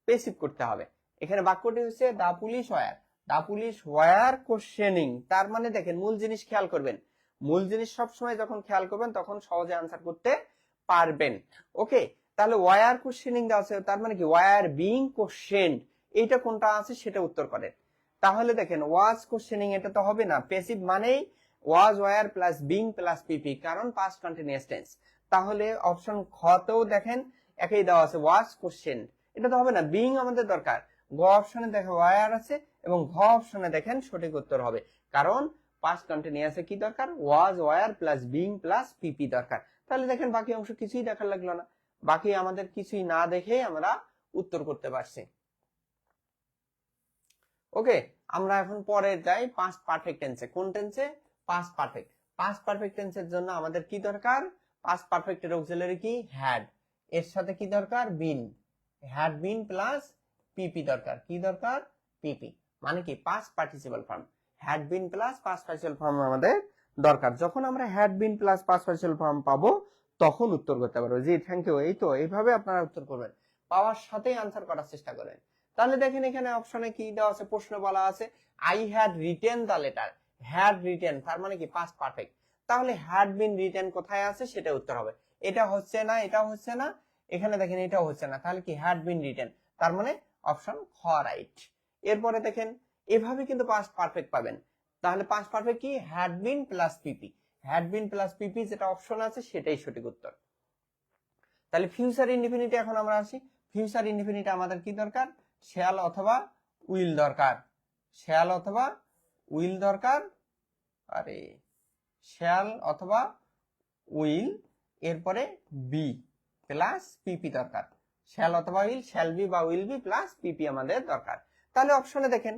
পেসিভ করতে হবে। এখানে বাক্যটি হচ্ছে the police were, the police were questioning. তার মানে দেখেন মূল জিনিস খেয়াল করবেন, মূল জিনিস সবসময় যখন খেয়াল করবেন তখন সহজে আনসার করতে পারবেন। ওকে, তাহলে ওয়ার কোশ্চেনিং দেওয়া আছে, তার মানে কি? ওয়ার বিং কোশ্চেনড, এইটা কোনটা আছে সেটা উত্তর করেন। তাহলে দেখেন ওয়াজ কোশ্চেনিং, এটা তো হবে না, পেসিভ মানেই was were plus being plus PP, কারণ পাস্ট কন্টিনিউয়াস টেন্স। তাহলে অপশন খ তেও দেখেন একই দেওয়া আছে, ওয়াজ কোশ্চেন, এটা তো হবে না, বিং আমাদের দরকার। গ অপশনে দেখেন ওয়ার আছে এবং ঘ অপশনে দেখেন সঠিক উত্তর হবে, কারণ পাস্ট কন্টিনিউয়াসে কি দরকার? Was were plus being plus PP দরকার। তাহলে দেখেন বাকি অংশ কিছুই দেখার লাগলো না, বাকি আমাদের কিছুই না দেখে আমরা উত্তর করতে পারছি। ওকে, আমরা এখন পরে যাই পাস্ট পারফেক্ট টেন্সে। কোন টেন্সে? Past perfect. পাস্ট পারফেক্ট টেন্সের জন্য আমাদের কি দরকার? পাস্ট পারফেক্টের অক্সিলারি কি? হ্যাড। এর সাথে কি দরকার? বিন। হ্যাড বিন প্লাস পিপি দরকার। কি দরকার? পিপি। মানে কি? Past participle form. Had been plus past participle form আমাদের দরকার। যখন আমরা had been plus past participle form পাবো তখন উত্তর করতে পারবো। জি থ্যাংক ইউ। এই তো এইভাবে আপনারা উত্তর করবেন, পাওয়ার সাথেই আনসার করার চেষ্টা করেন। তাহলে দেখেন এখানে অপশনে কি দেওয়া আছে? প্রশ্ন বলা আছে I had written the letter. Had written তার মানে কি? Past perfect. তাহলে হ্যাড বিন রিটেন কোথায় আছে সেটা উত্তর হবে। এটা হচ্ছে না, এটা হচ্ছে না, এখানে দেখেন এটাও হচ্ছে না, তাহলে কি? হ্যাড বিন রিটেন, তার মানে অপশন খ রাইট। এরপরে দেখেন এভাবে কিন্তু পাস্ট পারফেক্ট পাবেন। তাহলে পাস্ট পারফেক্ট কি? Had been plus PP. Had been plus PP যেটা অপশন আছে সেটাই সঠিক উত্তর। তাহলে ফিউচার ইনডিফিনিটি এখন আমরা আসি। ফিউচার ইনডিফিনিট আমাদের কি দরকার, শ্যাল অথবা উইল দরকার, শ্যাল অথবা উইল দরকার, আরে শ্যাল অথবা উইল, এরপরে বি প্লাস পিপি দরকার, শ্যাল অথবা উইল, শ্যাল বি বা উইল বি প্লাস পিপি আমাদের দরকার। তাহলে অপশনে দেখেন,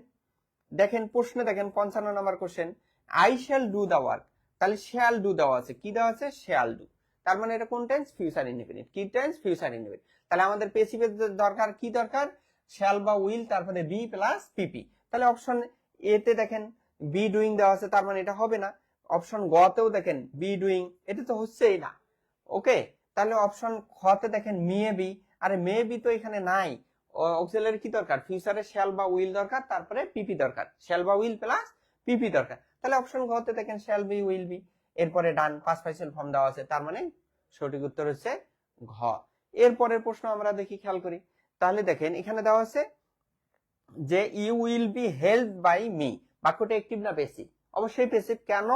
দেখেন প্রশ্নে দেখেন 55 number question, I shall do the work, তাহলে শ্যাল ডু দেওয়া আছে, কি দেওয়া আছে, শ্যাল ডু, তার মানে এটা কোন টেন্স, ফিউচার ইনডিফিনিট, কি টেন্স, ফিউচার ইনডিফিনিট। তাহলে আমাদের পেসিভের দরকার কি দরকার, শ্যাল বা উইল, তারপরে বি প্লাস পিপি। তাহলে অপশন এ তে দেখেন বি ডুইং দেওয়া আছে, তার মানে এটা হবে না। অপশন গ তেও দেখেন বি ডুইং, এটা তো হচ্ছেই না, ওকে। তাহলে অপশন খ তে দেখেন মে বি, আরে মে বি তো এখানে নাই, অক্সিলারি কি দরকার, ফিউচারে শ্যাল বা উইল দরকার, তারপরে পিপি দরকার, শ্যাল বা উইল প্লাস পিপি দরকার। তাহলে অপশন ঘ তে দেখেন শ্যাল বি উইল বি, এরপরে ডান পাস পার্টিসিপল ফর্ম দেওয়া আছে, তার মানে সঠিক উত্তর হচ্ছে ঘ। এরপরের প্রশ্ন আমরা দেখি, খেয়াল করি। তাহলে দেখেন এখানে দেওয়া আছে যে you will be help by me, বাক্যটা অ্যাক্টিভ না প্যাসিভ, অবশ্যই প্যাসিভ। কেন,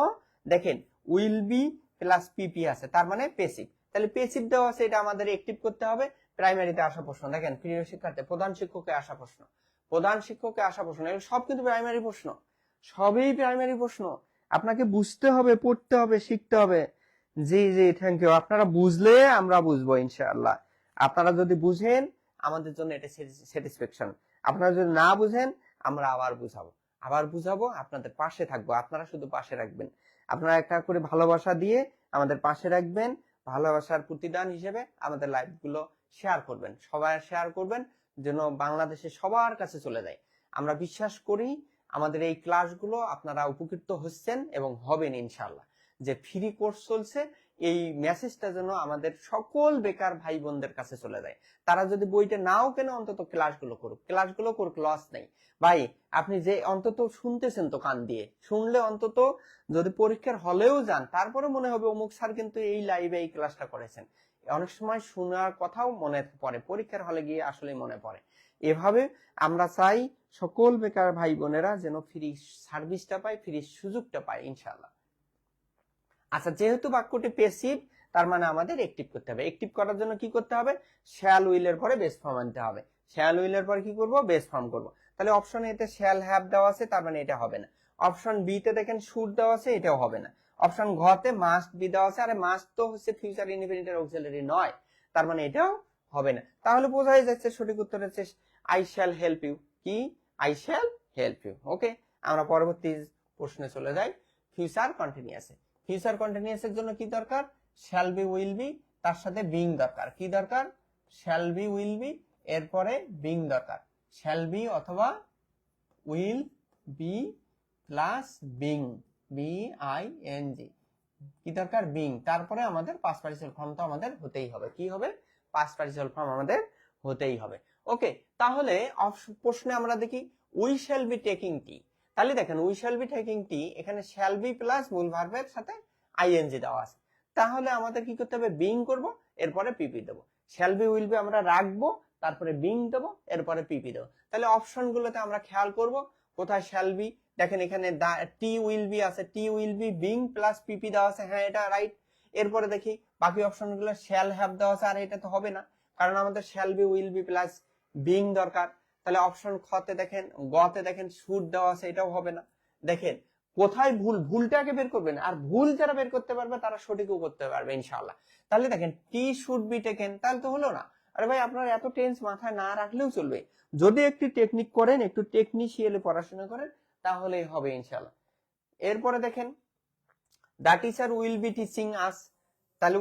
দেখেন উইল বি প্লাস পিপি আছে, তার মানে প্যাসিভ। তাহলে প্যাসিভ দেওয়া আছে, এটা আমাদের অ্যাক্টিভ করতে হবে। প্রাইমারিতে আসা প্রশ্ন, দেখেন প্রিয় শিক্ষার্থী, প্রধান শিক্ষকে আসা প্রশ্ন, প্রধান শিক্ষকে আসা প্রশ্ন, এগুলো সব কিন্তু প্রাইমারি প্রশ্ন, সবই প্রাইমারি প্রশ্ন। আপনাকে বুঝতে হবে, পড়তে হবে, শিখতে হবে। জি জি, থ্যাংক ইউ। আপনারা বুঝলে আমরা বুঝবো ইনশাআল্লাহ। আপনারা যদি বুঝেন আমাদের জন্য এটা স্যাটিসফ্যাকশন, আপনারা যদি না বুঝেন আমরা আবার বুঝাবো, আপনাদের পাশে থাকবো, আপনারা শুধু পাশে রাখবেন। আপনারা একটা করে ভালোবাসা দিয়ে আমাদের পাশে রাখবেন, ভালোবাসার প্রতিদান হিসেবে আমাদের লাইভ গুলো শেয়ার করবেন, সবাই শেয়ার করবেন, যেন বাংলাদেশে সবার কাছে চলে যায়। আমরা বিশ্বাস করি আমাদের এই ক্লাসগুলো আপনারা উপকৃত হচ্ছেন এবং হবেন ইনশাআল্লাহ। যে ফ্রি কোর্স চলছে, এই মেসেজটা যেন আমাদের সকল বেকার ভাই বোনদের কাছে চলে যায়। তারা যদি বইটা নাও কেন, অন্তত ক্লাসগুলো করুক, লস নেই ভাই। আপনি যে অন্তত শুনতেছেন তো কান দিয়ে, শুনলে অন্তত যদি পরীক্ষার হলেও যান, তারপরে মনে হবে অমুক স্যার কিন্তু এই লাইভে এই ক্লাসটা করেছেন। অনেক সময় শোনার কথাও মনে পড়ে, পরীক্ষার হলে গিয়ে আসলে মনে পড়ে। এভাবে আমরা চাই সকল বেকার ভাই বোনেরা যেন ফ্রি সার্ভিসটা পায়, ফ্রি সুযোগটা পায় ইনশাআল্লাহ। আচ্ছা, যেহেতু বাক্যটি প্যাসিভ, তার মানে আমাদের অ্যাক্টিভ করতে হবে। অ্যাক্টিভ করার জন্য কি করতে হবে, শ্যাল উইল এর পরে বেস ফর্ম আনতে হবে। শ্যাল উইল এর পরে কি করব, বেস ফর্ম করব। তাহলে অপশন এ তে শ্যাল হ্যাভ দেওয়া আছে, তার মানে এটা হবে না। অপশন বি তে দেখেন শুড দেওয়া আছে, এটাও হবে না। অপশন ঘ তে মাস্ট বি দেওয়া আছে, আরে মাস্ট তো হচ্ছে ফিউচার ইনডিফিনিটের অক্সিলারি নয়, তার মানে এটাও হবে না। তাহলে বোঝাই যাচ্ছে সঠিক উত্তর হচ্ছে আই শ্যাল হেল্প ইউ, কি, আই শ্যাল হেল্প ইউ। ওকে, আমরা পরবর্তী প্রশ্নে চলে যাই। ফিউচার কন্টিনিউয়াসে, ফিউচার কন্টিনিউয়াস এর জন্য কি দরকার, শ্যাল বি উইল বি, তার সাথে বিং দরকার, কি দরকার, শ্যাল বি উইল বি, এরপরে বিং দরকার, শ্যাল বি অথবা will be plus being, B I N G, কি দরকার, বিং, তারপরে আমাদের পাস্ট পার্টিসিপল ফর্ম তো আমাদের হতেই হবে, কি হবে, পাস্ট পার্টিসিপল ফর্ম আমাদের হতেই হবে। ওকে, তাহলে প্রশ্নে আমরা দেখি we shall be taking tea. তাহলে দেখেন we shall be taking tea, এখানে শ্যাল বি প্লাস মূল ভার্বের সাথে আইএনজি দেওয়া আছে। তাহলে আমাদের কি করতে হবে, বিং করব, এরপরে পিপি দেবো। শ্যাল বি উইল বি আমরা রাখবো, তারপরে বিং দেবো, এরপরে পিপি দেবো। তাহলে অপশন গুলোতে আমরা খেয়াল করব কোথায় শ্যাল বি, দেখেন এখানে টি উইল বি আছে, টি উইল বি বিং প্লাস পিপি দেওয়া আছে, হ্যাঁ এটা রাইট। এরপরে দেখি বাকি অপশন গুলো শ্যাল হ্যাভ দেওয়া আছে, আর এটা তো হবে না, কারণ আমাদের shall be will be plus being দরকার। তাহলে অপশন খ তে দেখেন, গ তে দেখেন শুড দেওয়া আছে, এটাও হবে না। দেখেন কোথায় ভুল, ভুলটাকে বের করবেন, আর ভুল যারা বের করতে পারবে তারা সঠিকও করতে পারবে ইনশাআল্লাহ। তাহলে দেখেন টি শুড বি টেকেন, তাহলে তো হলো না। আরে ভাই আপনার এত টেন্স মাথায় না রাখলেও চলবে, যদি একটু টেকনিক করেন, একটু টেকনিশিয়ালি পড়াশোনা করেন, তাহলেই হবে ইনশাআল্লাহ। এরপরে দেখেন the teacher will be teaching us, তাহলে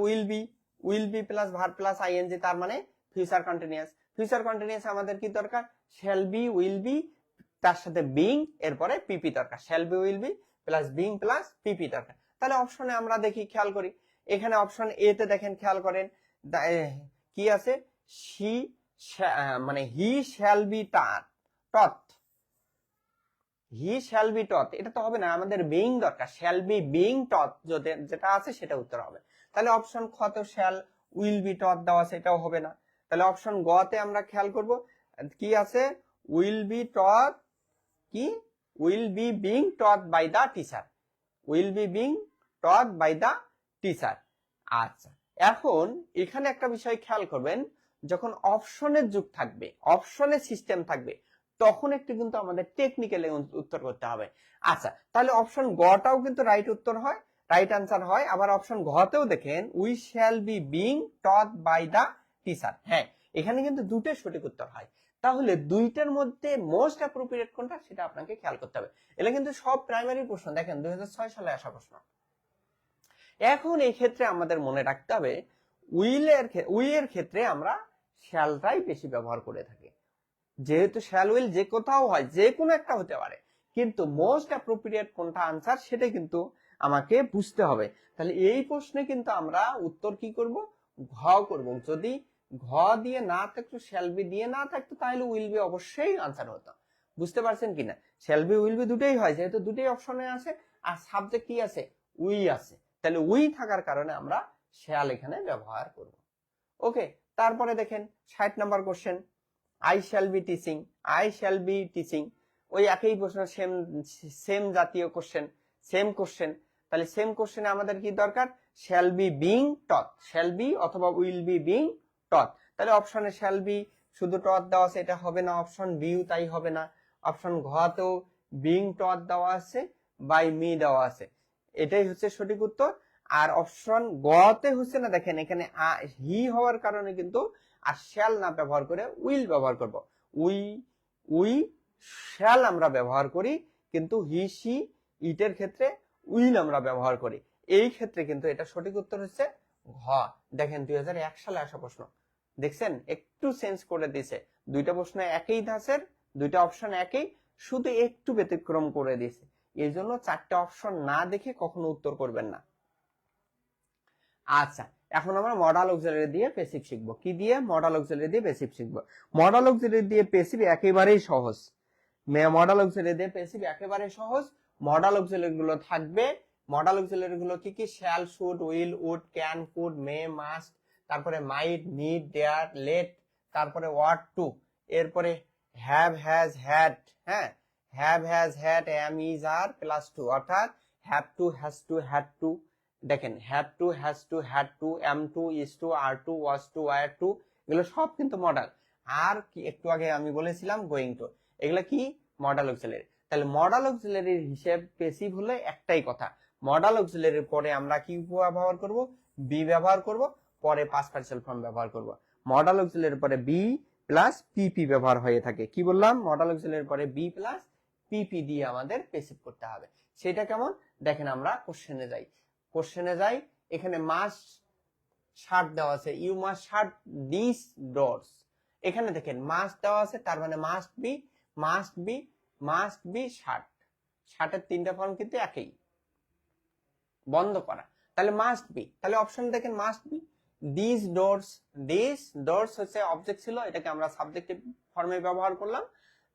will be plus verb plus ING, তার মানে ফিউচার কন্টিনিউয়াস। ফিউচার কন্টিনিউয়াস আমাদের কি দরকার, শ্যাল বি উইল বি, তার সাথে বিং, এরপরে পিপি দরকার, shall be will be plus being plus PP দরকার। তাহলে অপশনে আমরা দেখি, খেয়াল করি, এখানে অপশন এ তে দেখেন, খেয়াল করেন কি আছে, সি মানে he shall be taught, he shall be টট, এটা তো হবে না, আমাদের বিং দরকার, শ্যাল বি বিং টট যেটা আছে সেটা উত্তর হবে। তাহলে অপশন খ তো শ্যাল উইল বি টট দেওয়া আছে, এটাও হবে না। তাহলে অপশন গ তে আমরা খেয়াল করব কি আছে, উইল বি টট, কি, will be being taught by the teacher, will be being taught by the teacher. আচ্ছা, এখন এখানে একটা বিষয় খেয়াল করবেন, যখন অপশনের যুগ থাকবে, অপশনের সিস্টেম থাকবে, তখন একটু কিন্তু আমাদের টেকনিক্যালি উত্তর করতে হবে। আচ্ছা, তাহলে অপশন গটাও কিন্তু রাইট উত্তর হয়, রাইট আনসার হয়। আবার অপশন ঘতেও দেখেন we shall be being taught by the teacher. হ্যাঁ, এখানে কিন্তু দুটোই সঠিক উত্তর হয়। তাহলে দুইটার মধ্যে মোস্ট অ্যাপ্রোপ্রিয়েট কোনটা সেটা আপনাকে খেয়াল করতে হবে। এটা কিন্তু সব প্রাইমারি প্রশ্ন, দেখেন 2006 সালে আসা প্রশ্ন। এখন এই ক্ষেত্রে আমাদের মনে রাখতে হবে উইলের ক্ষেত্রে আমরা শ্যালটাই বেশি ব্যবহার করে থাকি। যেহেতু শ্যাল উইল যে কোথাও হয়, যে কোনো একটা হতে পারে, কিন্তু মোস্ট অ্যাপ্রোপ্রিয়েট কোনটা আনসার সেটা কিন্তু আমাকে বুঝতে হবে। তাহলে এই প্রশ্নে কিন্তু আমরা উত্তর কি করব, ঘ করব। যদি ঘ দিয়ে না থাকতো, শ্যাল বি দিয়ে না থাকতো, তাহলে উইল বি অবশ্যই আনসার হতো। বুঝতে পারছেন কিনা? শ্যাল বি উইল বি দুটোই হয়, যেহেতু দুটোই অপশনে আছে, আর সাবজেক্ট কি আছে, উই আছে। তাহলে উই থাকার কারণে আমরা শ্যাল এখানে ব্যবহার করব। ওকে, তারপরে দেখেন 60 number question, I shall be teaching, I shall be teaching. ওই একই প্রশ্ন, সেম সেম জাতীয় কোশ্চেন, সেম কোশ্চেন। তাহলে সেম কোশ্চেনে আমাদের কি দরকার, shall be being taught, shall be অথবা উইল বি বিং টট। তাহলে অপশনে শ্যাল বি শুধু টট দেওয়া আছে, এটা হবে না। অপশন বিও তাই হবে না। অপশন ঘতেও বিং টট দেওয়া আছে, বাই মি দেওয়া আছে, এটাই হচ্ছে সঠিক উত্তর। আর অপশন গতে হচ্ছে না, দেখেন এখানে হি হওয়ার কারণে কিন্তু আর শ্যাল না ব্যবহার করে উইল ব্যবহার করব। উই উই শ্যাল আমরা ব্যবহার করি, কিন্তু হি সি ইটের ক্ষেত্রে উইল আমরা ব্যবহার করি। এই ক্ষেত্রে কিন্তু এটা সঠিক উত্তর হচ্ছে ঘ। দেখেন 2001 সালে আসা প্রশ্ন, দেখছেন একটু চেঞ্জ করে দিয়েছে। দুইটা প্রশ্ন একই ধাঁচের, দুইটা অপশন একই, শুধু একটু ব্যতিক্রম করে দিয়েছে। এই জন্য চারটা অপশন না দেখে কখনো উত্তর করবেন না। আচ্ছা, এখন আমরা মডাল অক্সিলারি দিয়ে প্যাসিভ শিখবো। কি দিয়ে? মডাল অক্সিলারি দিয়ে প্যাসিভ শিখবো। মডাল অক্সিলারি দিয়ে প্যাসিভ একেবারেই সহজ। মডাল অক্সিলারি দিয়ে প্যাসিভ একেবারে সহজ। মডাল অক্সিলারি গুলো থাকবে, মডাল অক্সিলারি গুলো কি কি, shall, should, will, would, can, could, may, must, তারপরে মাইট, নিড, ডেয়ার, লেট, তারপরে ওয়াট টু, এরপরে হ্যাভ, হ্যাজ, হ্যাড। হ্যাঁ, have, has, had, am, is, are plus to, অর্থাৎ have to, has to, had to. দেখেন have to, has to, had to, am to, is to, are to, was to, were to, এগুলো সব কিন্তু modal. আর কি একটু আগে আমি বলেছিলাম গোয়িং টু, এগুলো কি মডাল অক্সিলারি। তাহলে মডাল অক্সিলারির হিসেব প্যাসিভ হলে একটাই কথা, মডাল অক্সিলারির পরে আমরা কি ব্যবহার করব, বি ব্যবহার করব, পরে পাস্ট পার্টিসিপল ফর্ম ব্যবহার করব। মডাল অক্সিলারির পরে বি প্লাস পিপি ব্যবহার হয়ে থাকে। কি বললাম? মডাল অক্সিলারির পরে বি প্লাস পিপি দিয়ে আমাদের প্যাসিভ করতে হবে। সেটা কেমন দেখেন, আমরা কোশ্চেনে যাই। এখানে মাস্ট শার্ট দেওয়া আছে, you must shut this doors. এখানে দেখেন মাস্ট দেওয়া আছে, তার মানে must be, must be, must be shut. শার্টের তিনটা ফর্ম কিন্তু একই, বন্ধ করা। তাহলে মাস্ট বি, তাহলে অপশন দেখেন must be. This doors, this doors হচ্ছে অবজেক্ট ছিল, এটাকে আমরা সাবজেক্টিভ ফর্মে ব্যবহার করলাম,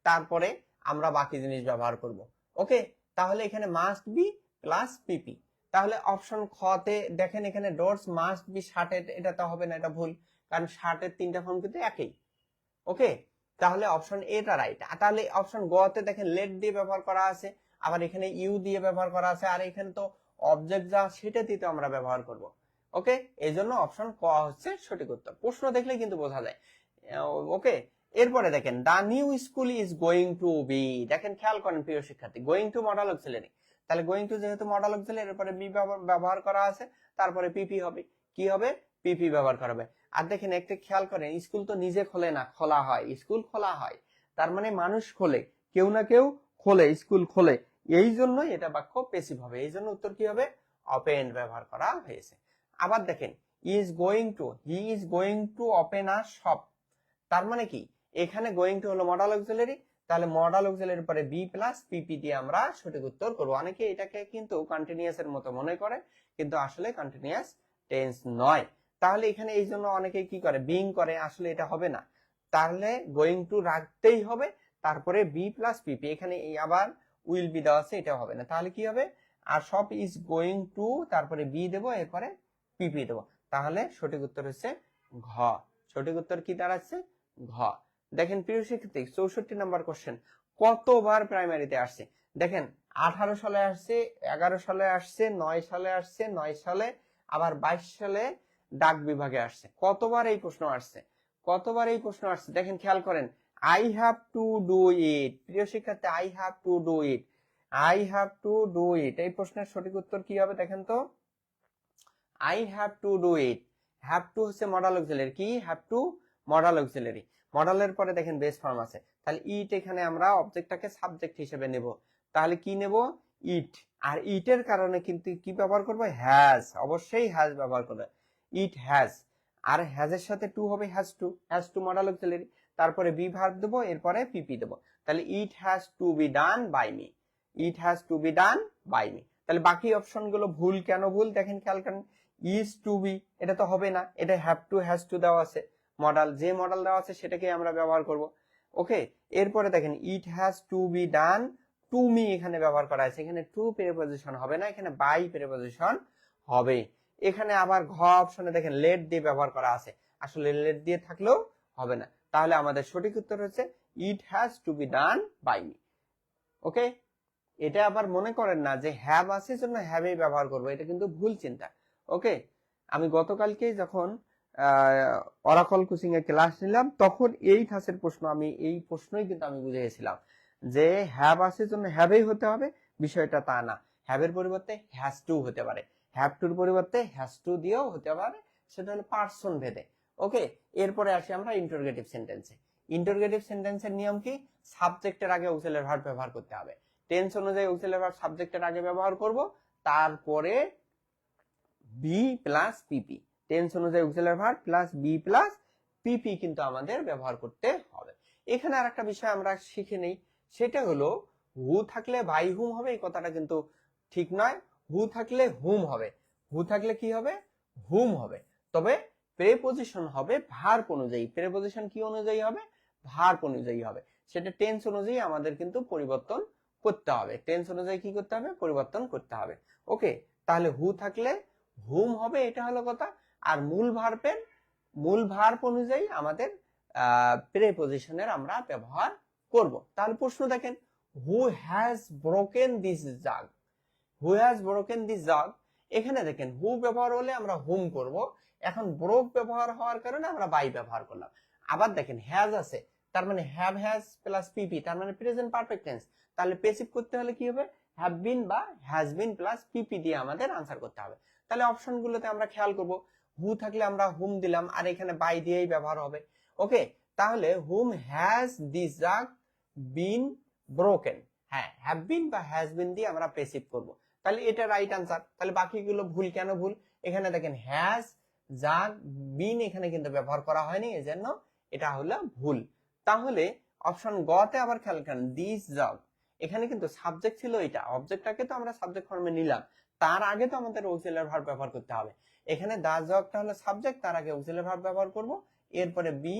তারপরে আমরা বাকি জিনিস ব্যবহার করব। ওকে, তাহলে এখানে মাস্ট বি প্লাস পিপি। তাহলে অপশন খ তে দেখেন এখানে ডোরস মাস্ট বি শার্টেড, এটা তো হবে না, এটা ভুল, কারণ শার্টের তিনটা ফর্ম কিন্তু একই। ওকে, তাহলে অপশন এটা রাইট। তাহলে অপশন গ তে দেখেন লেট দিয়ে ব্যবহার করা আছে, আবার এখানে ইউ দিয়ে ব্যবহার করা আছে, আর এখানে তো অবজেক্ট যা সেটা দিয়ে তো আমরা ব্যবহার করব। ওকে, এই জন্য অপশন ক হচ্ছে সঠিক উত্তর। প্রশ্ন দেখলে কিন্তু বোঝা যায়। ওকে, এরপরে দেখেন the new school is going to be. দেখেন খেয়াল করেন প্রিয় শিক্ষার্থী, গোয়িং টু মডাল অক্সিলারি, তাহলে গোয়িং টু যেহেতু মডাল অক্সিলারি, এরপরে বি ব্যবহার করা আছে, তারপরে পিপি হবে। কি হবে? পিপি ব্যবহার করা হবে। আর দেখেন একটা খেয়াল করেন, স্কুল তো নিজে খোলে না, খোলা হয়, স্কুল খোলা হয়, তার মানে মানুষ খোলে, কেউ না কেউ খোলে, স্কুল খোলে, এই জন্য এটা বাক্য প্যাসিভ হবে। এই জন্য উত্তর কি হবে? ওপেন ব্যবহার করা হয়েছে। আবার দেখেন is going two, he is going to open a shop, তার মানে কি এখানে গোয়িং টু হলো মডাল অক্সিলারি, তাহলে মডাল অক্সিলারির পরে বি প্লাস পিপি দিয়ে আমরা সঠিক উত্তর করব। অনেকে এটাকে কিন্তু কন্টিনিউয়াস এর মতো মনে করে, কিন্তু আসলে কন্টিনিউয়াস টেন্স নয়। তাহলে এখানে এই জন্য অনেকে কি করে, বিং করে, আসলে এটা হবে না। তাহলে গোয়িং টু রাখতেই হবে, তারপরে বি প্লাস পিপি, এখানে আবার উইল বি দেওয়া আছে, এটা হবে না। তাহলে কি হবে? আর সব ইজ গোয়িং টু, তারপরে বি দেবো, এরপরে পিপি দেবো। তাহলে সঠিক উত্তর হচ্ছে ঘ। সঠিক উত্তর কি দাঁড়াচ্ছে? ঘ। দেখেন প্রিয় শিক্ষার্থী 64 নাম্বার কোশ্চেন, কতবার প্রাইমারিতে আসছে? দেখেন 18 সালে আসছে, 11 সালে আসছে, 9 সালে আসছে, 9 সালে, আবার 22 সালে ডাক বিভাগে আসছে। কতবার এই প্রশ্ন আসছে? কতবার এই প্রশ্ন আসছে দেখেন, খেয়াল করেন। I have to do it, প্রিয় শিক্ষার্থী, I have to do it, I have to do it. এই প্রশ্নের সঠিক উত্তর কি হবে দেখেন তো। I have to do it, have to হচ্ছে মডাল অক্সিলারি, কি হ্যাভ টু মডাল অক্সিলারি, মডালের পরে দেখেন বেস ফর্ম আছে, তাহলে ইট এখানে আমরা অবজেক্টটাকে সাবজেক্ট হিসেবে নেব, তাহলে কি নেব ইট, আর ইটের কারণে কিন্তু কি ব্যবহার করব হ্যাজ, অবশ্যই হ্যাজ ব্যবহার করবে, ইট হ্যাজ, আর হ্যাজের সাথে টু হবে হ্যাজ টু মডাল অক্সিলারি, তারপরে বি ভার্ব দেবো, এরপরে পিপি দেবো, তাহলে it has to be done by me, it has to be done by me. তাহলে বাকি অপশন গুলো ভুল, কেন ভুল দেখেন, খেয়াল করেন। ইজ টু বি এটা তো হবে না, এটা হ্যাভ টু হ্যাজ টু দেওয়া আছে, মডেল যে মডেল দেওয়া আছে সেটাকে আমরা ব্যবহার করব। ওকে, এরপরে দেখেন ইট has to be done to me এখানে ব্যবহার করা আছে, এখানে টু প্রিপজিশন হবে না, এখানে বাই প্রিপজিশন হবে। এখানে আবার ঘ অপশনে দেখেন লেট দিয়ে ব্যবহার করা আছে, আসলে লেট দিয়ে থাকলেও হবে না, তাহলে আমাদের সঠিক উত্তর হচ্ছে it has to be done by me. Okay, এটা আবার মনে করেন না যে হ্যাভ আছে জন্য হ্যাভই ব্যবহার করব, এটা কিন্তু ভুল চিন্তা। ওকে, আমি গতকালকেই যখন অরাকল কোচিং এ ক্লাস নিলাম তখন এই ধাঁচের প্রশ্ন, আমি এই প্রশ্নই কিন্তু আমি বুঝিয়েছিলাম যে হ্যাভ আছে জন্য হ্যাভই হতে হবে, বিষয়টা তা না, হ্যাভের পরিবর্তে হ্যাজ টু হতে পারে, হ্যাভ টুর পরিবর্তে হ্যাজ টু দিয়েও হতে পারে, সেটা হলো পার্সন ভেদে। ওকে, এরপরে আসি আমরা ইন্টারোগেটিভ সেন্টেন্সে। ইন্টারোগেটিভ সেন্টেন্সের নিয়ম কি, সাবজেক্টের আগে অক্সিলারি ভার্ব ব্যবহার করতে হবে, টেন্স অনুযায়ী অক্সিলারি ভার্ব সাবজেক্টের আগে ব্যবহার করব, তারপরে বি প্লাস পিপি, টেন্স অনুযায়ী auxiliary verb plus be plus PP কিন্তু আমাদের ব্যবহার করতে হবে। এখানে আরেকটা বিষয় আমরা শিখে নেই, সেটা হলো হু থাকলে বাই হুম হবে, এই কথাটা কিন্তু ঠিক নয়, হু থাকলে হুম হবে, হু থাকলে কি হবে হুম হবে, তবে প্রেপজিশন হবে ভার্ব অনুযায়ী, প্রেপজিশন কি অনুযায়ী হবে ভার্ব অনুযায়ী হবে, সেটা টেন্স অনুযায়ী আমাদের কিন্তু পরিবর্তন করতে হবে, টেন্স অনুযায়ী কি করতে হবে পরিবর্তন করতে হবে। ওকে, তাহলে হু থাকলে হুম হবে, এটা হলো কথা, আর মূল ভার্ব অনুযায়ী আমাদের প্রেপজিশনের আমরা ব্যবহার করব। তাহলে প্রশ্ন দেখেন, who has broken this jug, who has broken this jug, এখানে দেখেন হু ব্যবহার হলে আমরা হুম করব, এখন ব্রোক ব্যবহার হওয়ার কারণে আমরা বাই ব্যবহার করলাম। আবার দেখেন হ্যাজ আছে, তার মানে হ্যাভ হ্যাজ প্লাস পিপি, তার মানে প্রেজেন্ট পারফেক্ট টেন্স, তাহলে পেসিভ করতে হলে কি হবে হ্যাভ বিন বা হ্যাজ বিন প্লাস পিপি দিয়ে আমাদের আনসার করতে হবে। তাহলে অপশন গুলোতে আমরা খেয়াল করব, হু থাকলে আমরা হুম দিলাম, আর এখানে বাই দিয়েই ব্যবহার হবে। ওকে, তাহলে whom has this jug bin broken, হ্যাঁ হ্যাভ বিন বা হ্যাজ বিন দিয়ে আমরা পেসিভ করব, তাহলে এটা রাইট আনসার। তাহলে বাকিগুলো ভুল, কেন ভুল, এখানে দেখেন হ্যাজ জাগ বিন এখানে কিন্তু ব্যবহার করা হয়নি, এজন্য এটা হলো ভুল। তাহলে অপশন গ তে আবার খেয়াল করেন, দিস জগ, এখানে কিন্তু সাবজেক্ট ছিল, এটা অবজেক্টটাকে তো আমরা সাবজেক্ট ফর্মে নিলাম, তার আগে তো আমাদের অক্সিলারি ভার্ব ব্যবহার করতে হবে, এখানে দা জগটা হলো সাবজেক্ট, তার আগে অক্সিলারি ভার্ব ব্যবহার করব, এরপরে বি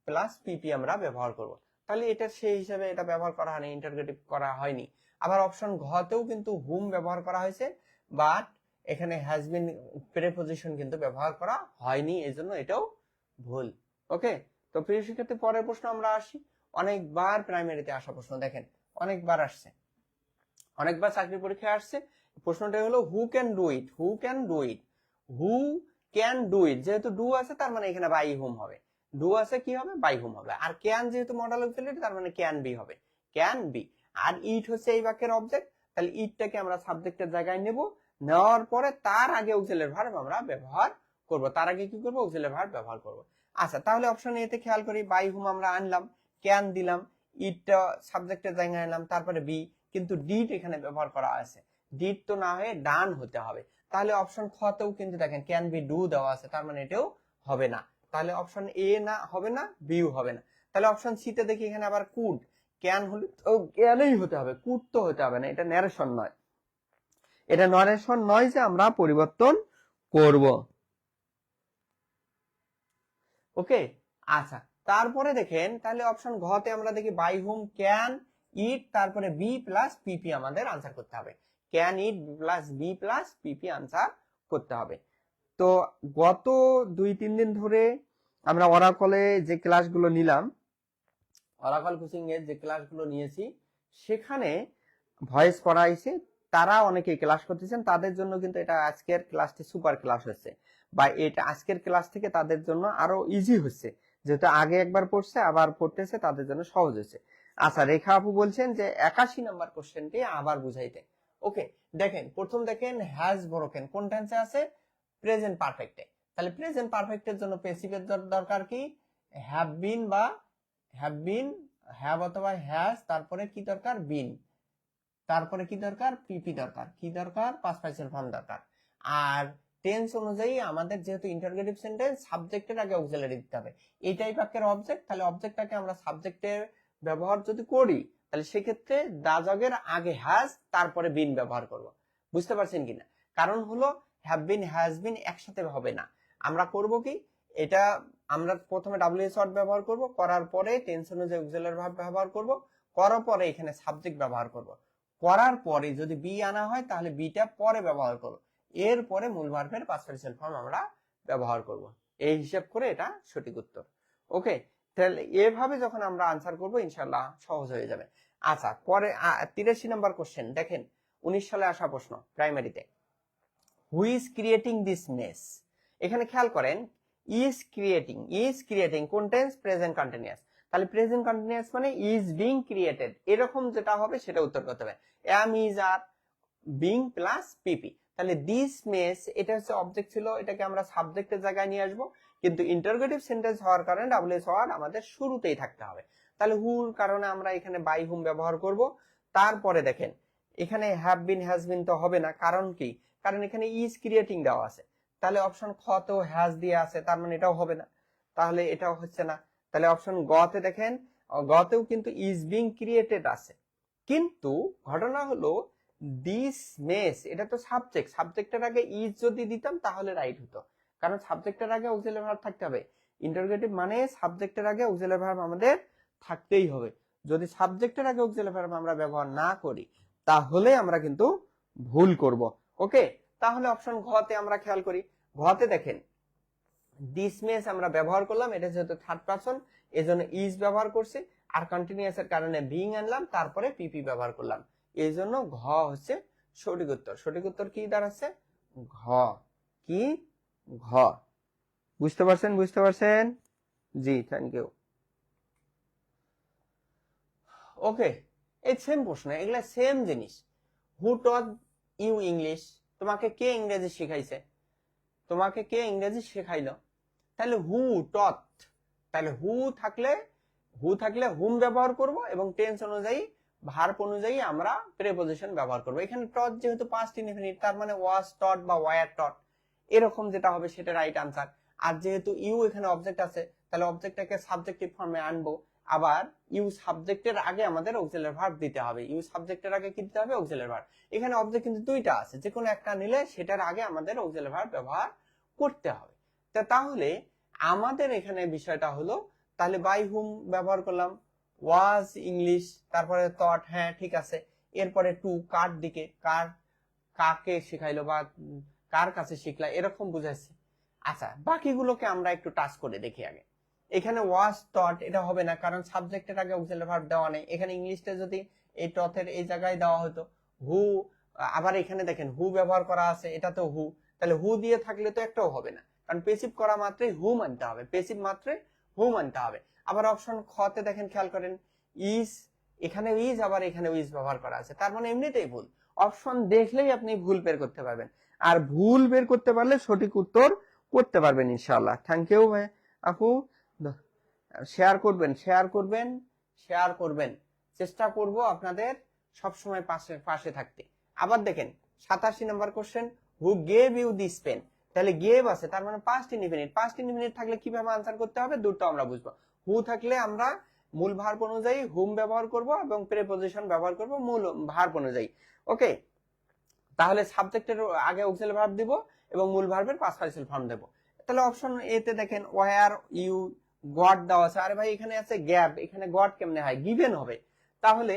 প্লাস পিপি আমরা ব্যবহার করব, তাহলে এটা সেই হিসাবে এটা ব্যবহার করা হয়নি, ইন্টারোগেটিভ করা হয়নি। আবার অপশন ঘ তেও কিন্তু হুম ব্যবহার করা হয়েছে, বাট এখানে হ্যাজ বিন প্রেপজিশন কিন্তু ব্যবহার করা হয়নি, এজন্য এটাও ভুল। ওকে, তো প্রিয় শিক্ষার্থী পরের প্রশ্ন আমরা আসি, অনেকবার প্রাইমারিতে আসা প্রশ্ন, দেখেন অনেকবার আসছে, অনেকবার চাকরি পরীক্ষায় আসছে, প্রশ্নটা হলো who can do it, who can do it, who can do it, যেহেতু ডু আছে তার মানে এখানে বাই হুম হবে, ডু আছে কি হবে বাই হুম হবে, আর ক্যান যেহেতু মডেল অক্সিলারি তার মানে ক্যান বি হবে, ক্যান বি, আর ইট হচ্ছে এই বাক্যের অবজেক্ট, তাহলে ইটটাকে আমরা সাবজেক্টের জায়গায় নেব, নেওয়ার পরে তার আগে অক্সিলারি ভার্ব আমরা ব্যবহার করব, তার আগে কি করব অক্সিলারি ভার্ব ব্যবহার করব। আচ্ছা, তাহলে অপশন এ তে খেয়াল করি, বাই হুম আমরা আনলাম, ক্যান দিলাম, ইটটা সাবজেক্টের জায়গায় আনলাম, তারপরে বি, কিন্তু ডিড এখানে ব্যবহার করা আছে, ডিড তো না হয়ে ডান হতে হবে, তাহলে অপশন খ তেও কিন্তু দেখেন ক্যান বি ডু দেওয়া আছে, তার মানে এটাও হবে না, তাহলে অপশন এ না হবে না, বিও হবে না, তাহলে অপশন সি তে দেখি এখানে আবার কুড, ক্যান হলে তো ক্যানই হতে হবে, কুড তো হতে হবে না, এটা ন্যারেশন নয়, এটা ন্যারেশন নয় যে আমরা পরিবর্তন করব। ওকে, আচ্ছা, তারপরে দেখেন তাহলে অপশন ঘ তে আমরা দেখি বাই হুম ক্যান ইট, তারপরে বি প্লাস পিপি আমাদের আনসার করতে হবে, can it plus be plus PP answer করতে হবে। তো গত 2-3 দিন ধরে আমরা অরাকলে যে ক্লাসগুলো নিলাম, অরাকল কোচিং এর যে ক্লাসগুলো নিয়েছি, সেখানে ভয়েস পড়াইছে, তারা অনেকে ক্লাস করতেছেন, তাদের জন্য কিন্তু এটা আজকের ক্লাসটি সুপার ক্লাস হচ্ছে, বা এটা আজকের ক্লাস থেকে তাদের জন্য আরো ইজি হচ্ছে, যেহেতু আগে একবার পড়ছে আবার পড়তেছে, তাদের জন্য সহজ হয়েছে। আচ্ছা, রেখা আপু বলছেন যে 81 নাম্বার কোশ্চেনটি আবার বুঝাইতে। ওকে, দেখেন প্রথম দেখেন হ্যাজ ব্রোকেন কোন টেন্সে আছে? প্রেজেন্ট পারফেক্টে। তাহলে প্রেজেন্ট পারফেক্টের জন্য প্যাসিভের দরকার কি? হ্যাভ বিন বা হ্যাভ বিন, হ্যাভ অথবা হ্যাজ, তারপরে কি দরকার? বিন, তারপরে কি দরকার? পিপি দরকার। কি দরকার? পাস্ট পার্টিসিপল ফর্ম দরকার। আর টেন্স অনুযায়ী আমাদের যেহেতু ইন্টারোগেটিভ সেন্টেন্স, সাবজেক্টের আগে অক্সিলারি দিতে হবে। এইটাই বাক্যের অবজেক্ট, তাহলে অবজেক্টটাকে আমরা সাবজেক্টের ব্যবহার যদি করি, তাহলে সেক্ষেত্রে দাজগের আগে হ্যাজ, তারপরে বিন ব্যবহার করব। বুঝতে পারছেন কিনা? কারণ হলো হ্যাভ বিন হ্যাজ বিন একসাথে হবে না। আমরা করব কি, এটা আমরা প্রথমে ডাব্লিউএস ওয়ার্ড ব্যবহার করব, করার পরে টেন্স অনুযায়ী অক্সিলারি ভার্ব ব্যবহার করব, করার পরে এখানে সাবজেক্ট ব্যবহার করব, করার পরে যদি বি আনা হয় তাহলে বিটা পরে ব্যবহার করব, এরপরে মূল ভার্বের পাস্ট পার্টিসিপল ফর্ম আমরা ব্যবহার করব। এই হিসাব করে এটা সঠিক উত্তর। ওকে, তাহলে এভাবে যখন আমরা আনসার করব ইনশাআল্লাহ সহজ হয়ে যাবে। আচ্ছা, পরে 83 নম্বর কোশ্চেন দেখেন, 19 সালে আসা প্রশ্ন প্রাইমারিতে। Who is creating this mess? এখানে খেয়াল করেন, ইজ ক্রিয়েটিং কোন টেন্স? Present continuous. তাহলে প্রেজেন্ট কন্টিনিউয়াস মানে ইজ বিং ক্রিয়েটেড, এরকম যেটা হবে সেটা উত্তর করতে হবে। Am, is, are, being plus PP. তাহলে দিস মেস এটা হচ্ছে অবজেক্ট ছিল, এটাকে আমরা সাবজেক্টের জায়গায় নিয়ে আসবো, কিন্তু ইন্টারোগেটিভ সেন্টেন্স হওয়ার কারণে ডাব্লিউএস ওয়ার্ড আমাদের শুরুতেই থাকতে হবে। তাহলে হুর কারণে আমরা এখানে বাই হুম ব্যবহার করব। তারপরে দেখেন এখানে হ্যাভ বিন হ্যাজ বিন তো হবে না, কারণ কি? কারণ এখানে ইজ ক্রিয়েটিং দেওয়া আছে। তাহলে অপশন খ তো হ্যাজ দিয়ে আছে, তার মানে এটাও হবে না, তাহলে এটাও হচ্ছে না। তাহলে অপশন গ তে দেখেন, গতেও কিন্তু ইজ বিং ক্রিয়েটেড আছে, কিন্তু ঘটনা হলো দিস মেস এটা তো সাবজেক্ট, সাবজেক্টের আগে ইজ যদি দিতাম তাহলে রাইট হতো, কারণ সাবজেক্টের আগে অক্সিলারি ভার্ব থাকতে হবে। ইন্টারোগেটিভ মানে সাবজেক্টের আগে অক্সিলারি ভার্ব আমাদের থাকতেই হবে। যদি সাবজেক্টের আগে অক্সিলারি ভার্ব আমরা ব্যবহার না করি তাহলে আমরা কিন্তু ভুল করব। ওকে, তাহলে অপশন ঘ তে আমরা খেয়াল করি। ঘ তে দেখেন দিস মেস আমরা ব্যবহার করলাম, এটা যেহেতু থার্ড পারসন এজন্য ইজ ব্যবহার করছি, আর কন্টিনিউয়াস এর কারণে বিং আনলাম, তারপরে পিপি ব্যবহার করলাম, এই জন্য ঘ হচ্ছে সঠিক উত্তর। সঠিক উত্তর কি দাঁড়াচ্ছে? ঘ। কি? ঘ। বুঝতে পারছেন? বুঝতে পারছেন? জি, থ্যাংক ইউ। ওকে, এই সেম প্রশ্ন, এগুলা সেম জিনিস। হু টট ইউ ইংলিশ? তোমাকে কে ইংরেজি শিখাইছে? তোমাকে কে ইংরেজি শেখাইলো? তাহলে হু টট, তাহলে হু থাকলে হুম ব্যবহার করব, এবং টেন্স অনুযায়ী ভার্ব অনুযায়ী আমরা প্রিপজিশন ব্যবহার করব। এখানে টট যেহেতু পাস্ট ইনডিফিনিট, তার মানে ওয়াজ টট বা ওয়্যার টট, এরকম যেটা হবে সেটা রাইট আনসার। আর যেহেতু ইউ এখানে অবজেক্ট আছে, তাহলে অবজেক্টটাকে সাবজেক্টিভ ফর্মে আনবো। আবার ইউ সাবজেক্টের আগে আমাদের অক্সিলারি ভার্ব দিতে হবে। ইউ সাবজেক্টের আগে কি দিতে হবে? Auxiliary verb. এখানে অবজেক্ট কিন্তু দুইটা আছে, যে কোনো একটা নিলে সেটার আগে আমাদের অক্সিলারি ভার্ব ব্যবহার করতে হবে। তাহলে আমাদের এখানে বিষয়টা হলো, তাহলে বাই হুম ব্যবহার করলাম, ওয়াজ ইংলিশ, তারপরে থট, হ্যাঁ ঠিক আছে, এরপরে টু কার দিকে, কাকে শিখাইলো বা কার কাছে শিখলা, এরকম বুঝাইছে। আচ্ছা, বাকিগুলোকে আমরা একটু টাচ করে দেখি আগে। এখানে ওয়াজ টট এটা হবে না, কারণ সাবজেক্টের আগে অক্সিলারি ভার্ব দেওয়া নেই। এখানে ইংলিশটা যদি এই টথের এই জায়গায় দেওয়া হতো, হু, আবার এখানে দেখেন হু ব্যবহার করা আছে, এটা তো হু, তাহলে হু দিয়ে থাকলে তো একটাও হবে না, কারণ পেসিভ করা মাত্রই হু মানতে হবে, পেসিভ মাত্রই হু মানতে হবে। আবার অপশন খ তে দেখেন, খেয়াল করেন, ইজ, এখানে ইজ, আবার এখানে ইজ ব্যবহার করা আছে, তার মানে এমনিতেই ভুল। অপশন দেখলেই আপনি ভুল বের করতে পারবেন, আর ভুল বের করতে পারলে সঠিক উত্তর করতে পারবেন ইনশাআল্লাহ। থ্যাংক ইউ ভাই আপু। শেয়ার করবেন, শেয়ার করবেন, চেষ্টা করব আপনাদের সবসময় পাশে থাকতে। আবার দেখেন 87 number question, who gave you this pen? তাহলে গেভ আছে, তার মানে পাস্ট ইনডিফিনিট। পাস্ট ইনডিফিনিট থাকলে কিভাবে আনসার করতে হবে দুটো আমরা বুঝবো। হু থাকলে আমরা মূল ভার্ব অনুযায়ী হুম ব্যবহার করব, এবং প্রিপজিশন ব্যবহার করব মূল ভার্ব অনুযায়ী। ওকে, তাহলে সাবজেক্টের আগে অক্সিলারি ভার্ব দিব এবং মূল ভার্বের পাস্ট পার্টিসিপল ফর্ম দেব। তাহলে অপশন এ তে দেখেন ওয়্যার ইউ গট দেওয়া আছে, আরে ভাই এখানে আছে গ্যাপ, এখানে গট কেমনে হয়? গিভেন হবে, তাহলে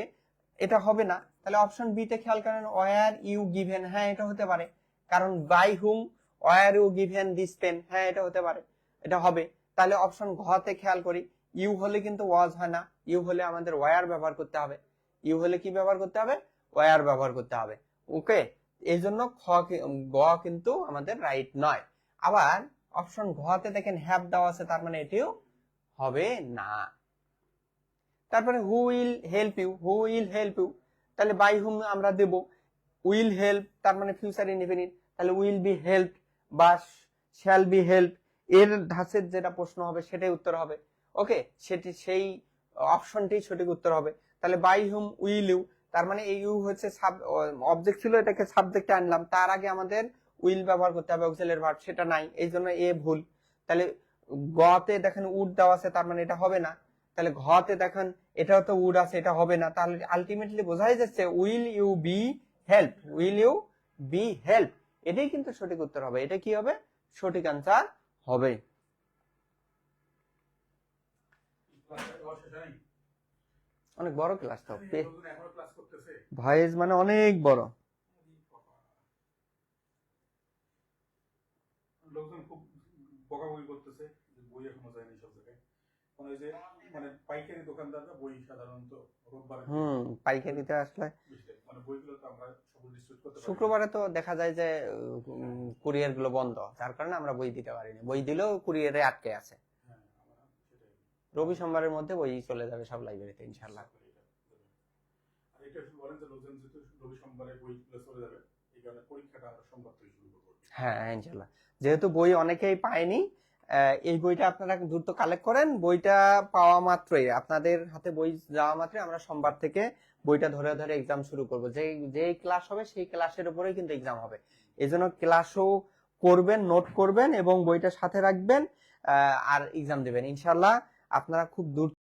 এটা হবে না। তাহলে অপশন বি তে খেয়াল করেন, ওয়্যার ইউ গিভেন, হ্যাঁ এটা হতে পারে, কারণ by whom were you given this pen, হ্যাঁ এটা হতে পারে, এটা হবে। তাহলে অপশন ঘ তে খেয়াল করি, ইউ হলে কিন্তু ওয়াজ হয় না, ইউ হলে আমাদের ওয়্যার ব্যবহার করতে হবে। ইউ হলে কি ব্যবহার করতে হবে? ওয়্যার ব্যবহার করতে হবে। ওকে, এই জন্য গ কিন্তু আমাদের রাইট নয়। আবার অপশন ঘ তে দেখেন হ্যাভ দেওয়া আছে, তার মানে এটিও হবে না। তারপরে who will help you, who will help you, তাহলে বাই হুম আমরা দেব, উইল হেল্প তার মানে ফিউচার ইনডিফিনিট, তাহলে উইল বি হেল্প বা শ্যাল বি হেল্প, এর ধাঁচের যেটা প্রশ্ন হবে সেটাই উত্তর হবে। ওকে, সেটি সেই অপশনটি সঠিক উত্তর হবে। তাহলে বাই হুম উইল ইউ, তার মানে এই ইউ হচ্ছে অবজেক্ট ছিল, এটাকে সাবজেক্টে আনলাম, তার আগে আমাদের উইল ব্যবহার করতে হবে অক্সিলারি ভার্ব, সেটা নাই, এই জন্য এ ভুল। তাহলে গতে দেখেন উড দেওয়া আছে, তার মানে এটা হবে না। তাহলে ঘতে দেখেন এটাও তো উড আছে, এটা হবে না। তাহলে আলটিমেটলি বোঝাই যাচ্ছে will you be help, will you be help, এটাই কিন্তু সঠিক উত্তর হবে। এটা কি হবে? সঠিক আনসার হবে। অনেক বড় ক্লাস তো, ভয়েস মানে অনেক বড়। লোকজন খুব বকাবকি করতেছে যে বই এখনো যায়নি সব জায়গায়। মানে ওই যে মানে পাইকারি দোকানদাররা বই সাধারণত রোববার পাইকারিতে আসলে মানে বইগুলো তো আমরা সব ডিস্ট্রিবিউট করতে পারি। শুক্রবারে তো দেখা যায় যে কুরিয়ার গুলো বন্ধ, যার কারণে আমরা বই দিতে পারিনি, বই দিলেও কুরিয়ারে আটকে আছে। রবি সোমবারের মধ্যে বই চলে যাবে সব লাইব্রেরিতে ইনশাআল্লাহ। আর এটা বলেন যে লোকজন যেহেতু রবি সোমবারে বইগুলো চলে যাবে, এই কারণে পরীক্ষাটা আমরা সোমবার থেকে শুরু করব। হ্যাঁ ইনশাআল্লাহ, যেহেতু বই অনেকেই পায়নি, এই বইটা আপনারা দ্রুত কালেক্ট করেন। বইটা পাওয়া মাত্রই, আপনাদের হাতে বই যাওয়া মাত্রই আমরা সোমবার থেকে বইটা ধরে ধরে এক্সাম শুরু করব। যে ক্লাস হবে সেই ক্লাসের উপরেই কিন্তু এক্সাম হবে, এই জন্য ক্লাসও করবেন, নোট করবেন এবং বইটা সাথে রাখবেন, আর এক্সাম দেবেন ইনশাআল্লাহ। আপনারা খুব দ্রুত